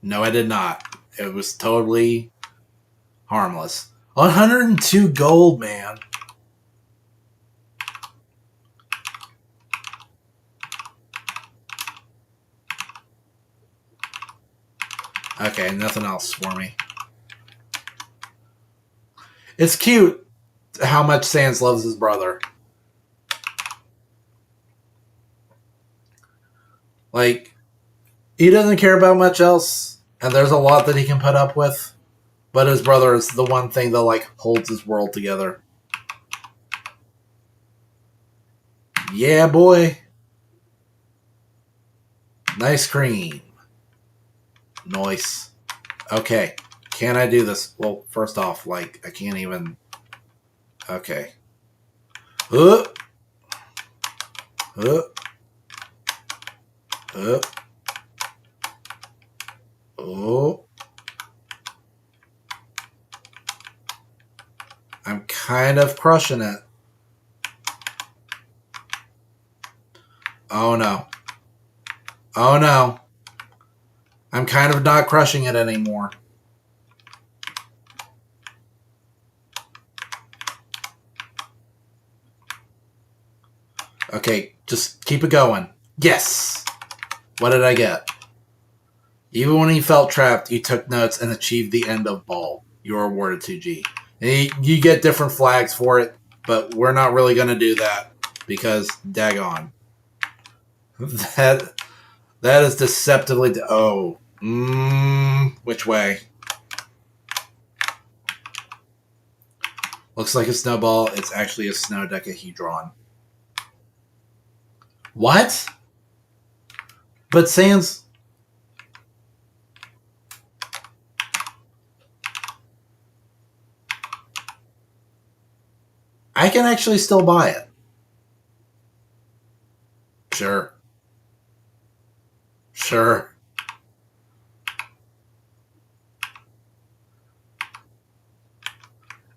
Speaker 1: No, I did not. It was totally harmless. 102 gold, man. Okay, nothing else for me. It's cute how much Sans loves his brother. Like, he doesn't care about much else, and there's a lot that he can put up with, but his brother is the one thing that, like, holds his world together. Yeah, boy. Nice cream. Nice. Okay. Can I do this? Well, first off, like, I can't even Okay. Uh, uh, uh, oh. I'm kind of crushing it. Oh no. Oh no. I'm kind of not crushing it anymore. Okay, just keep it going. Yes! What did I get? Even when you felt trapped, you took notes and achieved the end of ball. You were awarded 2G. And you get different flags for it, but we're not really going to do that because daggone. That is deceptively... Oh. Which way? Looks like a snowball. It's actually a snow decahedron. What? But Sans... I can actually still buy it. Sure. Sure.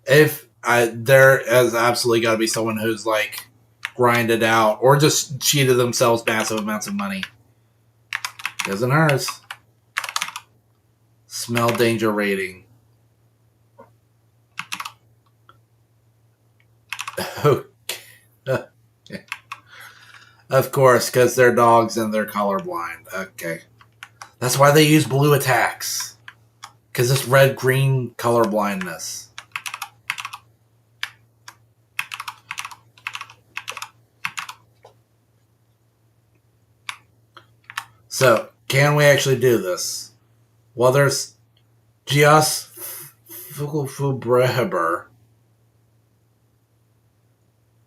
Speaker 1: If there has absolutely got to be someone who's like grinded out or just cheated themselves massive amounts of money. Isn't hers. Smell danger rating. Okay. Of course, because they're dogs and they're colorblind. Okay. That's why they use blue attacks. Because it's red-green colorblindness. So, can we actually do this? Well, there's Gias Fugelfubreheber.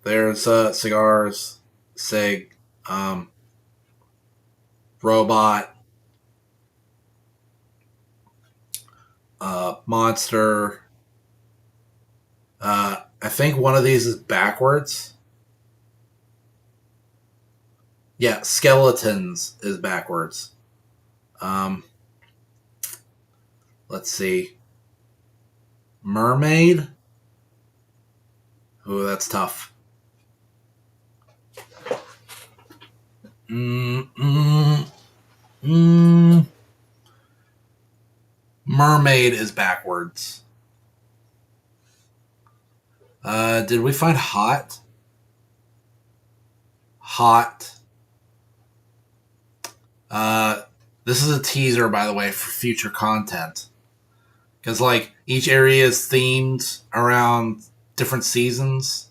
Speaker 1: There's cigars, sig, robot, monster. I think one of these is backwards. Yeah, skeletons is backwards. Let's see. Mermaid. Ooh, that's tough. Mermaid is backwards. Did we find hot? Hot. This is a teaser, by the way, for future content. Because, like, each area is themed around different seasons.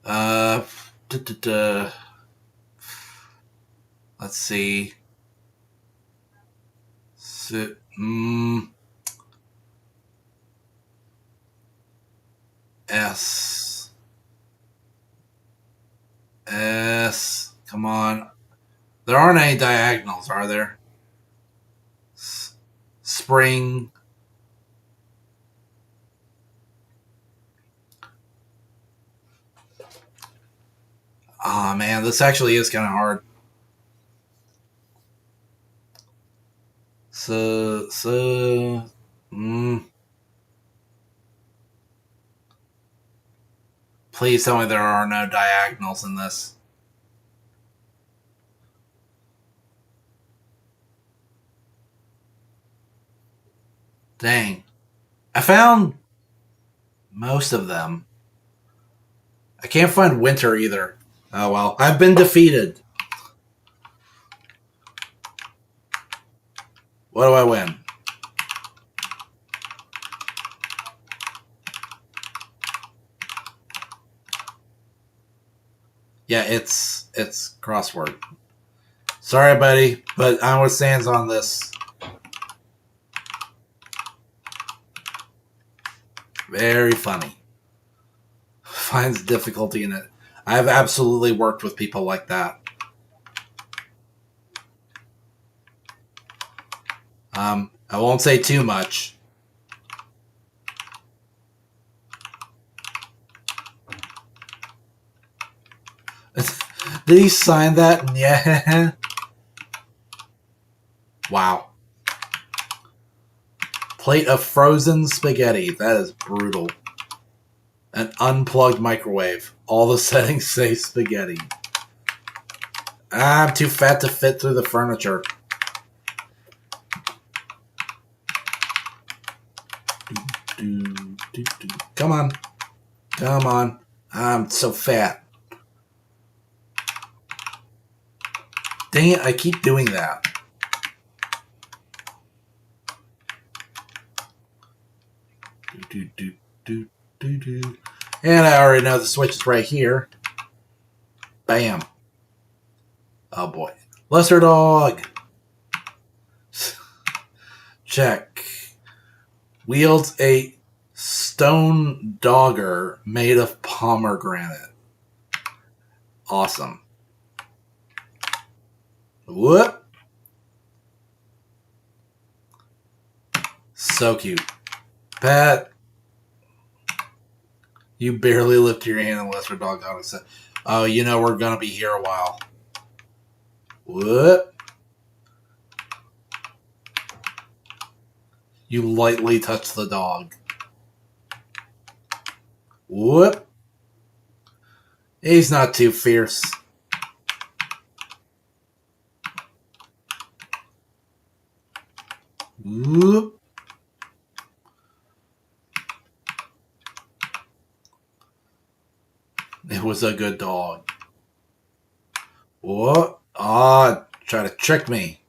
Speaker 1: Let's see. S. Come on. There aren't any diagonals, are there? Spring. Oh, man, this actually is kind of hard. Please tell me there are no diagonals in this. Dang. I found most of them. I can't find winter either. Oh well. I've been defeated. What do I win? Yeah, it's crossword. Sorry, buddy, but I'm with Sans on this. Very funny. Finds difficulty in it. I've absolutely worked with people like that. I won't say too much. Did he sign that? Yeah. Wow. Plate of frozen spaghetti. That is brutal. An unplugged microwave. All the settings say spaghetti. I'm too fat to fit through the furniture. Come on. Come on. I'm so fat. Dang it, I keep doing that. And I already know the switch is right here. Bam. Oh boy. Lesser dog. Check. Wields a stone dogger made of pomegranate. Awesome. Whoop. So cute. Pat. You barely lift your hand unless your dog got it. Oh, you know we're going to be here a while. Whoop. You lightly touch the dog. Whoop. He's not too fierce. Whoop. It was a good dog. What? Ah, try to trick me.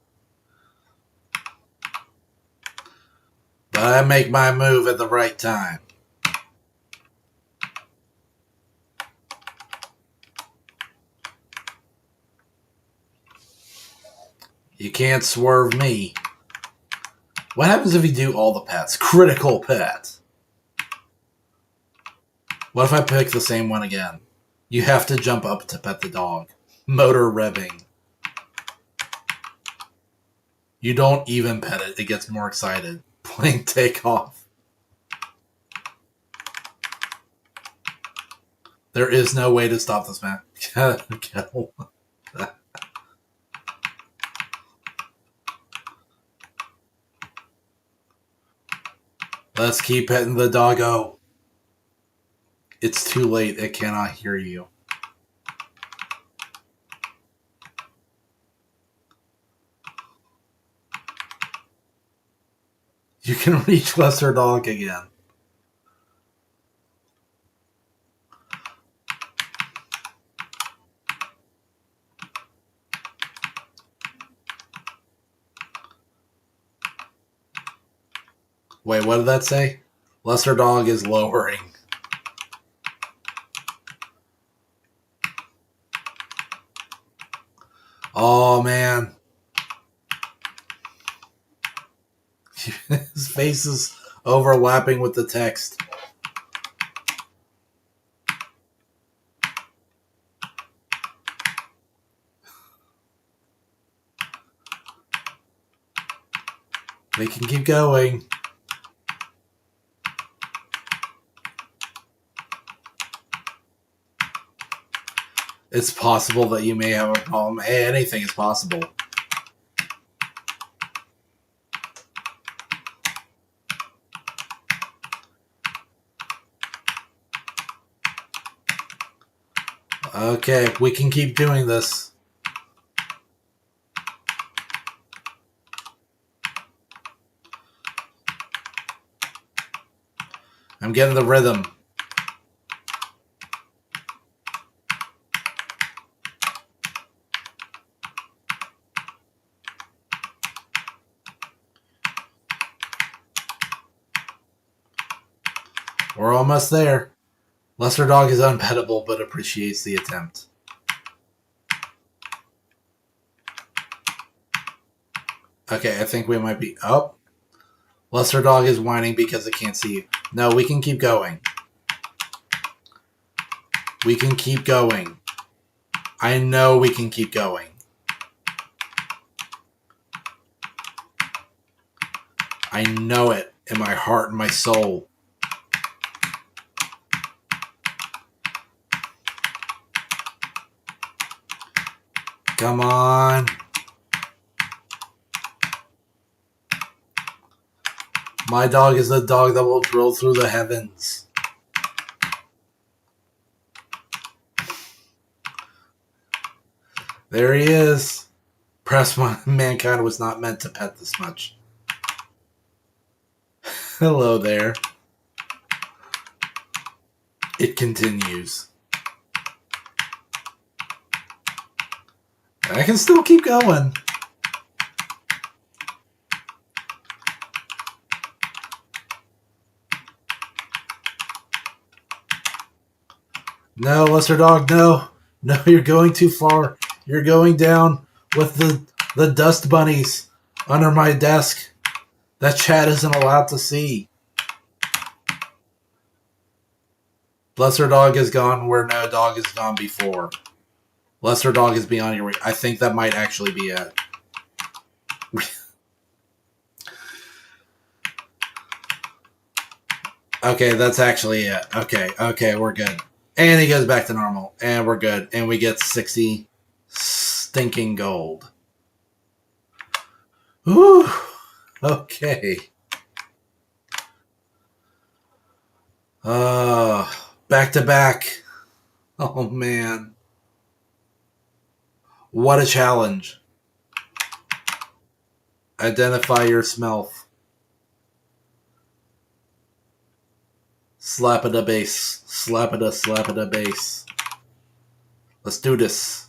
Speaker 1: But I make my move at the right time. You can't swerve me. What happens if you do all the pets? Critical pet. What if I pick the same one again? You have to jump up to pet the dog. Motor revving. You don't even pet it. It gets more excited. Plane takeoff. There is no way to stop this man. Let's keep petting the doggo. It's too late. It cannot hear you. You can reach lesser dog again. Wait, what did that say? Lesser dog is lowering. Oh, man. His face is overlapping with the text. We can keep going. It's possible that you may have a problem. Hey, anything is possible. Okay, we can keep doing this. I'm getting the rhythm. We're almost there. Lesser dog is unpettable, but appreciates the attempt. Okay, I think we might be... Oh. Lesser dog is whining because it can't see you. No, we can keep going. We can keep going. I know we can keep going. I know it in my heart and my soul. Come on. My dog is the dog that will drill through the heavens. There he is. Perhaps mankind was not meant to pet this much. Hello there. It continues. I can still keep going. No, lesser dog, no. No, you're going too far. You're going down with the dust bunnies under my desk that Chad isn't allowed to see. Lesser dog is gone where no dog has gone before. Lesser dog is beyond your reach. I think that might actually be it. Okay, that's actually it. Okay, we're good. And he goes back to normal. And we're good. And we get 60 stinking gold. Whew. Okay. Back to back. Oh, man. What a challenge. Identify your smell. Slap at a base. Slap at a base. Let's do this.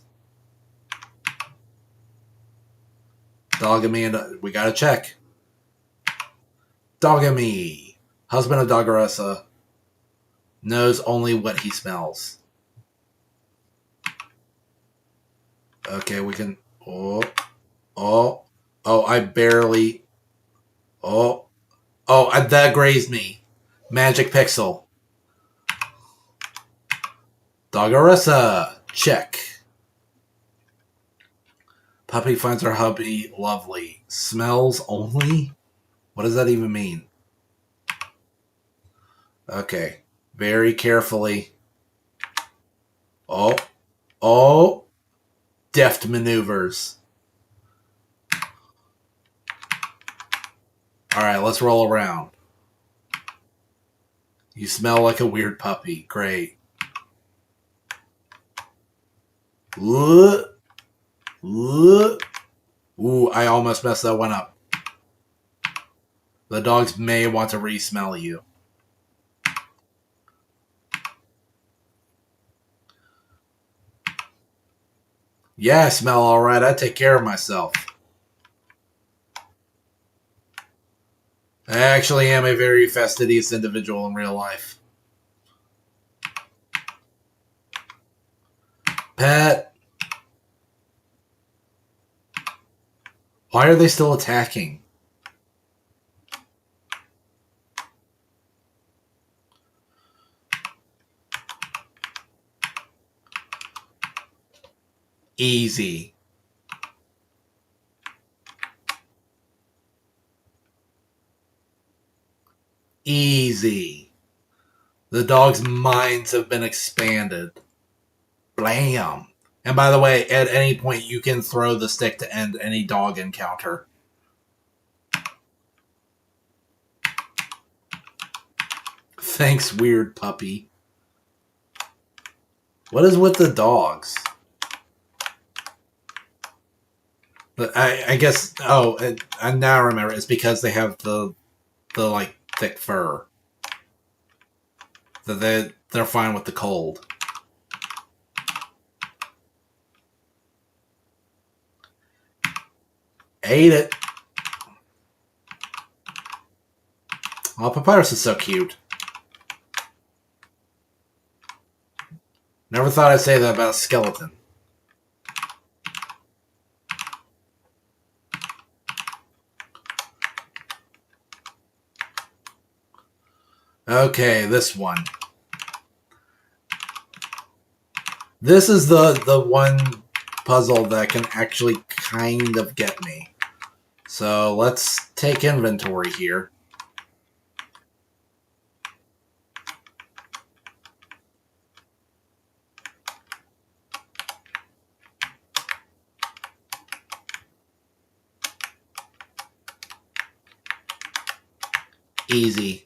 Speaker 1: Dogamy and we gotta check. Dogamy. Husband of Dogaressa knows only what he smells. Okay, we can. Oh, I barely. That grazed me. Magic Pixel. Dogaressa. Check. Puppy finds her hubby lovely. Smells only? What does that even mean? Okay. Very carefully. Oh. Deft maneuvers. Alright, let's roll around. You smell like a weird puppy. Great. Ooh, I almost messed that one up. The dogs may want to re-smell you. Yeah, I smell alright. I take care of myself. I actually am a very fastidious individual in real life. Pet. Why are they still attacking? Easy. Easy. The dog's minds have been expanded. Blam. And by the way, at any point you can throw the stick to end any dog encounter. Thanks, weird puppy. What is with the dogs? But I guess. Oh, I now remember. It's because they have the like thick fur. That they're fine with the cold. Ate it. Oh, Papyrus is so cute. Never thought I'd say that about a skeleton. Okay, this one. This is the one puzzle that can actually kind of get me. So let's take inventory here. Easy.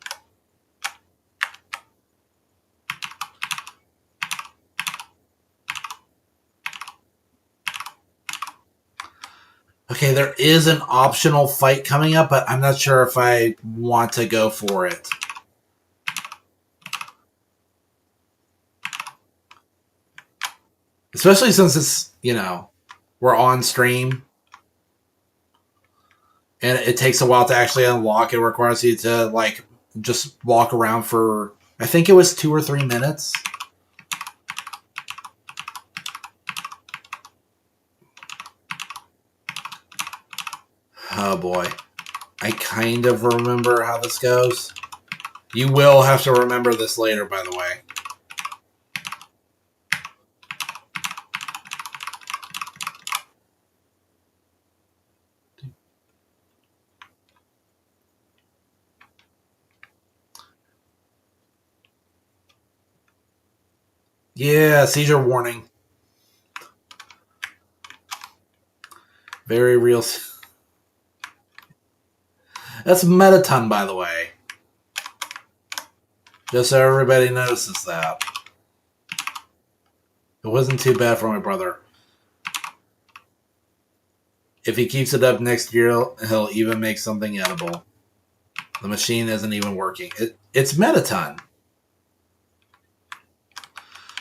Speaker 1: Okay, there is an optional fight coming up, but I'm not sure if I want to go for it. Especially since it's, we're on stream. And it takes a while to actually unlock. It requires you to, just walk around for, I think it was 2 or 3 minutes. Oh boy. I kind of remember how this goes. You will have to remember this later, by the way. Yeah, seizure warning. Very real. That's Metaton, by the way. Just so everybody notices that. It wasn't too bad for my brother. If he keeps it up next year, he'll even make something edible. The machine isn't even working. It's Metaton.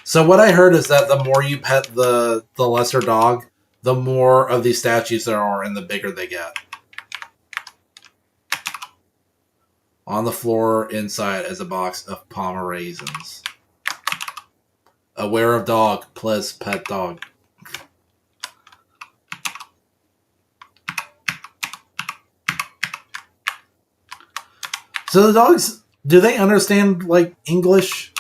Speaker 1: So what I heard is that the more you pet the lesser dog, the more of these statues there are and the bigger they get. On the floor inside is a box of Pomeranians. Aware of dog, please pet dog. So the dogs, do they understand, English?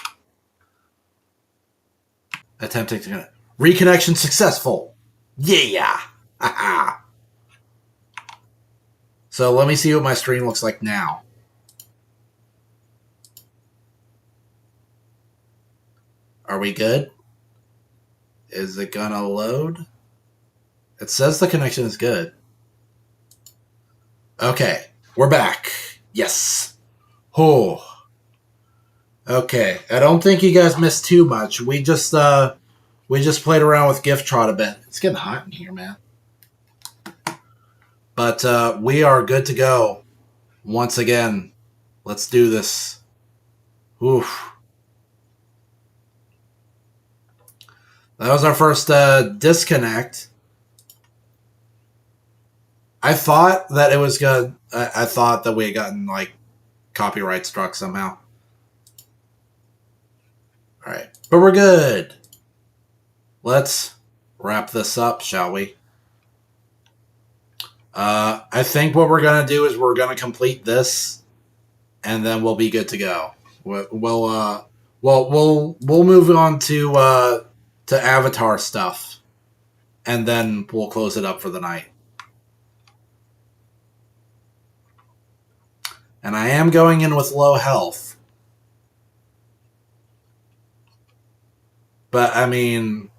Speaker 1: Attempting to reconnection successful. Yeah. So let me see what my stream looks like now. Are we good? Is it gonna load? It says the connection is good. Okay, we're back. Yes. Oh. Okay, I don't think you guys missed too much. We just played around with Gift Trot a bit. It's getting hot in here, man. But we are good to go. Once again, let's do this. Oof. That was our first disconnect. I thought that it was good. I thought that we had gotten copyright struck somehow. All right, but we're good. Let's wrap this up, shall we? I think what we're gonna do is we're gonna complete this, and then we'll be good to go. We'll move on to Avatar stuff, and then we'll close it up for the night. And I am going in with low health. But, I mean,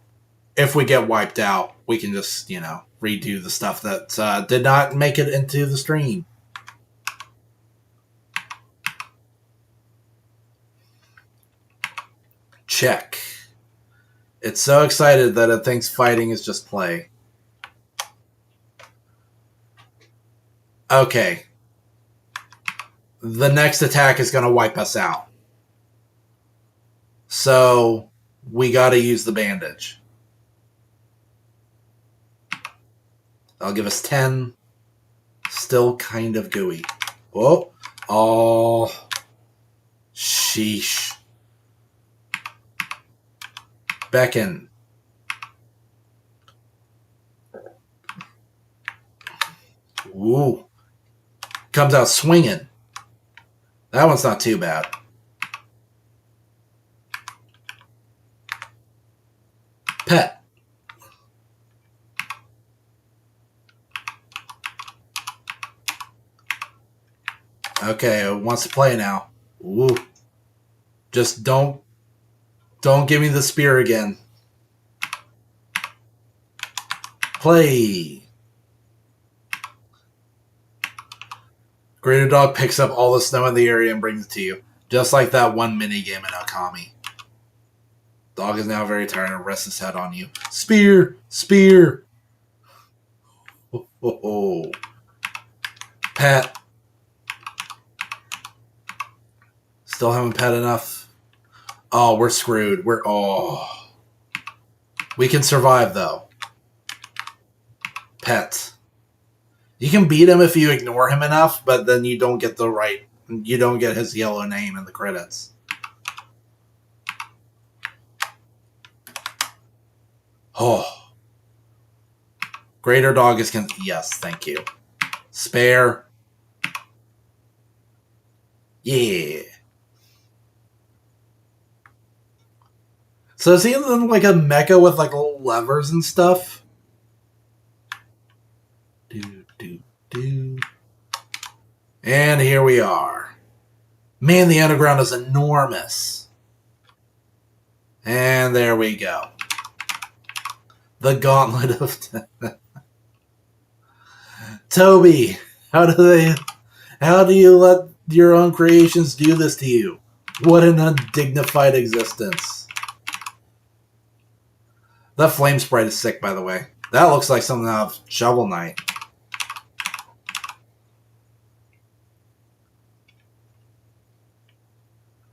Speaker 1: if we get wiped out, we can just, redo the stuff that did not make it into the stream. Check. It's so excited that it thinks fighting is just play. Okay. The next attack is going to wipe us out. So we got to use the bandage. That'll give us 10. Still kind of gooey. Whoa. Oh. Sheesh. Beckon. Ooh. Comes out swinging. That one's not too bad. Pet. Okay, it wants to play now. Ooh. Just don't give me the spear again. Play. Greater Dog picks up all the snow in the area and brings it to you. Just like that one minigame in Okami. Dog is now very tired and rests his head on you. Spear! Spear! Oh. Pet. Still haven't pet enough. Oh, we're screwed. We can survive, though. Pet. You can beat him if you ignore him enough, but then you don't get you don't get his yellow name in the credits. Oh. Greater Dog is yes, thank you. Spare. Yeah. So is he in like a mecha with like little levers and stuff? And here we are. Man, the underground is enormous. And there we go. The Gauntlet of Toby, how do you let your own creations do this to you? What an undignified existence. That flame sprite is sick, by the way. That looks like something out of Shovel Knight.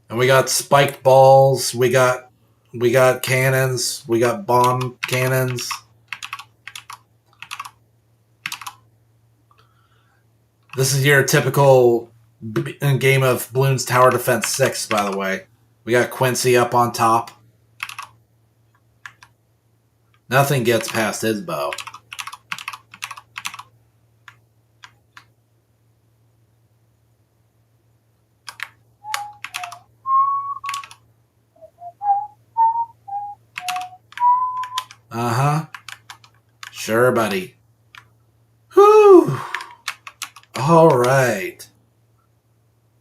Speaker 1: And we got spiked balls, we got cannons, we got bomb cannons. This is your typical game of Bloons Tower Defense 6, by the way. We got Quincy up on top. Nothing gets past his bow. Uh-huh. Sure, buddy. Whew. All right.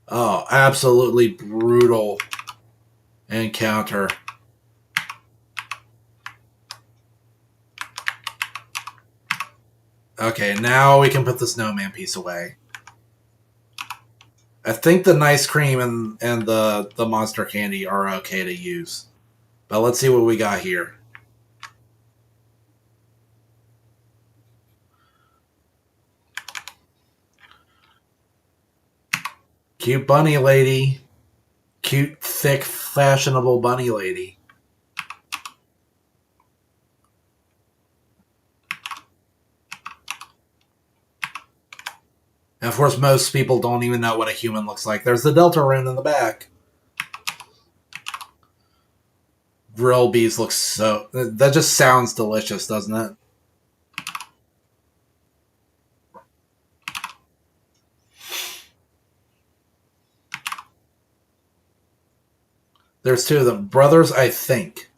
Speaker 1: Oh, absolutely brutal encounter. Okay, now we can put the snowman piece away. I think the nice cream and the monster candy are okay to use. But let's see what we got here. Cute bunny lady. Cute, thick, fashionable bunny lady. And of course, most people don't even know what a human looks like. There's the Delta rune in the back. Grill bees look so... That just sounds delicious, doesn't it? There's two of them. Brothers, I think.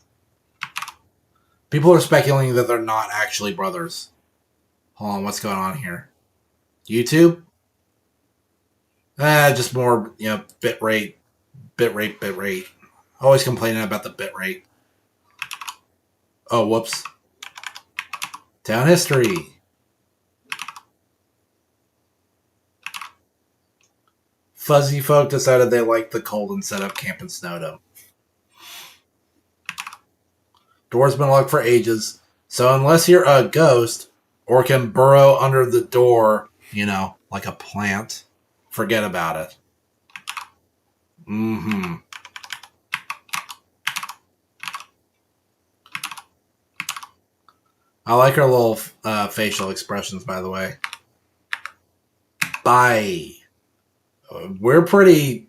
Speaker 1: People are speculating that they're not actually brothers. Hold on, what's going on here? YouTube? Just more, bit rate. Always complaining about the bit rate. Oh, whoops. Town history. Fuzzy folk decided they liked the cold and set up camp in Snowdome. Door's been locked for ages, so unless you're a ghost or can burrow under the door, like a plant, forget about it. Mm-hmm. I like her little facial expressions, by the way. Bye. We're pretty...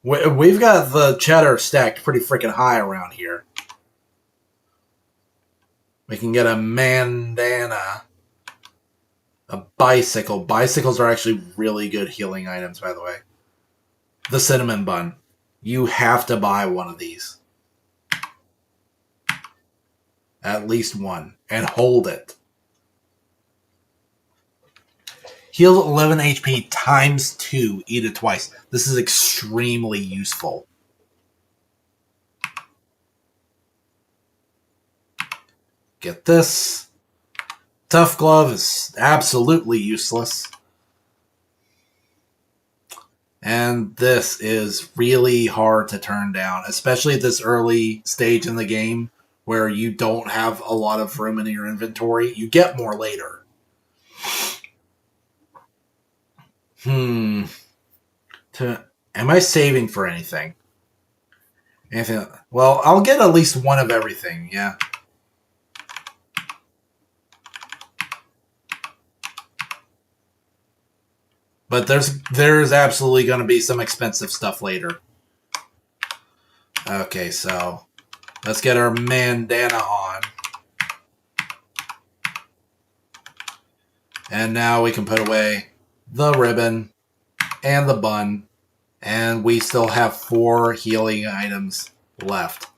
Speaker 1: We've got the cheddar stacked pretty freaking high around here. We can get a bandana. A bicycle. Bicycles are actually really good healing items, by the way. The cinnamon bun. You have to buy one of these. At least one. And hold it. Heal 11 HP times 2. Eat it twice. This is extremely useful. Get this. Tough Glove is absolutely useless. And this is really hard to turn down, especially at this early stage in the game where you don't have a lot of room in your inventory. You get more later. Am I saving for anything? Anything? Well, I'll get at least one of everything, yeah. But there's absolutely going to be some expensive stuff later. Okay, so let's get our bandana on. And now we can put away the ribbon and the bun. And we still have 4 healing items left.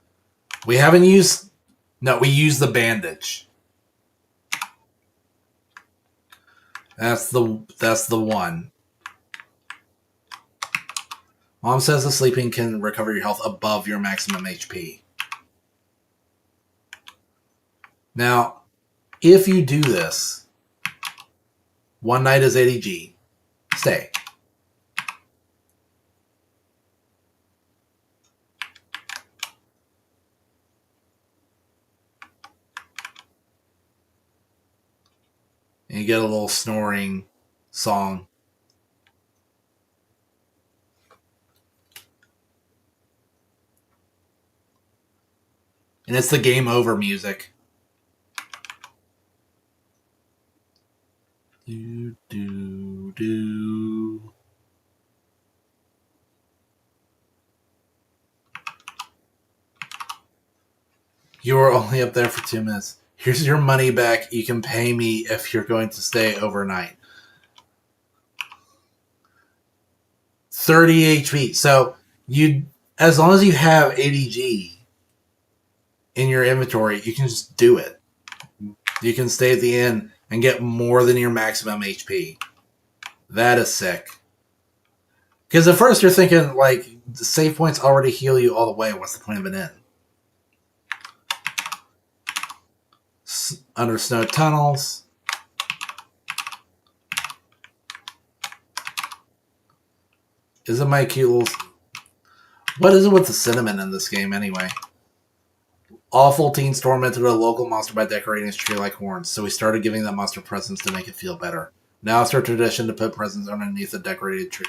Speaker 1: We haven't used... No, we used the bandage. That's the one. Mom says the sleeping can recover your health above your maximum HP. Now, if you do this, 1 night is 80G. Stay. And you get a little snoring song. And it's the game over music. Do, do, do. You were only up there for 2 minutes. Here's your money back. You can pay me if you're going to stay overnight. 30 HP. So as long as you have 80G in your inventory, you can just do it. You can stay at the inn and get more than your maximum HP. That is sick. Because at first you're thinking, like, the save points already heal you all the way. What's the point of an inn? Under snow tunnels. Is it my cute little... What is it with the cinnamon in this game anyway? Awful teens tormented a local monster by decorating his tree like horns, so we started giving that monster presents to make it feel better. Now it's our tradition to put presents underneath a decorated tree.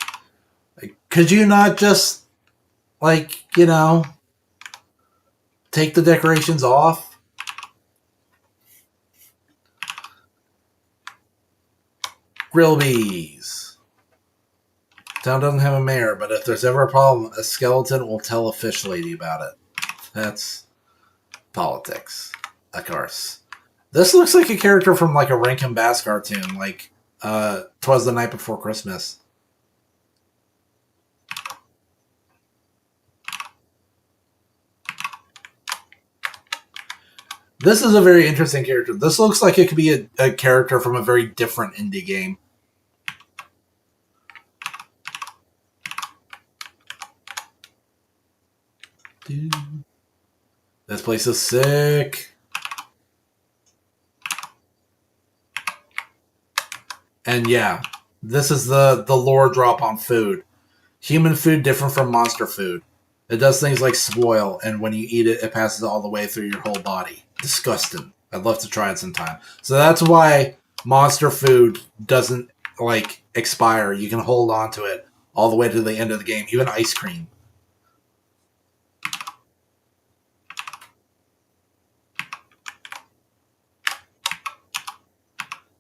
Speaker 1: Like, could you not just, like, you know, take the decorations off? Grillbees. Town doesn't have a mayor, but if there's ever a problem, a skeleton will tell a fish lady about it. That's politics. Of course. This looks like a character from like a Rankin Bass cartoon, like 'Twas the Night Before Christmas. This is a very interesting character. This looks like it could be a character from a very different indie game. Dude. This place is sick. And yeah, this is the lore drop on food. Human food different from monster food. It does things like spoil, and when you eat it, it passes all the way through your whole body. Disgusting. I'd love to try it sometime. So that's why monster food doesn't, like, expire. You can hold on to it all the way to the end of the game. Even ice cream.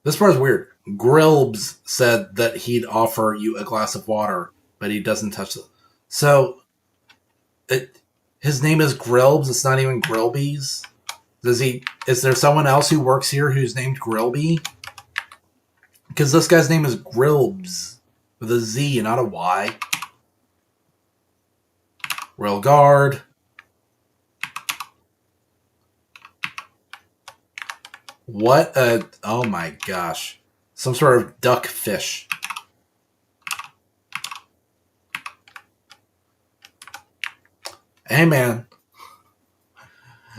Speaker 1: This part's weird. Grillbs said that he'd offer you a glass of water, but he doesn't touch it. So, his name is Grillbs. It's not even Grillbees. Is there someone else who works here who's named Grillby? Because this guy's name is Grillbs with a Z, not a Y. Royal Guard. What a... Oh my gosh. Some sort of duck fish. Hey man.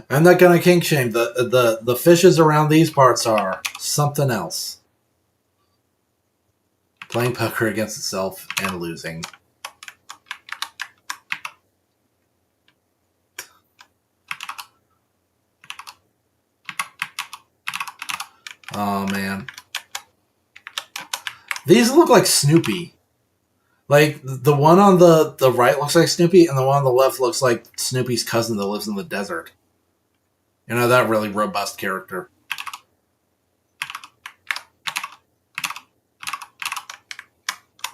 Speaker 1: I'm not gonna kink shame. The fishes around these parts are something else. Playing poker against itself and losing. Oh, man. These look like Snoopy. Like, the one on the right looks like Snoopy, and the one on the left looks like Snoopy's cousin that lives in the desert. You know, that really robust character.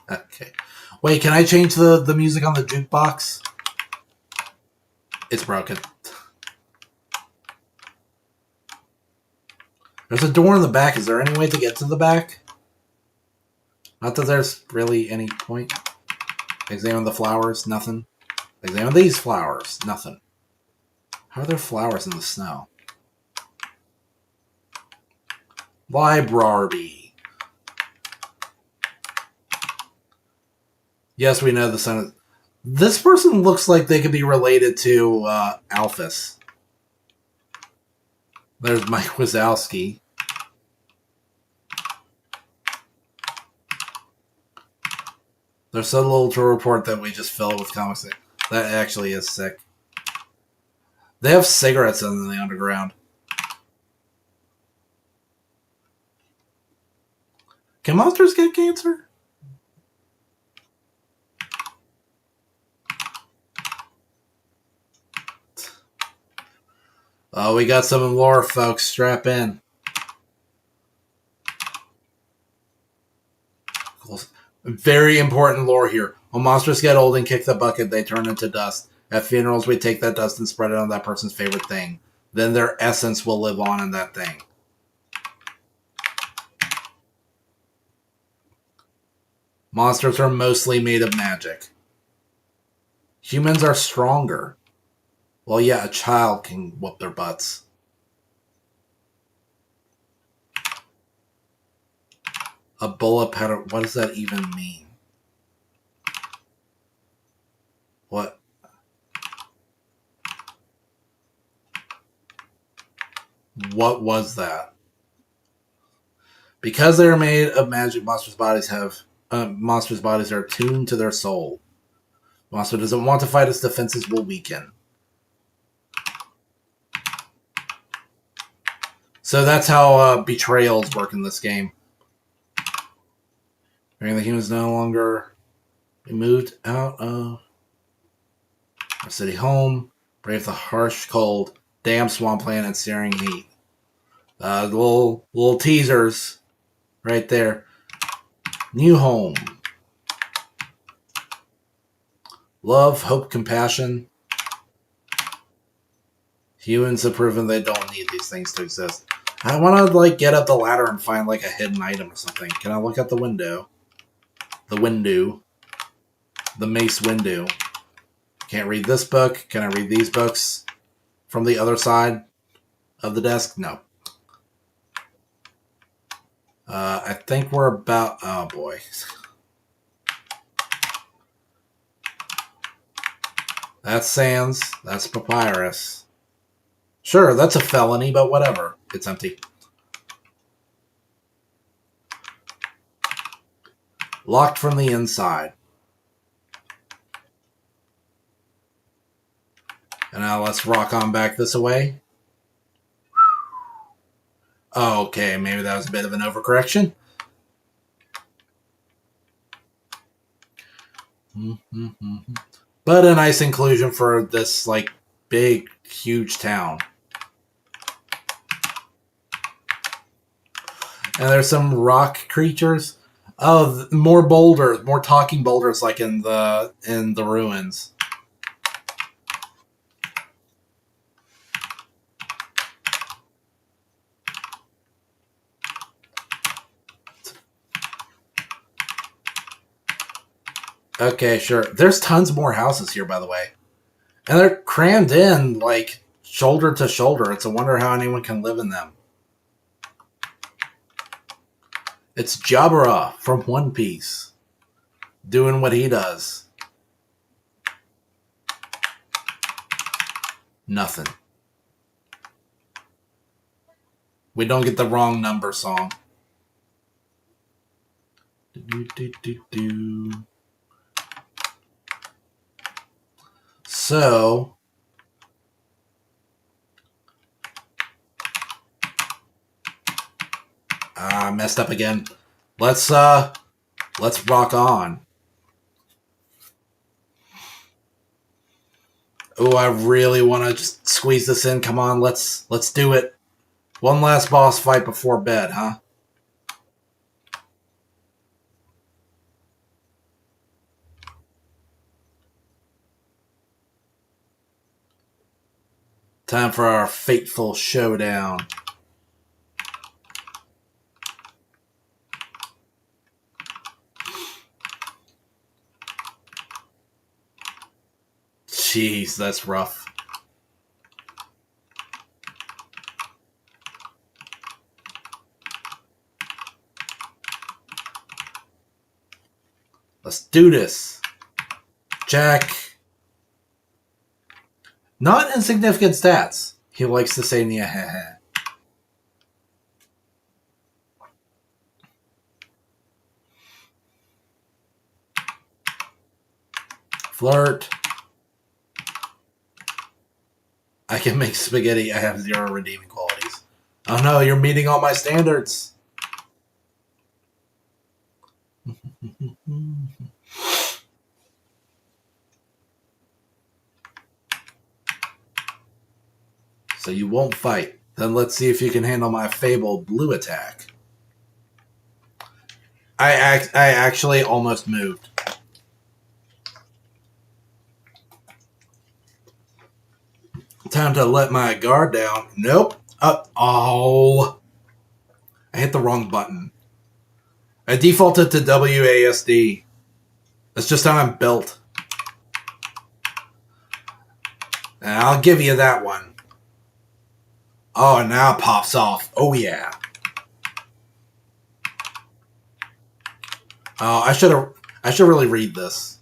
Speaker 1: Okay. Wait, can I change the music on the jukebox? It's broken. There's a door in the back. Is there any way to get to the back? Not that there's really any point. Examine the flowers. Nothing. Examine these flowers. Nothing. How are there flowers in the snow? Library. Yes, we know the son of... This person looks like they could be related to Alphys. There's Mike Wazowski. There's so little to report that we just fill it with comics. That actually is sick. They have cigarettes in the underground. Can monsters get cancer? Oh, we got some lore, folks. Strap in. Very important lore here. When monsters get old and kick the bucket, they turn into dust. At funerals, we take that dust and spread it on that person's favorite thing. Then their essence will live on in that thing. Monsters are mostly made of magic. Humans are stronger. Well, yeah, a child can whoop their butts. A bullet powder. What does that even mean? What? What was that? Because they are made of magic, monsters' bodies are attuned to their soul. Monster doesn't want to fight, its defenses will weaken. So that's how betrayals work in this game. The humans no longer be moved out of our city home, brave the harsh, cold, damp swampland and searing heat. The little teasers right there. New home. Love, hope, compassion. Humans have proven they don't need these things to exist. I want to get up the ladder and find a hidden item or something. Can I look out the window? The window. The mace window. Can't read this book. Can I read these books from the other side of the desk? No. I think we're about... Oh, boy. That's Sans. That's Papyrus. Sure, that's a felony, but whatever. It's empty. Locked from the inside. And now let's rock on back this way. Okay, maybe that was a bit of an overcorrection. But a nice inclusion for this, big, huge town. And there's some rock creatures. Oh, more boulders, more talking boulders, like in the ruins. Okay, sure. There's tons more houses here, by the way. And they're crammed in, shoulder to shoulder. It's a wonder how anyone can live in them. It's Jabra from One Piece. Doing what he does. Nothing. We don't get the wrong number song. So... I messed up again. Let's rock on. Oh, I really want to just squeeze this in. Come on, let's do it. One last boss fight before bed, huh? Time for our fateful showdown. Jeez, that's rough. Let's do this. Jack. Not insignificant stats. He likes to say "Nya." Flirt. I can make spaghetti. I have 0 redeeming qualities. Oh no, you're meeting all my standards. So you won't fight. Then let's see if you can handle my fabled blue attack. I actually almost moved. Time to let my guard down. Nope. Oh. I hit the wrong button. I defaulted to WASD. That's just how I'm built. And I'll give you that one. Oh, now it pops off. Oh, yeah. Oh, I should really read this.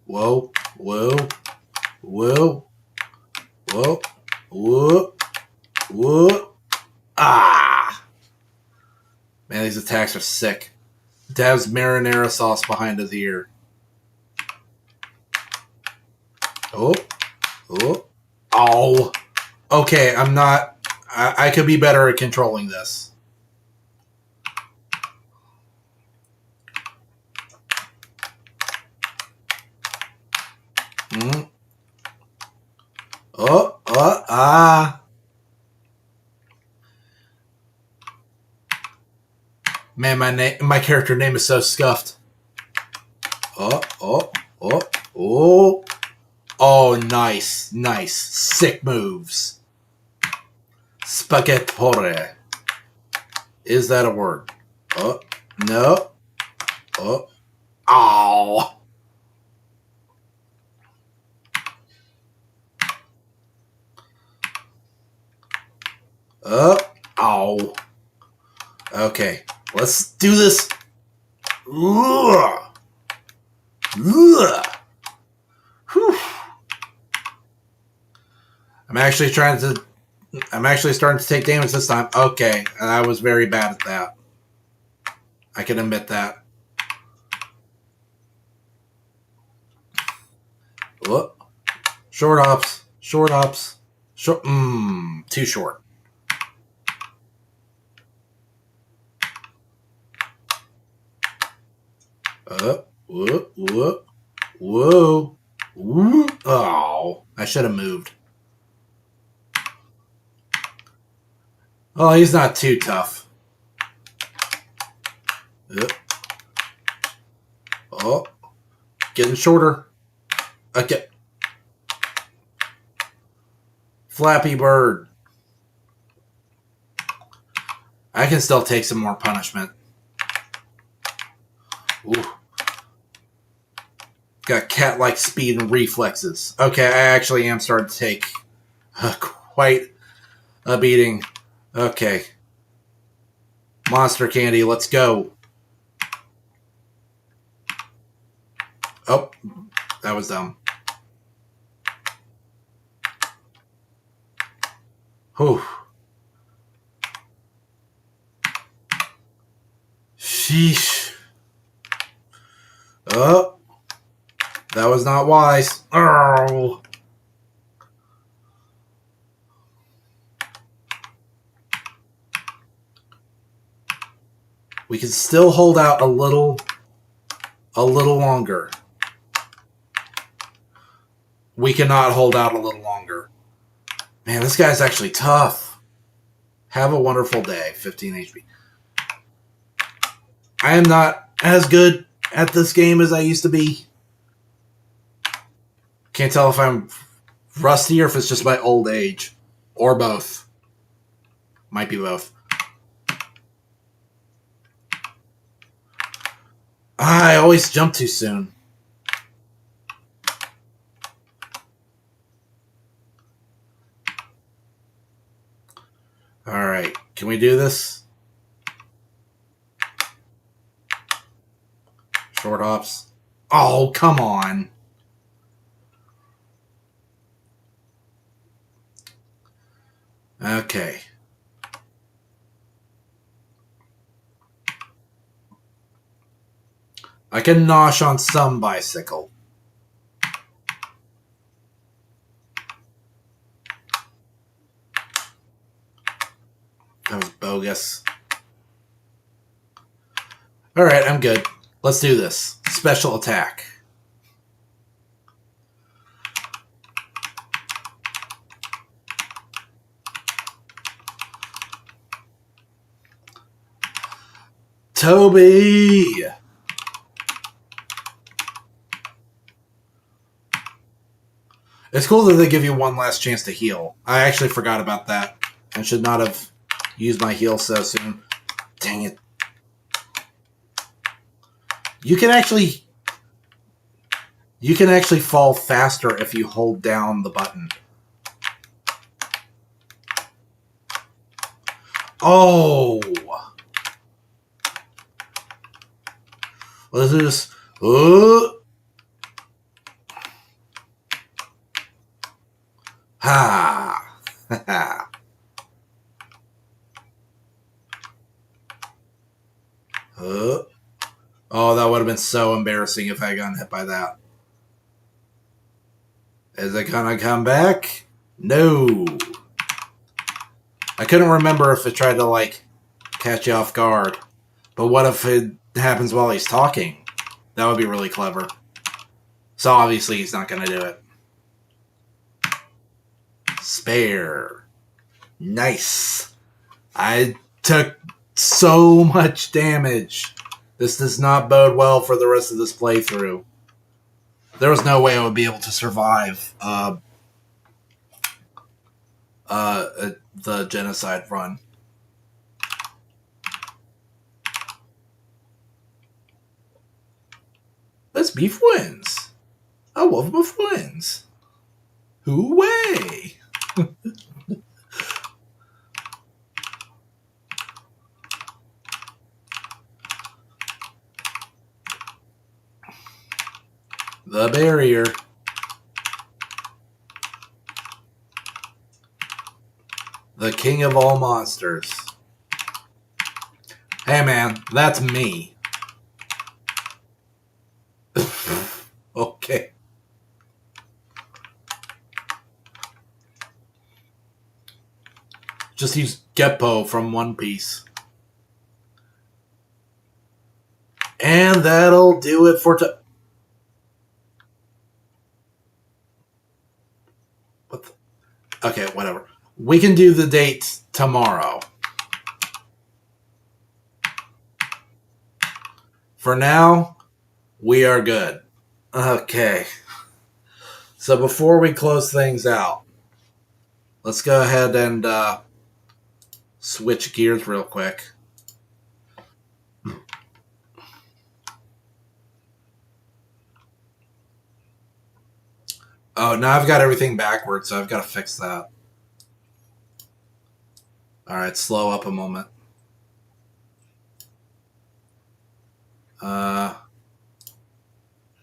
Speaker 1: Whoa, whoa, whoa, whoa, whoa, whoa. Ah! Man, these attacks are sick. Dav's marinara sauce behind his ear. Oh, oh, oh. Okay, I'm not. I could be better at controlling this. Oh, ah. Man, my character name is so scuffed. Oh, oh, oh, oh. Oh, nice, nice. Sick moves. Spaghettore. Is that a word? Oh, no. Oh, ow. Ow. Okay, let's do this. Ugh. Ugh. Whew. I'm actually starting to take damage this time. Okay, and I was very bad at that. I can admit that. Whoop. Short hops. Short hops. Short. Too short. Whoop. Whoop. Whoa. Whoa. Oh, I should have moved. Oh, he's not too tough. Oh, getting shorter. Okay. Flappy Bird. I can still take some more punishment. Ooh. Got cat-like speed and reflexes. Okay, I actually am starting to take quite a beating. Okay. Monster candy, let's go. Oh, that was dumb. Whew. Sheesh. Oh, that was not wise. Oh. We can still hold out a little longer. We cannot hold out a little longer. Man, this guy's actually tough. Have a wonderful day. 15 HP. I am not as good at this game as I used to be. Can't tell if I'm rusty or if it's just my old age. Or both. Might be both. I always jump too soon. Alright. Can we do this? Short hops. Oh, come on. Okay. I can nosh on some bicycle. That was bogus. Alright, I'm good. Let's do this. Special attack. Toby! It's cool that they give you one last chance to heal. I actually forgot about that. I should not have used my heal so soon. Dang it. You can actually fall faster if you hold down the button. Oh! Let's do this. Ha! Ha! Oh, that would have been so embarrassing if I had gotten hit by that. Is it gonna come back? No. I couldn't remember if it tried to, like, catch you off guard. But what if it happens while he's talking? That would be really clever. So obviously he's not gonna do it. Spare. Nice. I took so much damage. This does not bode well for the rest of this playthrough. There was no way I would be able to survive the genocide run. Let's be friends. I love my friends. Hooray! The barrier. The king of all monsters. Hey man, that's me. Okay. Just use Geppo from One Piece. And that'll do it for okay, whatever. We can do the date tomorrow. For now, we are good. Okay. So before we close things out, let's go ahead and switch gears real quick. Oh, now I've got everything backwards, so I've got to fix that. Alright, slow up a moment.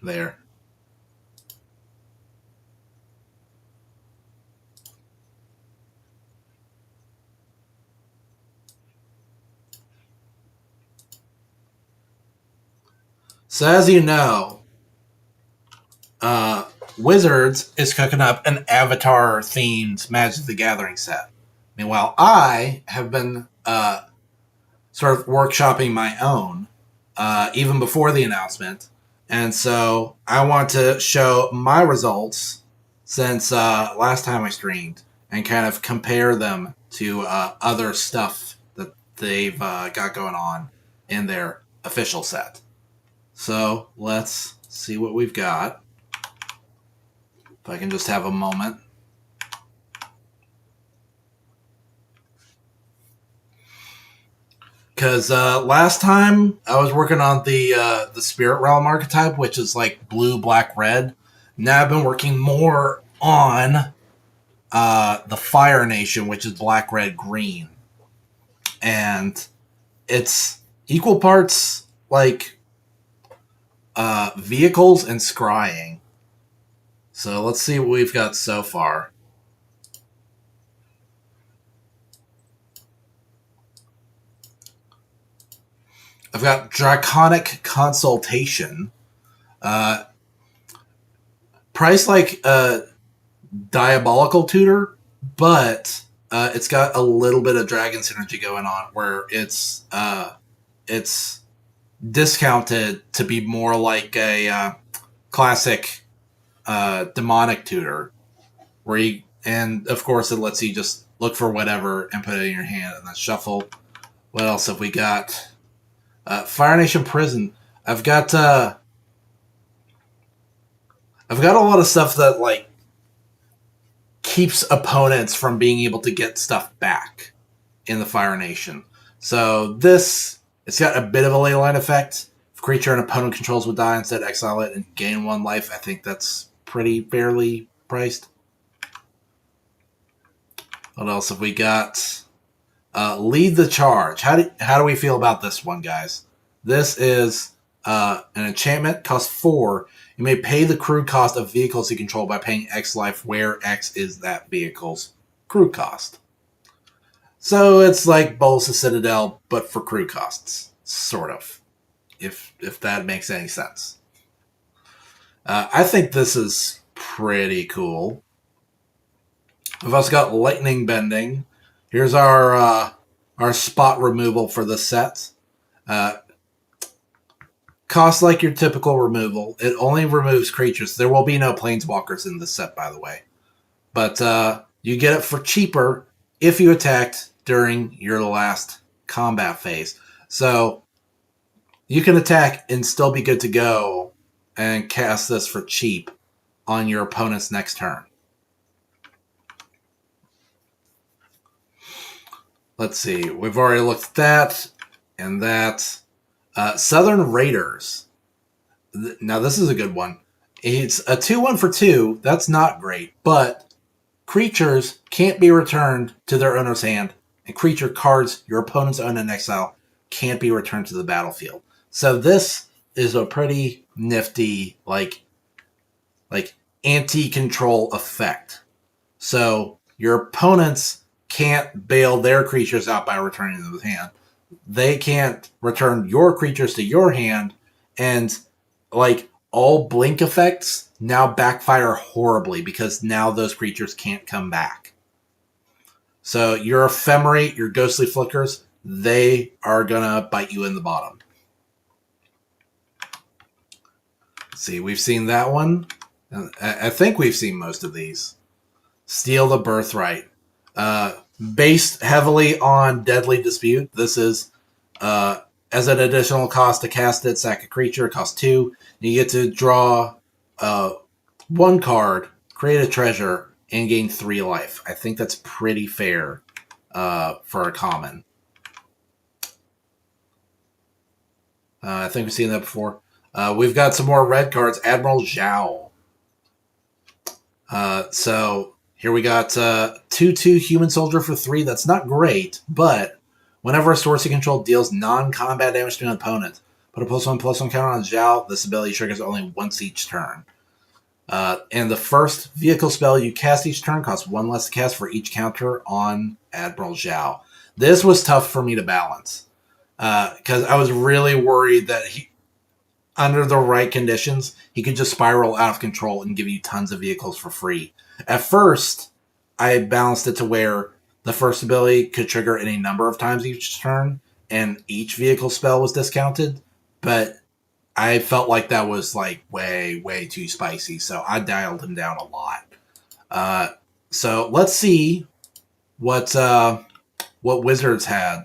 Speaker 1: There. So as you know, Wizards is cooking up an Avatar-themed Magic the Gathering set. Meanwhile, I have been sort of workshopping my own even before the announcement. And so I want to show my results since last time I streamed and kind of compare them to other stuff that they've got going on in their official set. So let's see what we've got. If I can just have a moment. Because last time I was working on the Spirit Realm archetype, which is like blue, black, red. Now I've been working more on the Fire Nation, which is black, red, green. And it's equal parts like vehicles and scrying. So let's see what we've got so far. I've got Draconic Consultation. Priced like a Diabolical Tutor, but it's got a little bit of Dragon synergy going on where it's discounted to be more like a classic Demonic Tutor. Where you, and of course it lets you just look for whatever and put it in your hand and then shuffle. What else have we got? Fire Nation Prison. I've got a lot of stuff that like keeps opponents from being able to get stuff back in the Fire Nation. So this, it's got a bit of a ley line effect. If a creature an opponent controls would die, instead exile it and gain 1 life. I think that's pretty fairly priced. What else have we got? Lead the Charge. How do we feel about this one, guys? This is an enchantment, costs 4. You may pay the crew cost of vehicles you control by paying X life, where X is that vehicle's crew cost. So it's like Bolus of Citadel, but for crew costs, sort of, if that makes any sense. I think this is pretty cool. We've also got Lightning Bending. Here's our spot removal for the set. Costs like your typical removal. It only removes creatures. There will be no planeswalkers in this set, by the way. But you get it for cheaper if you attacked during your last combat phase. So you can attack and still be good to go and cast this for cheap on your opponent's next turn. Let's see. We've already looked at that and that. Southern Raiders. Now, this is a good one. It's a 2-1 for 2. That's not great. But creatures can't be returned to their owner's hand. And creature cards your opponent's own in exile can't be returned to the battlefield. So this is a pretty nifty, like anti-control effect. So your opponents can't bail their creatures out by returning them to the hand. They can't return your creatures to your hand, and like all blink effects now backfire horribly because now those creatures can't come back. So your Ephemerate, your Ghostly Flickers, they are gonna bite you in the bottom. Let's see, we've seen that one. I think we've seen most of these. Steal the Birthright. Based heavily on Deadly Dispute, this is as an additional cost to cast it, sack a creature, cost 2. You get to draw 1 card, create a treasure, and gain 3 life. I think that's pretty fair for a common. I think we've seen that before. We've got some more red cards. Admiral Zhao. So here we got 2/2 Human Soldier for 3. That's not great, but whenever a source you control deals non-combat damage to an opponent, put a +1/+1 counter on Zhao. This ability triggers only once each turn. And the first vehicle spell you cast each turn costs 1 less to cast for each counter on Admiral Zhao. This was tough for me to balance because I was really worried that under the right conditions, he could just spiral out of control and give you tons of vehicles for free. At first, I balanced it to where the first ability could trigger any number of times each turn, and each vehicle spell was discounted, but I felt like that was like way, way too spicy, so I dialed him down a lot. Uh, so let's see what Wizards had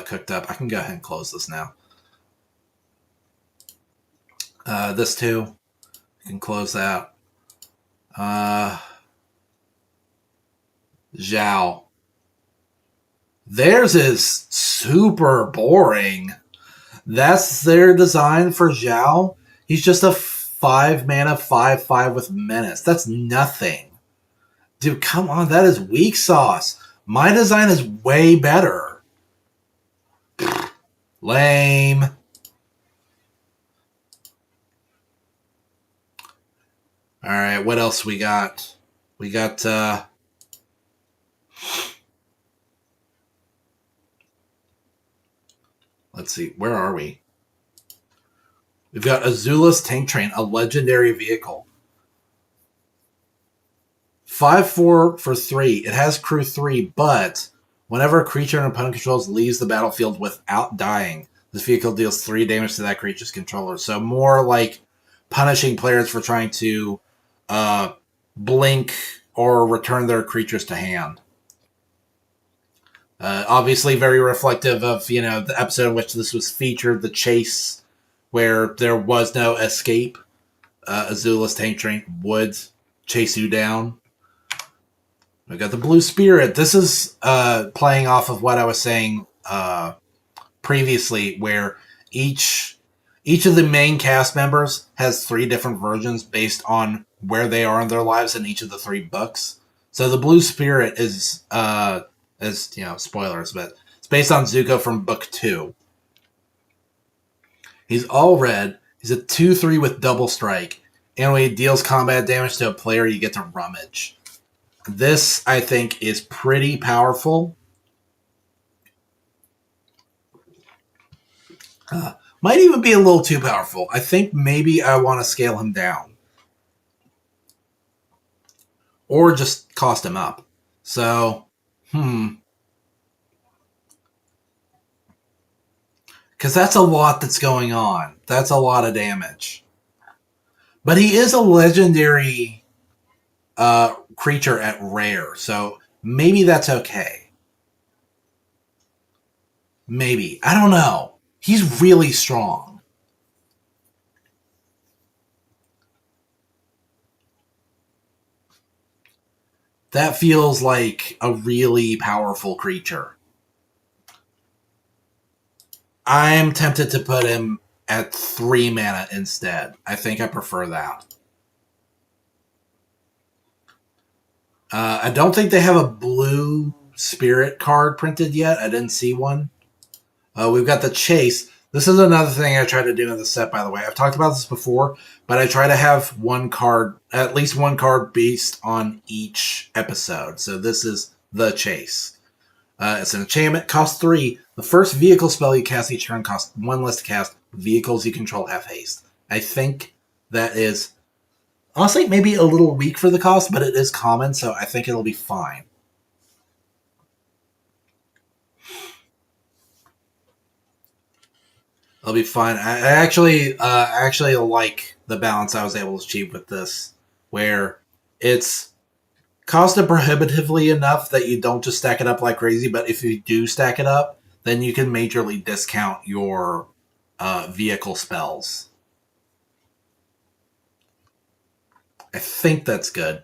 Speaker 1: cooked up. I can go ahead and close this now. This too, I can close that. Zhao. Theirs is super boring. That's their design for Zhao. He's just a 5 mana 5/5 with menace. That's nothing. Dude, come on, that is weak sauce. My design is way better. Lame. Alright, what else we got? We got let's see, where are we? We've got Azula's Tank Train, a legendary vehicle. 5/4 for 3. It has crew 3, but whenever a creature an opponent controls leaves the battlefield without dying, this vehicle deals 3 damage to that creature's controller. So more like punishing players for trying to blink or return their creatures to hand. Obviously very reflective of, the episode in which this was featured, the chase, where there was no escape. Azula's Tank Train would chase you down. We got the Blue Spirit. This is playing off of what I was saying previously, where each of the main cast members has 3 different versions based on where they are in their lives in each of the 3 books. So the Blue Spirit is spoilers, but it's based on Zuko from book 2. He's all red. He's a 2/3 with double strike. And when he deals combat damage to a player, you get to rummage. This, I think, is pretty powerful. Might even be a little too powerful. I think maybe I want to scale him down. Or just cost him up. So, because that's a lot that's going on. That's a lot of damage. But he is a legendary creature at rare, so maybe that's okay. Maybe. I don't know. He's really strong. That feels like a really powerful creature. I'm tempted to put him at 3 mana instead. I think I prefer that. I don't think they have a Blue Spirit card printed yet. I didn't see one. We've got the Chase. This is another thing I try to do in the set, by the way. I've talked about this before, but I try to have at least one card based on each episode. So this is the Chase. It's an enchantment, costs 3. The first vehicle spell you cast each turn costs 1 less to cast. Vehicles you control have haste. I think that is, honestly, maybe a little weak for the cost, but it is common, so I think it'll be fine. It'll be fine. I actually like the balance I was able to achieve with this, where it's cost prohibitively enough that you don't just stack it up like crazy, but if you do stack it up, then you can majorly discount your vehicle spells. I think that's good.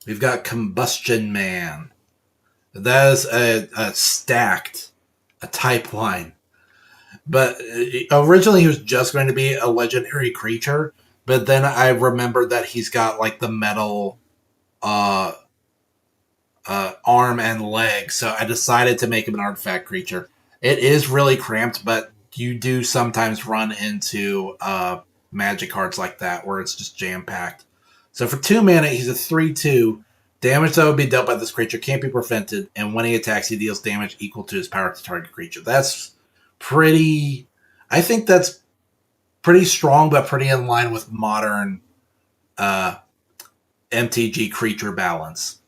Speaker 1: We've got Combustion Man. That is a stacked, a type line. But originally he was just going to be a legendary creature, but then I remembered that he's got like the metal arm and leg, so I decided to make him an artifact creature. It is really cramped, but you do sometimes run into magic cards like that where it's just jam-packed. So for 2 mana, he's a 3/2. Damage that would be dealt by this creature can't be prevented, and when he attacks, he deals damage equal to his power to target creature. That's pretty... I think that's pretty strong, but pretty in line with modern uh, MTG creature balance.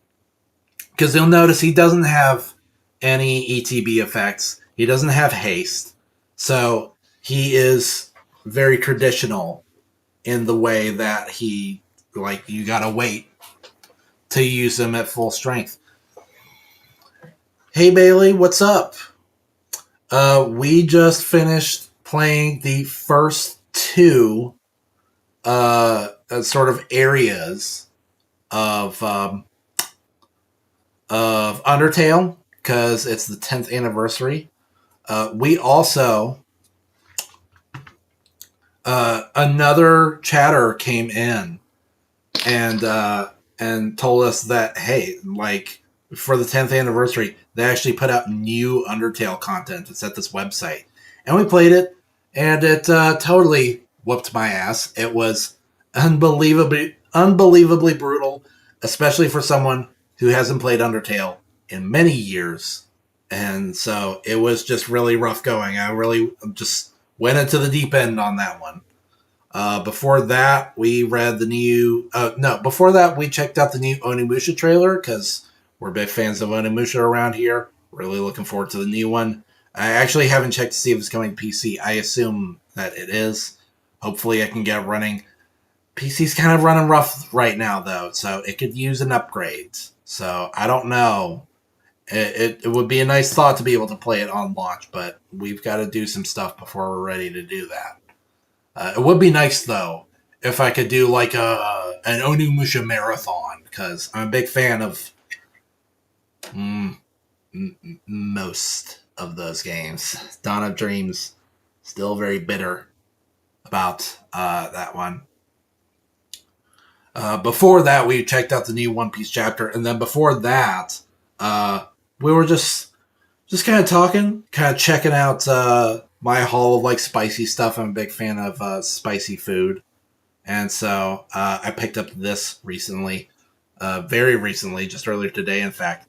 Speaker 1: Because you'll notice he doesn't have any ETB effects. He doesn't have haste. So he is very traditional in the way that he, like, you gotta wait to use him at full strength. Hey Bailey, what's up? We just finished playing the first two sort of areas of Undertale because it's the 10th anniversary. We also another chatter came in and told us that, hey, like, for the 10th anniversary, they actually put out new Undertale content. It's at this website, and we played it, and it totally whooped my ass. It was unbelievably brutal, especially for someone who hasn't played Undertale in many years. And so it was just really rough going. I really just went into the deep end on that one. Before that, we read the new... before that, we checked out the new Onimusha trailer, because we're big fans of Onimusha around here. Really looking forward to the new one. I actually haven't checked to see if it's coming to PC. I assume that it is. Hopefully I can get it running. PC's kind of running rough right now, though, so it could use an upgrade. So, I don't know. It would be a nice thought to be able to play it on launch, but we've got to do some stuff before we're ready to do that. It would be nice, though, if I could do like an Onimusha marathon, because I'm a big fan of most of those games. Dawn of Dreams, still very bitter about that one. Before that, we checked out the new One Piece chapter, and then before that, we were just kind of talking, kind of checking out my haul of like spicy stuff. I'm a big fan of spicy food, and so I picked up this recently, very recently, just earlier today, in fact.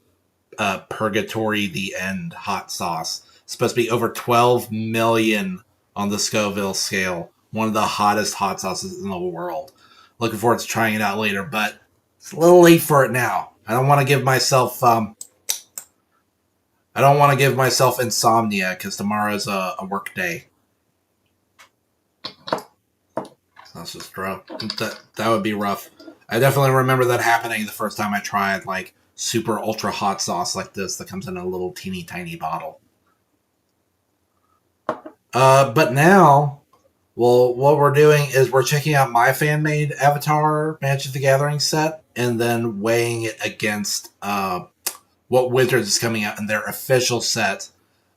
Speaker 1: Purgatory the End hot sauce. It's supposed to be over 12 million on the Scoville scale. One of the hottest hot sauces in the world. Looking forward to trying it out later, but it's a little late for it now. I don't want to give myself insomnia because tomorrow's a work day. That's just rough. That would be rough. I definitely remember that happening the first time I tried like super ultra hot sauce like this that comes in a little teeny tiny bottle. But now, well, what we're doing is we're checking out my fan-made Avatar Magic the Gathering set and then weighing it against what Wizards is coming out in their official set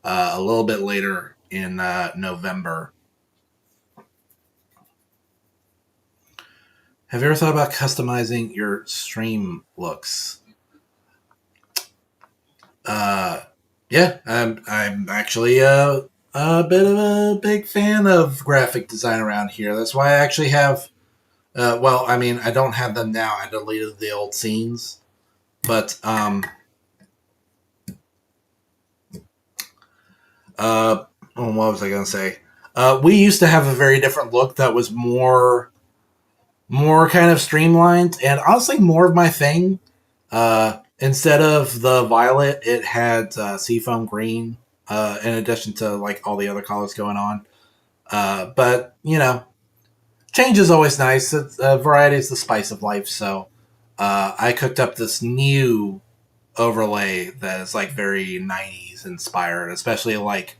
Speaker 1: a little bit later in November. Have you ever thought about customizing your stream looks? Yeah, I'm actually a bit of a big fan of graphic design around here. That's why I actually have, well, I mean, I don't have them now. I deleted the old scenes, but what was I going to say? We used to have a very different look that was more kind of streamlined and honestly more of my thing. Instead of the violet, it had seafoam green, in addition to like all the other colors going on. But you know, change is always nice. Variety is the spice of life. So I cooked up this new overlay that is like very 90s inspired, especially like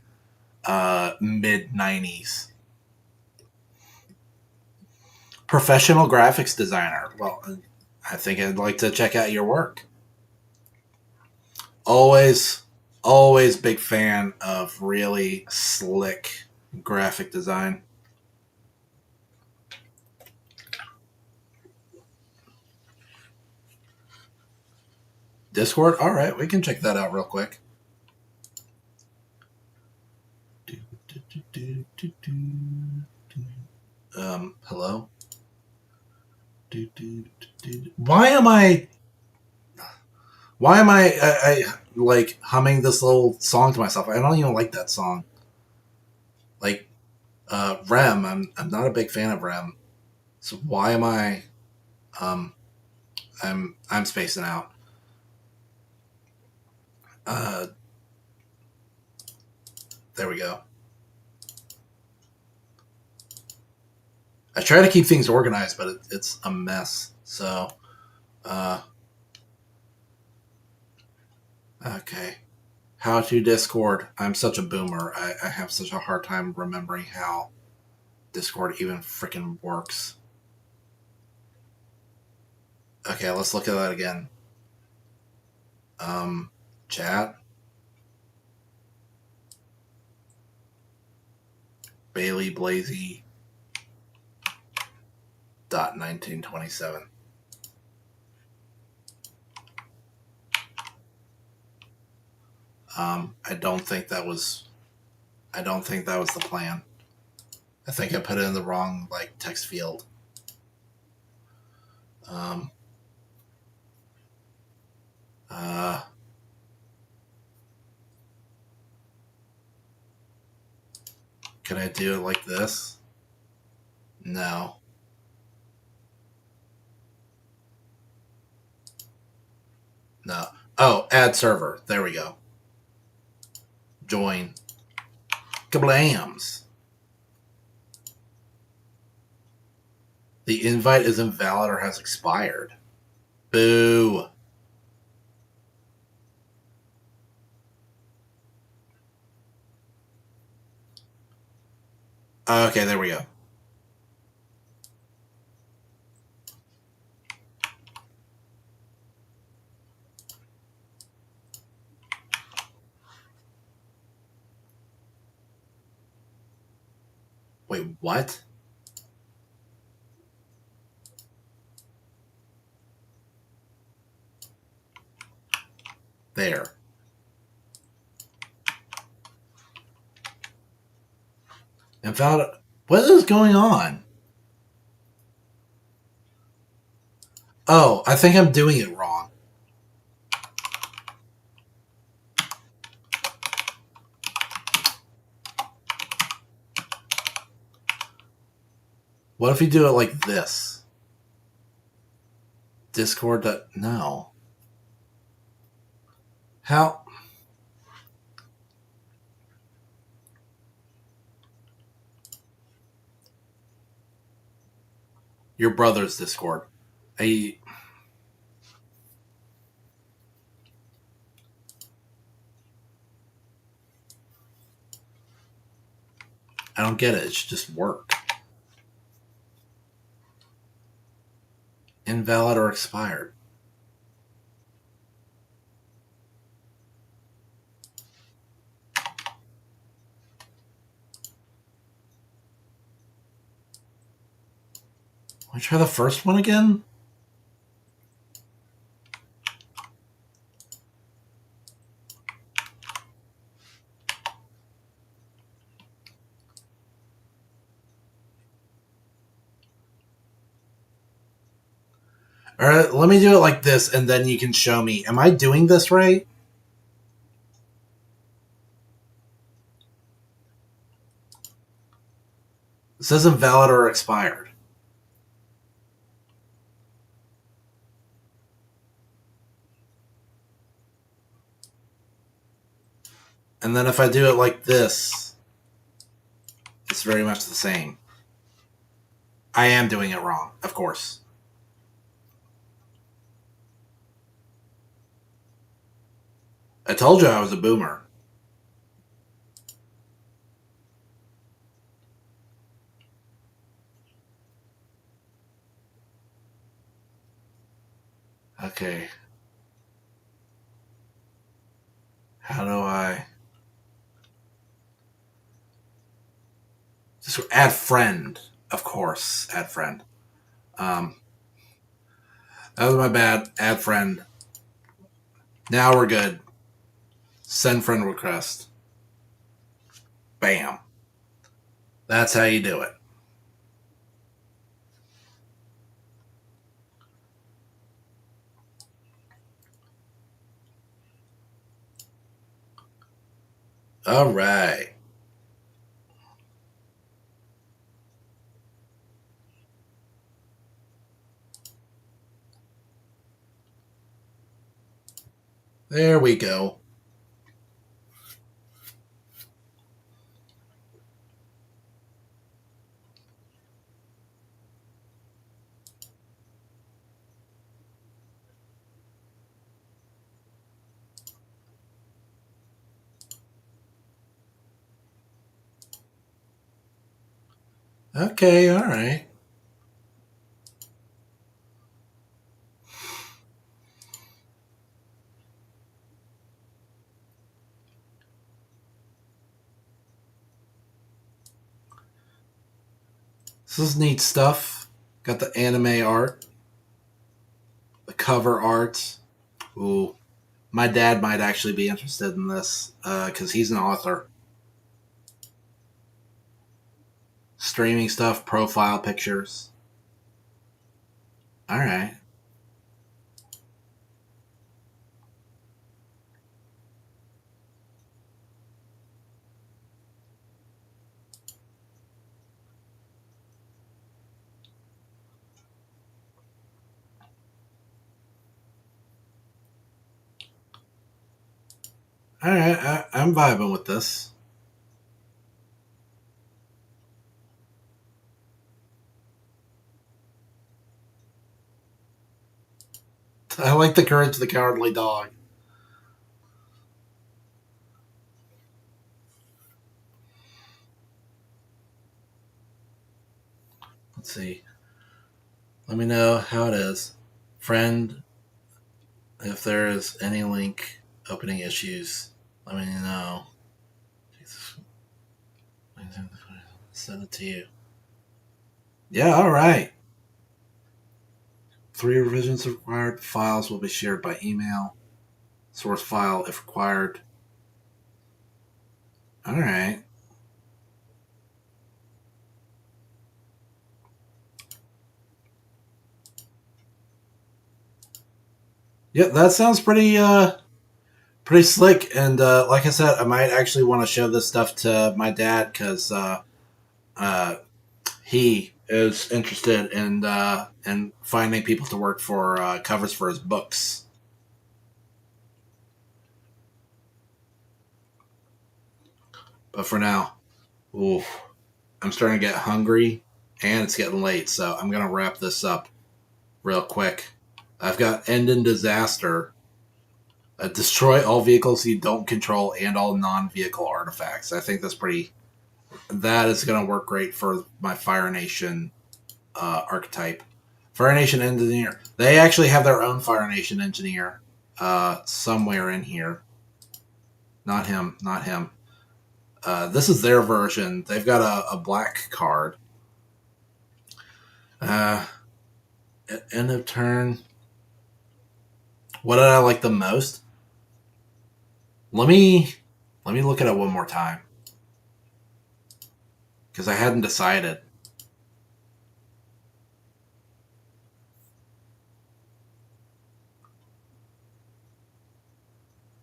Speaker 1: mid 90s. Professional graphics designer. Well, I think I'd like to check out your work. Always big fan of really slick graphic design. Discord? Alright, we can check that out real quick. Hello? Why am I like humming this little song to myself? I don't even like that song. Like, Rem. I'm not a big fan of Rem. So why am I? I'm spacing out. There we go. I try to keep things organized, but it's a mess. So, okay. How to Discord. I'm such a boomer. I have such a hard time remembering how Discord even freaking works. Okay, let's look at that again. Chat. Bailey Blazy. .1927. I don't think that was the plan. I think I put it in the wrong text field. Can I do it like this? No. No. Oh, add server. There we go. Join. Kablams. The invite is invalid or has expired. Boo. Okay, there we go. Wait, what? There. Invalid. What is going on? Oh, I think I'm doing it wrong. What if you do it like this? Discord. No. How? Your brother's Discord. I don't get it. It should just work. Invalid or expired. Let me try the first one again. All right, let me do it like this, and then you can show me. Am I doing this right? It says invalid or expired. And then if I do it like this, it's very much the same. I am doing it wrong, of course. I told you I was a boomer. Okay. How do I... Just add friend, of course. Add friend. That was my bad. Add friend. Now we're good. Send friend request. Bam. That's how you do it. All right. There we go. Okay, all right. This is neat stuff. Got the anime art, the cover art. Ooh, my dad might actually be interested in this because he's an author. Streaming stuff, profile pictures. All right. All right. I'm vibing with this. I like the Courage of the Cowardly Dog. Let's see. Let me know how it is. Friend, if there is any link opening issues, let me know. Jesus. Send it to you. Yeah, all right. 3 revisions required. Files will be shared by email. Source file if required. All right. Yeah, that sounds pretty slick. And like I said, I might actually want to show this stuff to my dad because uh, he is interested in finding people to work for covers for his books. But for now, ooh, I'm starting to get hungry and it's getting late, so I'm gonna wrap this up real quick. I've got End in Disaster. Destroy all vehicles you don't control and all non-vehicle artifacts. I think that's pretty. That is going to work great for my Fire Nation archetype. Fire Nation Engineer. They actually have their own Fire Nation Engineer somewhere in here. Not him. Not him. This is their version. They've got a black card. Uh, End of turn. What did I like the most? Let me look at it one more time because I hadn't decided.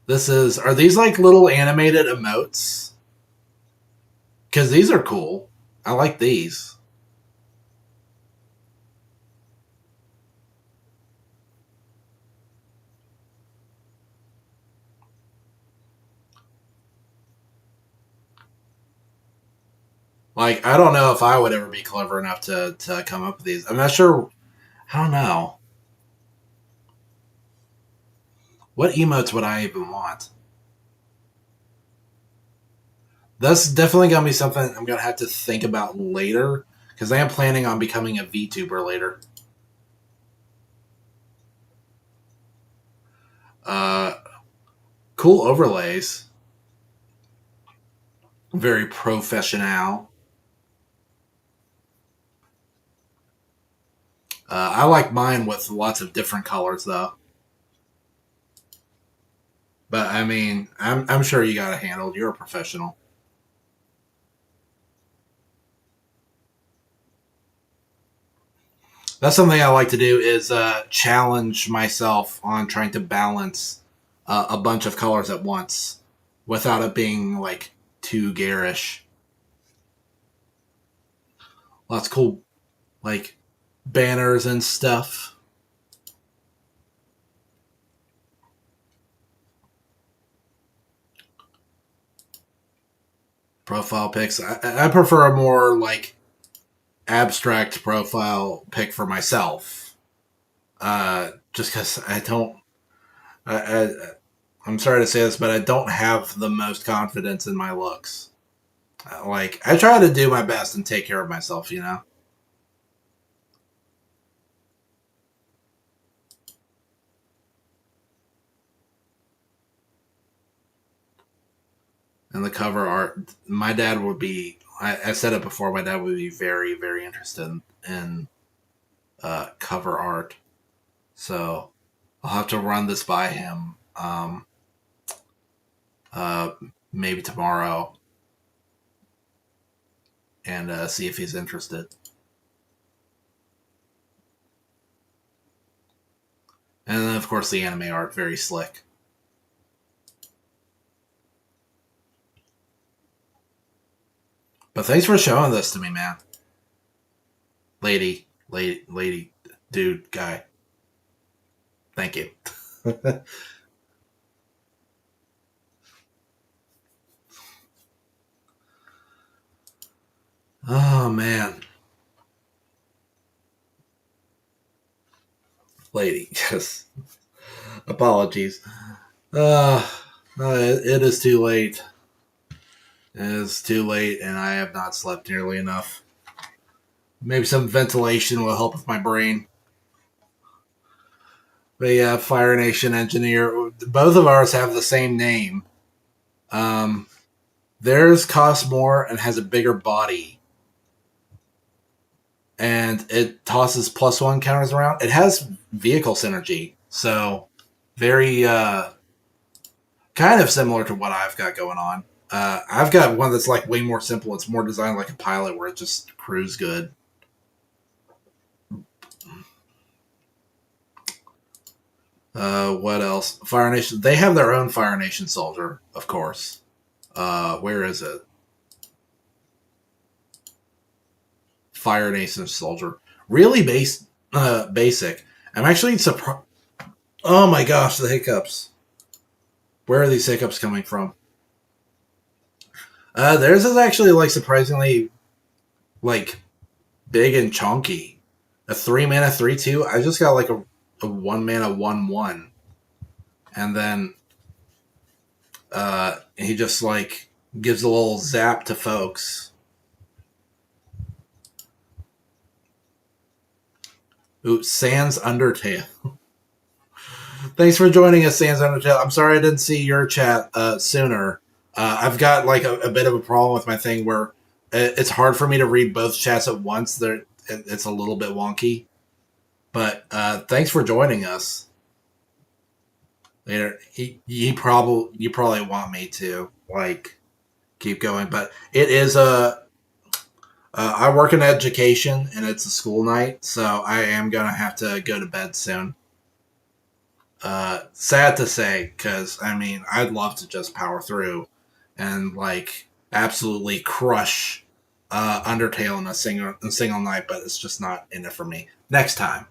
Speaker 1: This is. Are these like little animated emotes? Because these are cool. I like these. Like, I don't know if I would ever be clever enough to come up with these. I'm not sure. I don't know. What emotes would I even want? That's definitely going to be something I'm going to have to think about later because I am planning on becoming a VTuber later. Uh, cool overlays. Very professional. I like mine with lots of different colors though. But I mean, I'm sure you got it handled. You're a professional. That's something I like to do is challenge myself on trying to balance a bunch of colors at once without it being like too garish. Lots of cool like banners and stuff. Profile pics. I prefer a more like abstract profile pic for myself. Just because I don't. I, I'm sorry to say this, but I don't have the most confidence in my looks. Like I try to do my best and take care of myself, you know. And the cover art, my dad would be. I said it before. My dad would be very, very interested in cover art. So I'll have to run this by him. Uh, Maybe tomorrow and see if he's interested. And then, of course, the anime art, very slick. But thanks for showing this to me, man. Lady, dude, guy. Thank you. Oh, man. Lady, yes. Apologies. Uh, it is too late. It is too late, and I have not slept nearly enough. Maybe some ventilation will help with my brain. But yeah, Fire Nation engineer. Both of ours have the same name. Um, Theirs costs more and has a bigger body, and it tosses +1 counters around. It has vehicle synergy, so very kind of similar to what I've got going on. I've got one that's like way more simple. It's more designed like a pilot, where it just cruise good. What else? Fire Nation. They have their own Fire Nation soldier, of course. Where is it? Fire Nation soldier. Really basic. I'm actually surprised. Oh my gosh, the hiccups. Where are these hiccups coming from? Theirs is actually like surprisingly like big and chunky. A 3 mana 3/2. I just got like a 1 mana 1/1, and then he just like gives a little zap to folks. Ooh, Sans Undertale. Thanks for joining us, Sans Undertale. I'm sorry I didn't see your chat sooner. I've got like a bit of a problem with my thing where it's hard for me to read both chats at once. It's a little bit wonky. But thanks for joining us. Later, you probably want me to like keep going, but it is a. I work in education and it's a school night, so I am gonna have to go to bed soon. Sad to say, because I mean, I'd love to just power through and like absolutely crush Undertale in a single night, but it's just not in it for me. Next time,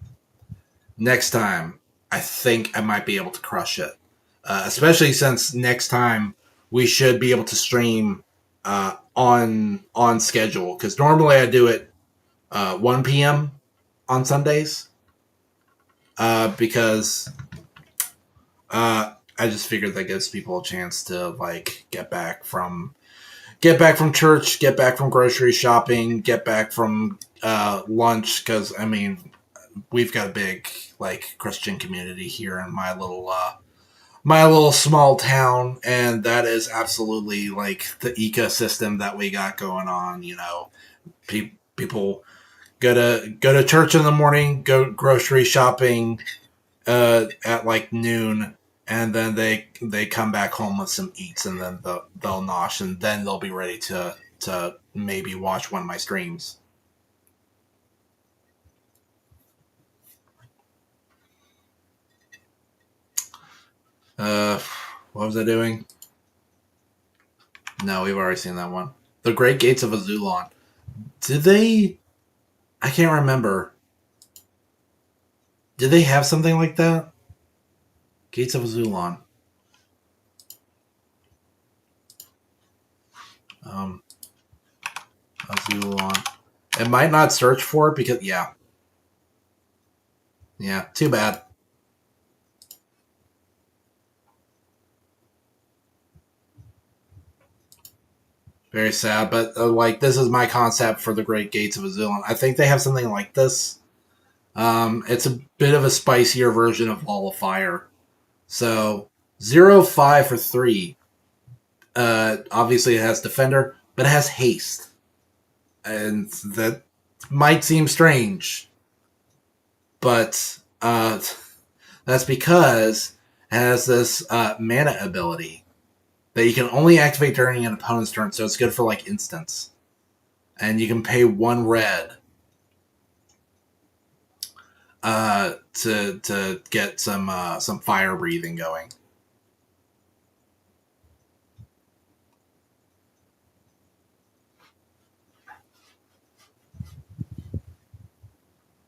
Speaker 1: I think I might be able to crush it. Especially since next time we should be able to stream on schedule. Because normally I do it 1 p.m. on Sundays. Because I just figured that gives people a chance to like get back from church, get back from grocery shopping, get back from lunch. Because I mean, we've got a big like Christian community here in my little small town, and that is absolutely like the ecosystem that we got going on. You know, people go to church in the morning, go grocery shopping at like noon, and then they come back home with some eats, and then they'll nosh, and then they'll be ready to maybe watch one of my streams. Uh, what was I doing? No, we've already seen that one. The Great Gates of Azulon. Did they? I can't remember. Did they have something like that? Gates of Azulon. Azulon. It might not search for it because, yeah. Yeah, too bad. Very sad, but like this is my concept for the Great Gates of Azulon. I think they have something like this. It's a bit of a spicier version of Wall of Fire. So 0-5 for 3. Obviously, it has Defender, but it has Haste. And that might seem strange, but that's because it has this mana ability that you can only activate during an opponent's turn, so it's good for like instants. And you can pay 1 red to get some fire breathing going.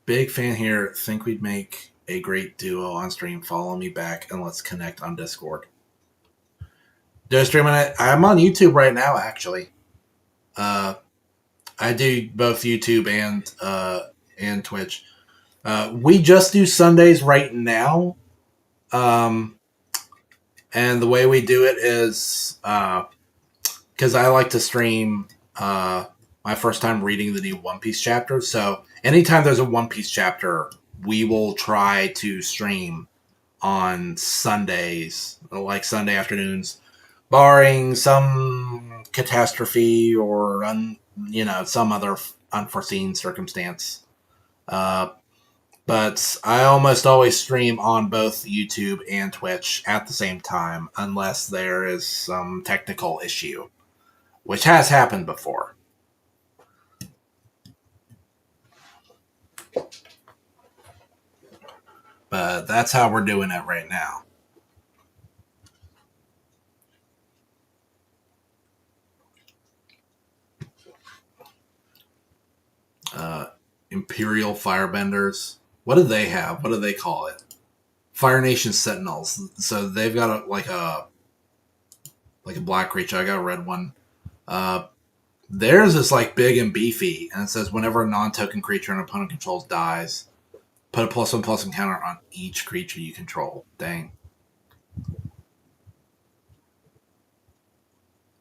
Speaker 1: Big fan here. Think we'd make a great duo on stream. Follow me back and let's connect on Discord. Do I stream it? I'm on YouTube right now, actually. I do both YouTube and Twitch. We just do Sundays right now. And the way we do it is because I like to stream my first time reading the new One Piece chapter. So anytime there's a One Piece chapter, we will try to stream on Sundays, like Sunday afternoons, barring some catastrophe or some other unforeseen circumstance. But I almost always stream on both YouTube and Twitch at the same time, unless there is some technical issue, which has happened before. But that's how we're doing it right now. Imperial Firebenders. What do they have? What do they call it? Fire Nation Sentinels. So they've got like a black creature. I got a red one. Theirs is like big and beefy, and it says whenever a non-token creature an opponent controls dies, put a +1/+1 counter on each creature you control. Dang.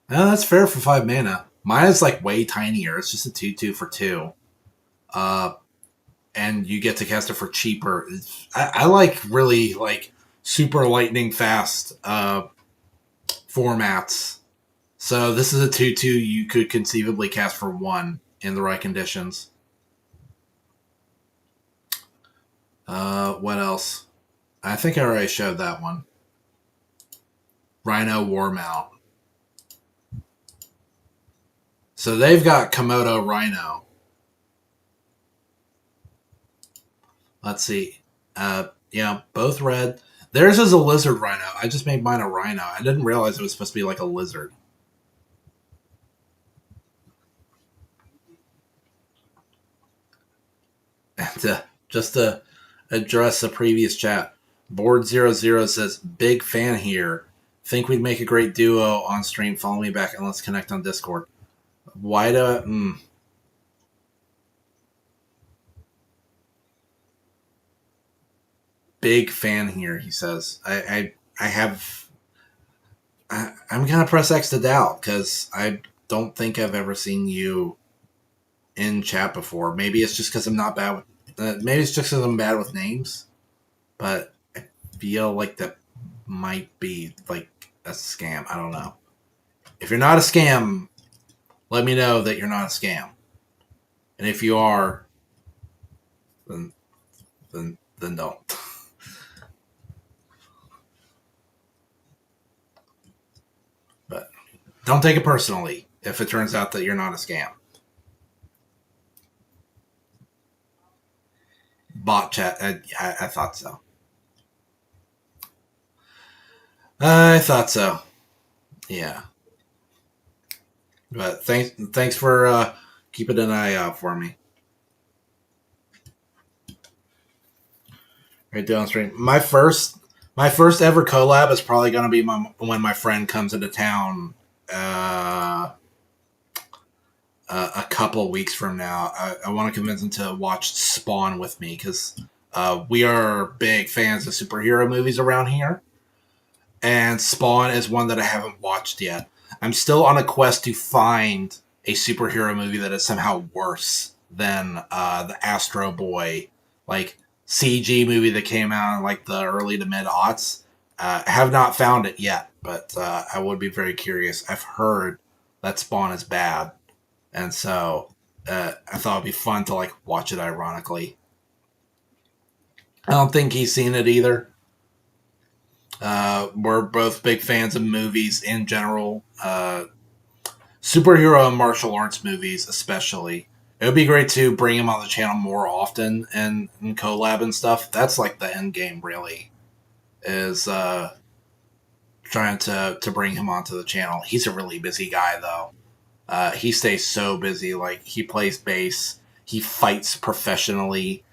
Speaker 1: No, that's fair for 5 mana. Mine is like way tinier. It's just a 2/2 for 2. And you get to cast it for cheaper. I like really like super lightning fast formats. So this is a 2/2 you could conceivably cast for 1 in the right conditions. What else? I think I already showed that one. Rhino Warmount. So they've got Komodo Rhino. Let's see. Yeah, both red. Theirs is a lizard rhino. I just made mine a rhino. I didn't realize it was supposed to be like a lizard. And just to address the previous chat, Board00 says, big fan here. Think we'd make a great duo on stream. Follow me back and let's connect on Discord. Why do I... Big fan here, he says. I'm gonna press X to doubt because I don't think I've ever seen you in chat before. Maybe it's just because I'm not bad with. Maybe it's just because I'm bad with names, but I feel like that might be like a scam. I don't know. If you're not a scam, let me know that you're not a scam, and if you are, then don't. But don't take it personally if it turns out that you're not a scam. Bot chat. I thought so. I thought so. Yeah. But thanks for keeping an eye out for me. Right down stream. My first ever collab is probably going to be when my friend comes into town a couple couple of weeks from now. I want to convince him to watch Spawn with me because we are big fans of superhero movies around here, and Spawn is one that I haven't watched yet. I'm still on a quest to find a superhero movie that is somehow worse than the Astro Boy, like CG movie that came out in like the early to mid aughts. I have not found it yet, but I would be very curious. I've heard that Spawn is bad, and so I thought it'd be fun to like watch it ironically. I don't think he's seen it either. We're both big fans of movies in general, superhero and martial arts movies especially. It would be great to bring him on the channel more often and collab and stuff. That's like the end game, really, is trying to bring him onto the channel. He's a really busy guy, though. He stays so busy. Like, he plays bass. He fights professionally.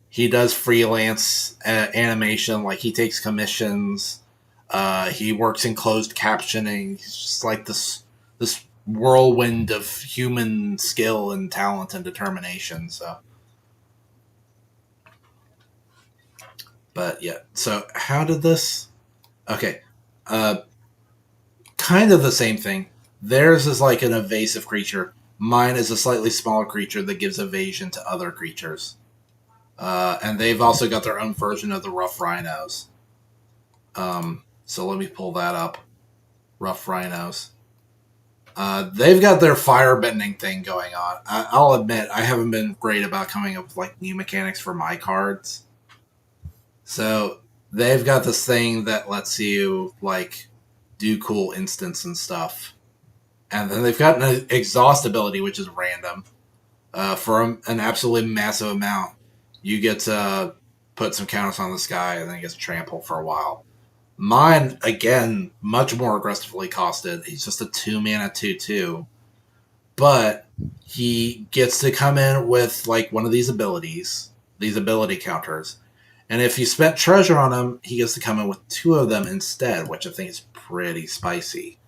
Speaker 1: He does freelance animation. Like, he takes commissions. He works in closed captioning. He's just like this whirlwind of human skill and talent and determination. So, but yeah. So how did this? Okay, kind of the same thing. Theirs is like an evasive creature. Mine is a slightly smaller creature that gives evasion to other creatures. And they've also got their own version of the rough rhinos. So let me pull that up. Rough rhinos. They've got their firebending thing going on. I'll admit, I haven't been great about coming up with like new mechanics for my cards. So they've got this thing that lets you like do cool instants and stuff. And then they've got an exhaust ability, which is random. For an absolutely massive amount, you get to put some counters on this guy, and then he gets trampled for a while. Mine, again, much more aggressively costed. He's just a 2-mana 2/2. But he gets to come in with like one of these abilities, these ability counters. And if you spent treasure on him, he gets to come in with 2 of them instead, which I think is pretty spicy.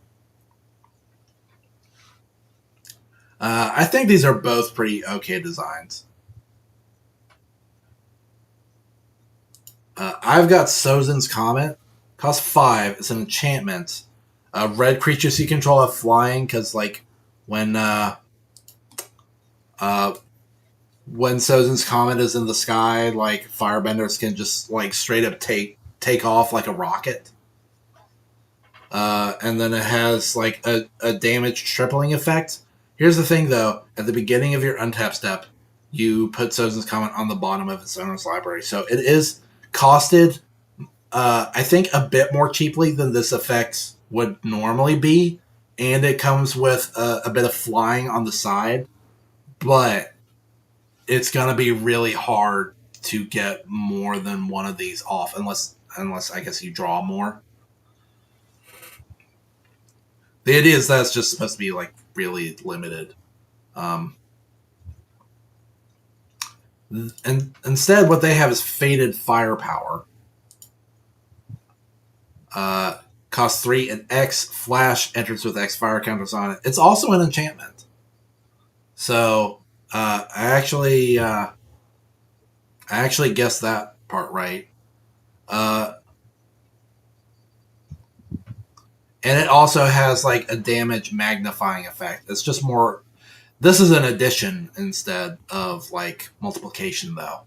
Speaker 1: I think these are both pretty okay designs. I've got Sozin's Comet. Costs 5. It's an enchantment. Red creatures you control have flying because, like, when Sozin's Comet is in the sky, like firebenders can just like straight up take off like a rocket. And then it has like a damage tripling effect. Here's the thing, though. At the beginning of your untap step, you put Sozin's Comet on the bottom of its owner's library. So it is costed, I think, a bit more cheaply than this effect would normally be. And it comes with a bit of flying on the side. But it's going to be really hard to get more than one of these off, unless I guess you draw more. The idea is that it's just supposed to be like really limited. And instead, what they have is Fated Firepower. Costs 3 and X flash, enters with X fire counters on it. It's also an enchantment. So I actually guessed that part right. And it also has like a damage magnifying effect. It's just more. This is an addition instead of like multiplication, though.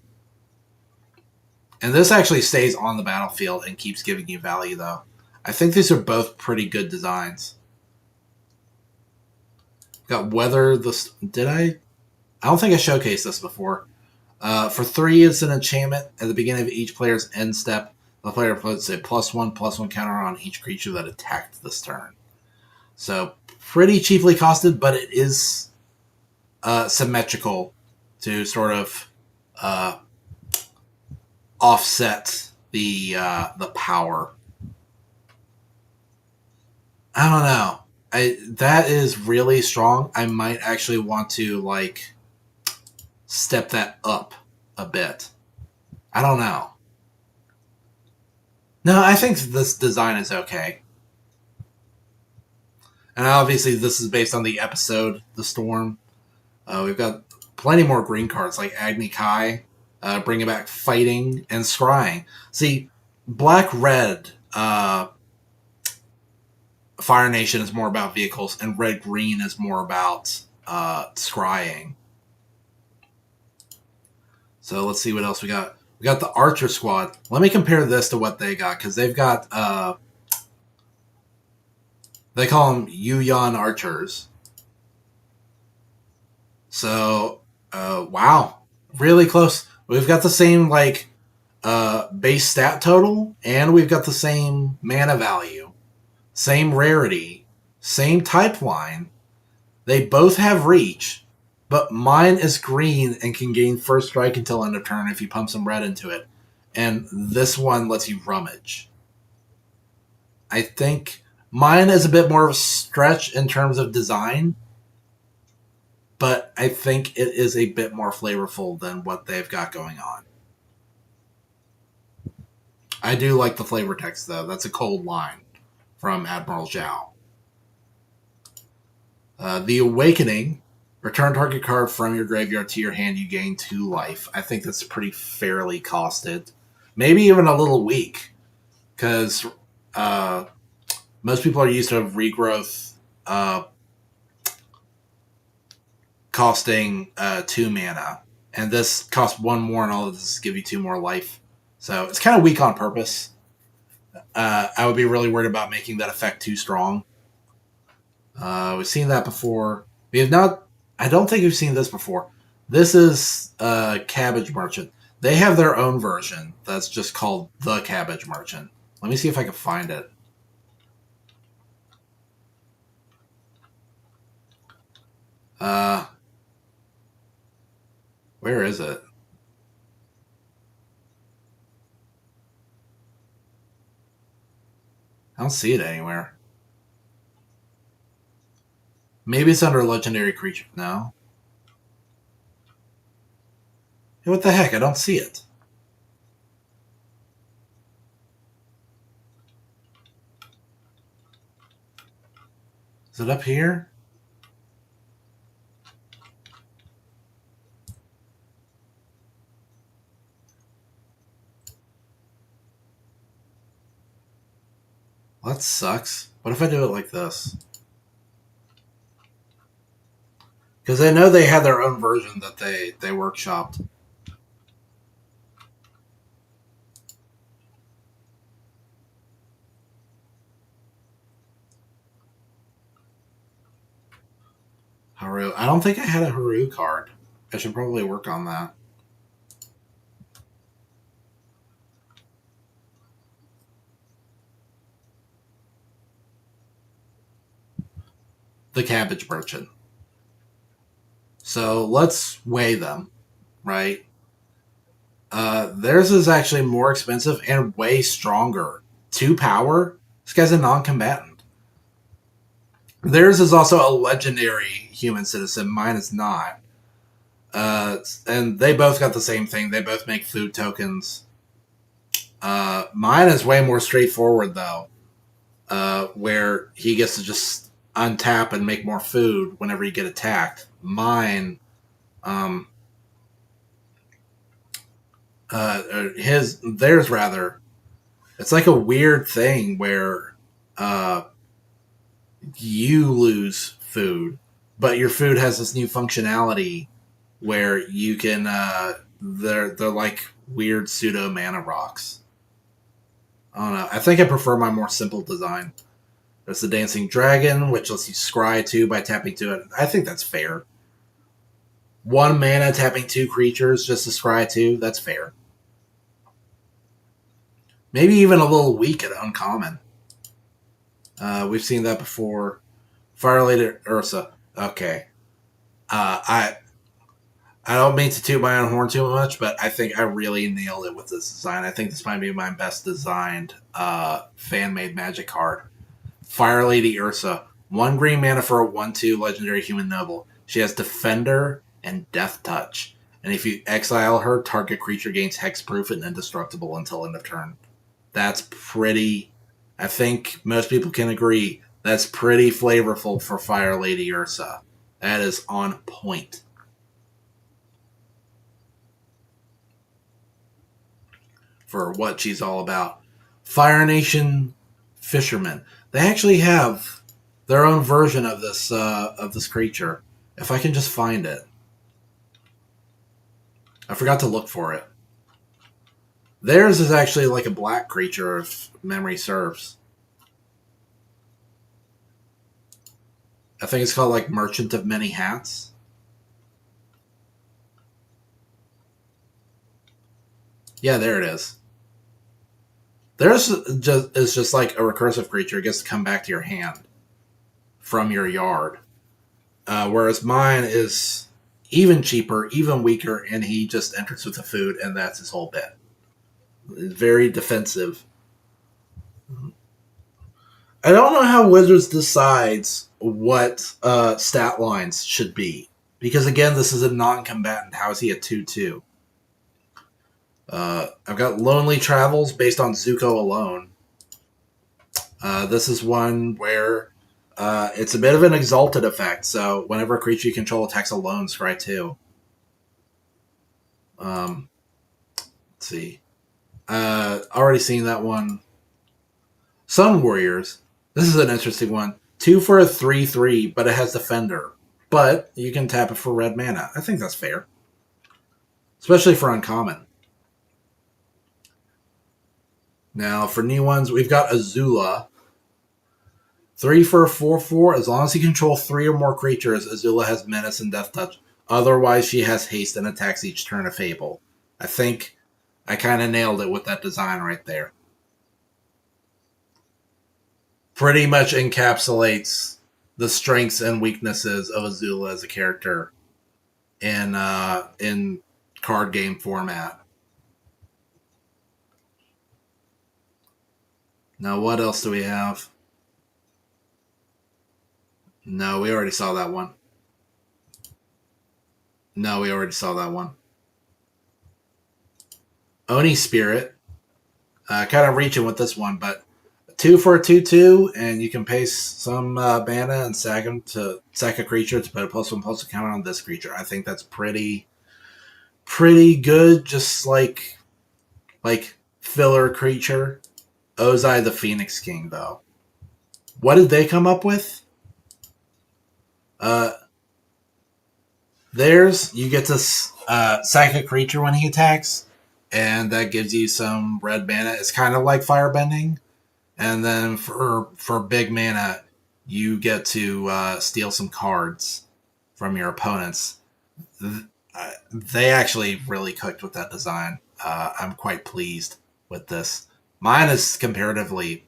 Speaker 1: And this actually stays on the battlefield and keeps giving you value, though. I think these are both pretty good designs. Got Weather the. Did I? I don't think I showcased this before. For 3, it's an enchantment. At the beginning of each player's end step, the player puts a +1/+1 counter on each creature that attacked this turn. So pretty cheaply costed, but it is symmetrical to sort of offset the power. I don't know. That is really strong. I might actually want to like step that up a bit. I don't know. No, I think this design is okay. And obviously this is based on the episode, The Storm. We've got plenty more green cards like Agni Kai, bringing back fighting and scrying. See, Black Red Fire Nation is more about vehicles, and Red Green is more about scrying. So let's see what else we got. We got the Archer Squad. Let me compare this to what they got, because they've got they call them Yuyan Archers. So wow, really close. We've got the same base stat total, and we've got the same mana value, same rarity, same type line. They both have reach, but mine is green and can gain first strike until end of turn if you pump some red into it. And this one lets you rummage. I think mine is a bit more of a stretch in terms of design, but I think it is a bit more flavorful than what they've got going on. I do like the flavor text, though. That's a cold line from Admiral Zhao. The Awakening. Return target card from your graveyard to your hand. You gain 2 life. I think that's pretty fairly costed. Maybe even a little weak. Because most people are used to regrowth costing 2 mana. And this costs 1 more, and all of this give you 2 more life. So it's kind of weak on purpose. I would be really worried about making that effect too strong. We've seen that before. We have not. I don't think we've seen this before. This is Cabbage Merchant. They have their own version that's just called the Cabbage Merchant. Let me see if I can find it. Where is it? I don't see it anywhere. Maybe it's under legendary creature now. Hey, what the heck? I don't see it. Is it up here? Well, that sucks. What if I do it like this? Because I know they had their own version that they workshopped. Haru. I don't think I had a Haru card. I should probably work on that. The Cabbage Merchant. So let's weigh them, right? Theirs is actually more expensive and way stronger. 2 power? This guy's a non-combatant. Theirs is also a legendary human citizen. Mine is not. And they both got the same thing. They both make food tokens. Mine is way more straightforward, though, where he gets to just untap and make more food whenever you get attacked. Mine, theirs rather, it's like a weird thing where you lose food, but your food has this new functionality where you can they're like weird pseudo mana rocks. I don't know. I think I prefer my more simple design. There's the Dancing Dragon, which lets you scry 2 by tapping 2 it. I think that's fair. 1 mana tapping 2 creatures just to scry 2, that's fair. Maybe even a little weak at uncommon. We've seen that before. Fire Lady Ursa. Okay. I don't mean to toot my own horn too much, but I think I really nailed it with this design. I think this might be my best designed fan-made Magic card. Fire Lady Ursa. 1 green mana for a 1/2 legendary human noble. She has Defender and Death Touch. And if you exile her, target creature gains hexproof and indestructible until end of turn. That's pretty... I think most people can agree that's pretty flavorful for Fire Lady Ursa. That is on point. for what she's all about. Fire Nation Fishermen. They actually have their own version of this creature. If I can just find it. I forgot to look for it. Theirs is actually like a black creature, if memory serves. I think it's called like Merchant of Many Hats. Yeah, there it is. Theirs is just like a recursive creature. It gets to come back to your hand from your yard. Whereas mine is even cheaper, even weaker, and he just enters with the food, and that's his whole bit. Very defensive. I don't know how Wizards decides what stat lines should be. Because, again, this is a non-combatant. How is he a 2-2? I've got Lonely Travels based on Zuko alone. This is one where it's a bit of an exalted effect. So whenever a creature you control attacks alone, scry 2. Let's see. Already seen that one. Sun Warriors. This is an interesting one. 2 for a 3/3, but it has Defender. But you can tap it for red mana. I think that's fair. Especially for uncommon. Now, for new ones, we've got Azula. 3 for a 4/4. As long as you control 3 or more creatures, Azula has Menace and Death Touch. Otherwise, she has Haste and attacks each turn of Fable. I think I kind of nailed it with that design right there. Pretty much encapsulates the strengths and weaknesses of Azula as a character in card game format. Now, what else do we have? No, we already saw that one. No, we already saw that one. Oni Spirit. Kind of reaching with this one, but 2 for a 2/2, and you can pay some mana and sack them to sack a creature to put a +1/+1 counter on this creature. I think that's pretty good. Just like filler creature. Ozai the Phoenix King, though. What did they come up with? Theirs, you get to sack a creature when he attacks, and that gives you some red mana. It's kind of like Firebending. And then for big mana, you get to steal some cards from your opponents. They actually really cooked with that design. I'm quite pleased with this. Mine is comparatively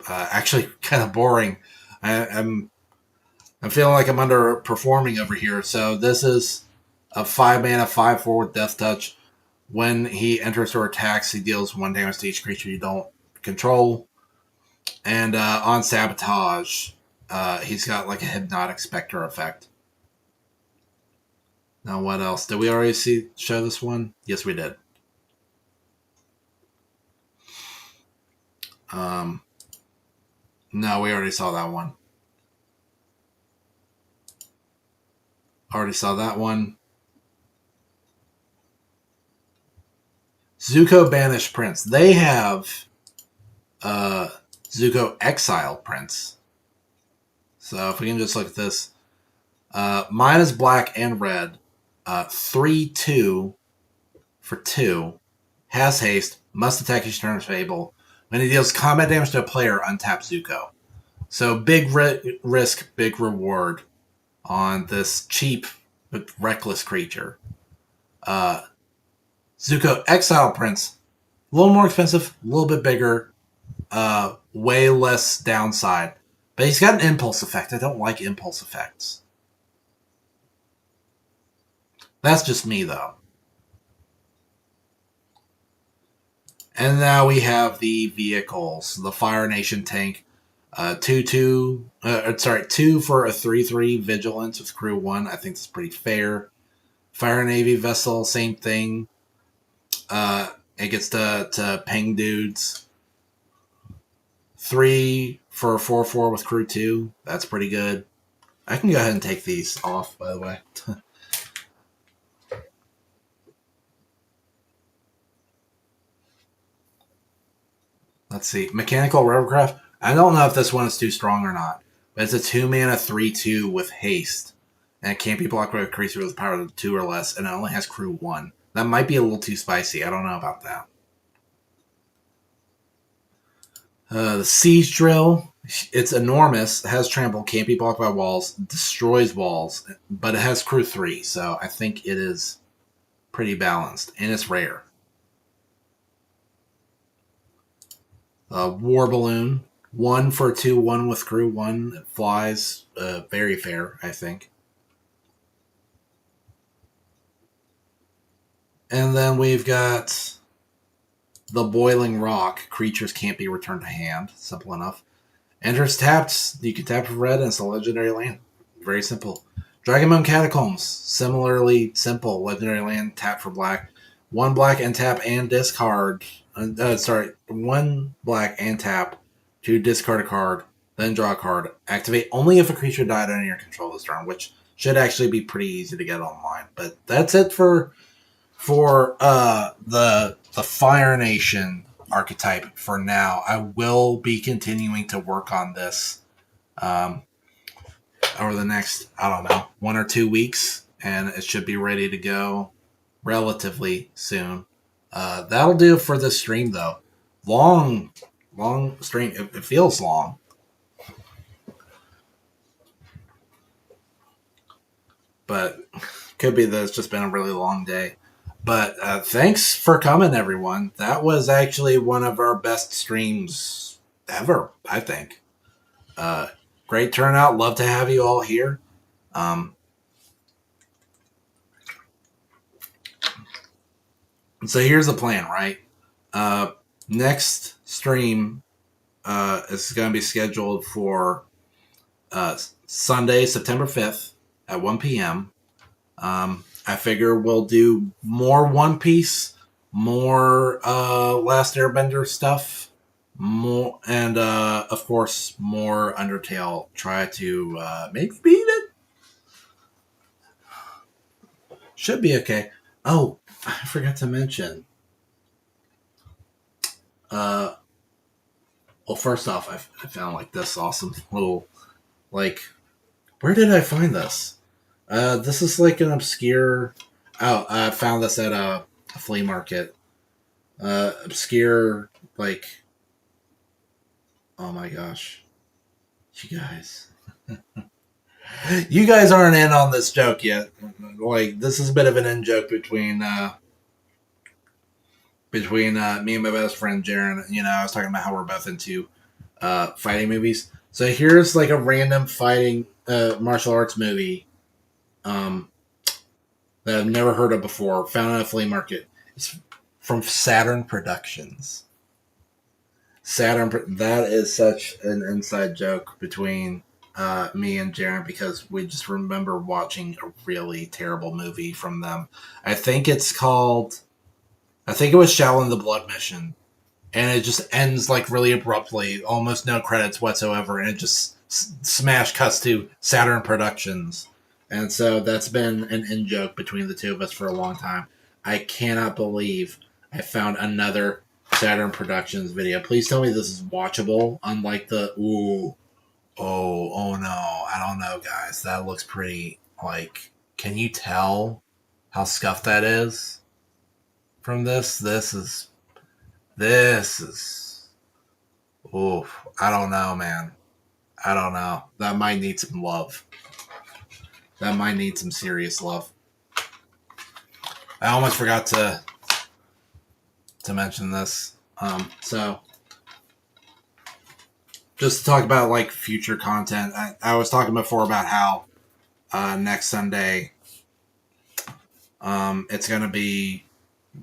Speaker 1: actually kind of boring. I'm feeling like I'm underperforming over here. So this is a 5 mana 5/4 with Death Touch. When he enters or attacks, he deals 1 damage to each creature you don't control. And on Sabotage, he's got like a Hypnotic Spectre effect. Now, what else? Did we already show this one? Yes, we did. No, we already saw that one. Already saw that one. Zuko Banished Prince. They have Zuko Exile Prince. So if we can just look at this. Mine is black and red. 3/2 for 2. Has haste. Must attack each turn of Fable. When he deals combat damage to a player, untap Zuko. So big risk, big reward on this cheap but reckless creature. Zuko Exile Prince. A little more expensive, a little bit bigger. Way less downside. But he's got an impulse effect. I don't like impulse effects. That's just me, though. And now we have the vehicles. The Fire Nation tank. 2 for a 3/3 Vigilance with crew 1. I think that's pretty fair. Fire Navy vessel, same thing. It gets to ping dudes. 3 for a 4/4 with crew 2. That's pretty good. I can go ahead and take these off, by the way. let's see. Mechanical Rovercraft. I don't know if this one is too strong or not, but it's a 2-mana 3/2 with haste. And it can't be blocked by a creature with power of 2 or less, and it only has crew 1. That might be a little too spicy. I don't know about that. The Siege Drill. It's enormous. It has trample, can't be blocked by walls, destroys walls, but it has crew 3, so I think it is pretty balanced, and it's rare. War Balloon. 1 for 2, 1 with crew 1. It flies. Very fair, I think. And then we've got the Boiling Rock. Creatures can't be returned to hand. Simple enough. Enters tapped. You can tap for red and it's a legendary land. Very simple. Dragonbone Catacombs. Similarly simple. Legendary land. Tap for black. 1 black and tap and discard. 1 black and tap to discard a card. Then draw a card. Activate only if a creature died under your control this turn, which should actually be pretty easy to get online. But that's it for the Fire Nation archetype for now. I will be continuing to work on this over the next, I don't know, 1 or 2 weeks, and it should be ready to go relatively soon. That'll do it for this stream, though. Long stream. It feels long. But could be that it's just been a really long day. But thanks for coming, everyone. That was actually one of our best streams ever, I think. Great turnout. Love to have you all here. So here's the plan, right? Next stream is going to be scheduled for Sunday, September 5th at 1 p.m. I figure we'll do more One Piece, more Last Airbender stuff, more, and of course more Undertale. Try to maybe beat it. Should be okay. Oh, I forgot to mention. Well, first off, I found like this awesome little, like, where did I find this? This is like an obscure. Oh, I found this at a flea market. Obscure, like. Oh my gosh, you guys, you guys aren't in on this joke yet. Like, this is a bit of an in joke between me and my best friend Jaren. You know, I was talking about how we're both into fighting movies. So here's like a random fighting martial arts movie that I've never heard of before. Found at a flea market. It's from Saturn Productions. That is such an inside joke between me and Jaren because we just remember watching a really terrible movie from them. I think it was Shaolin the Blood Mission, and it just ends like really abruptly, almost no credits whatsoever, and it just smash cuts to Saturn Productions. And so that's been an in-joke between the two of us for a long time. I cannot believe I found another Saturn Productions video. Please tell me this is watchable, unlike the oh no, I don't know, guys. That looks pretty, like, can you tell how scuffed that is from this? This is oof. I don't know, man. I don't know. That might need some love. That might need some serious love. I almost forgot to mention this. So just to talk about like future content, I was talking before about how next Sunday it's going to be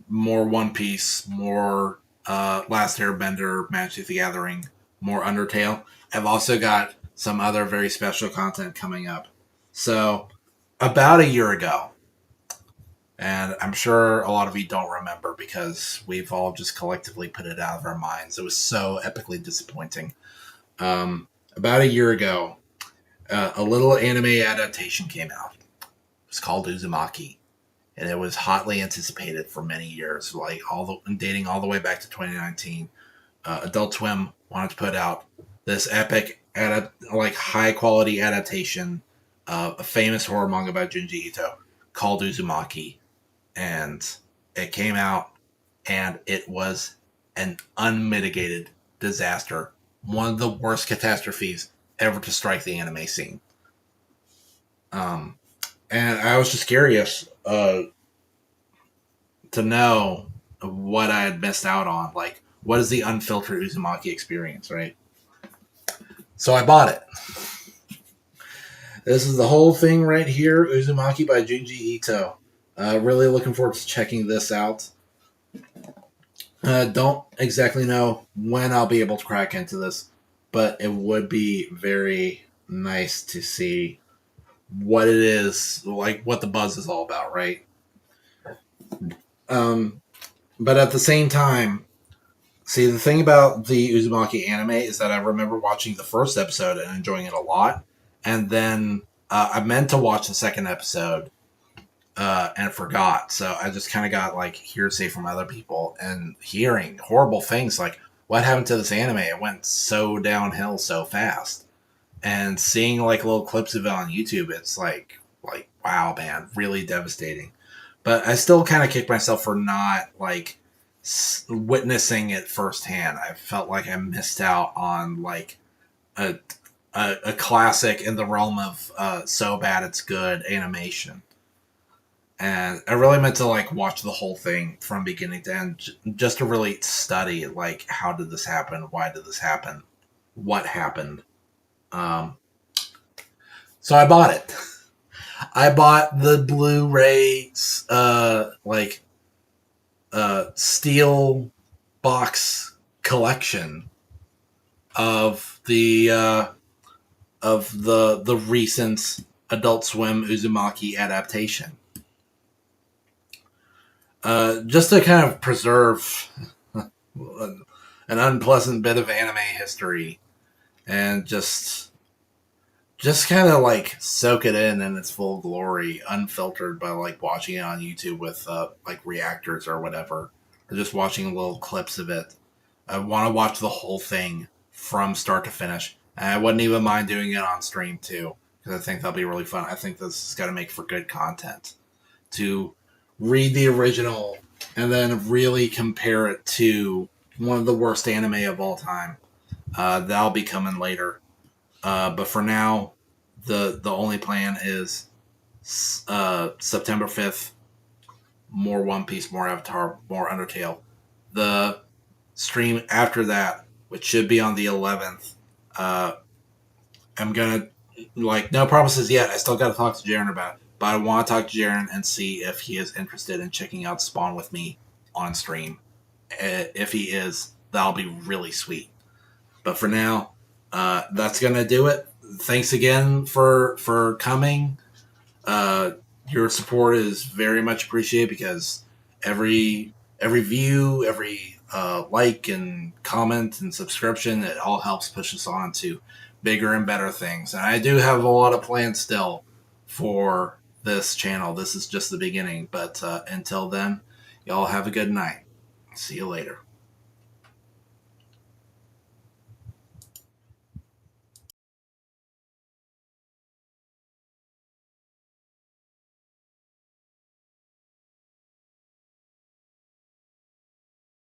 Speaker 1: more One Piece, more Last Airbender, Magic the Gathering, more Undertale. I've also got some other very special content coming up. So about a year ago, and I'm sure a lot of you don't remember because we've all just collectively put it out of our minds. It was so epically disappointing. About a year ago, a little anime adaptation came out. It was called Uzumaki, and it was hotly anticipated for many years, like dating all the way back to 2019. Adult Swim wanted to put out this epic, like high quality adaptation of a famous horror manga by Junji Ito called Uzumaki, and it came out, and it was an unmitigated disaster. One of the worst catastrophes ever to strike the anime scene. Um, and I was just curious to know what I had missed out on. Like, what is the unfiltered Uzumaki experience, right? So I bought it. This is the whole thing right here, Uzumaki by Junji Ito. Really looking forward to checking this out. Don't exactly know when I'll be able to crack into this, but it would be very nice to see what it is, like what the buzz is all about, right? But at the same time, see, the thing about the Uzumaki anime is that I remember watching the first episode and enjoying it a lot, and then I meant to watch the second episode and forgot. So I just kind of got like hearsay from other people and hearing horrible things like, what happened to this anime? It went so downhill so fast. And seeing like little clips of it on YouTube, it's like wow, man, really devastating. But I still kind of kick myself for not like witnessing it firsthand. I felt like I missed out on like a a classic in the realm of so bad it's good animation. And I really meant to like watch the whole thing from beginning to end, just to really study like how did this happen, why did this happen, what happened. Um, so I bought it. I bought the Blu-ray steel box collection of the recent Adult Swim Uzumaki adaptation. Just to kind of preserve an unpleasant bit of anime history and just kind of like soak it in its full glory, unfiltered by like watching it on YouTube with like reactors or whatever, or just watching little clips of it. I want to watch the whole thing from start to finish, and I wouldn't even mind doing it on stream too, because I think that'll be really fun. I think this is going to make for good content to read the original and then really compare it to one of the worst anime of all time. That'll be coming later. But for now, the only plan is September 5th, more One Piece, more Avatar, more Undertale. The stream after that, which should be on the 11th, I'm going to, like, no promises yet. I still got to talk to Jaren about it. But I want to talk to Jaren and see if he is interested in checking out Spawn with me on stream. If he is, that'll be really sweet. But for now, that's going to do it. Thanks again for coming. Your support is very much appreciated because every view, every like and comment and subscription, it all helps push us on to bigger and better things. And I do have a lot of plans still for this channel. This is just the beginning. But until then, y'all have a good night. See you later.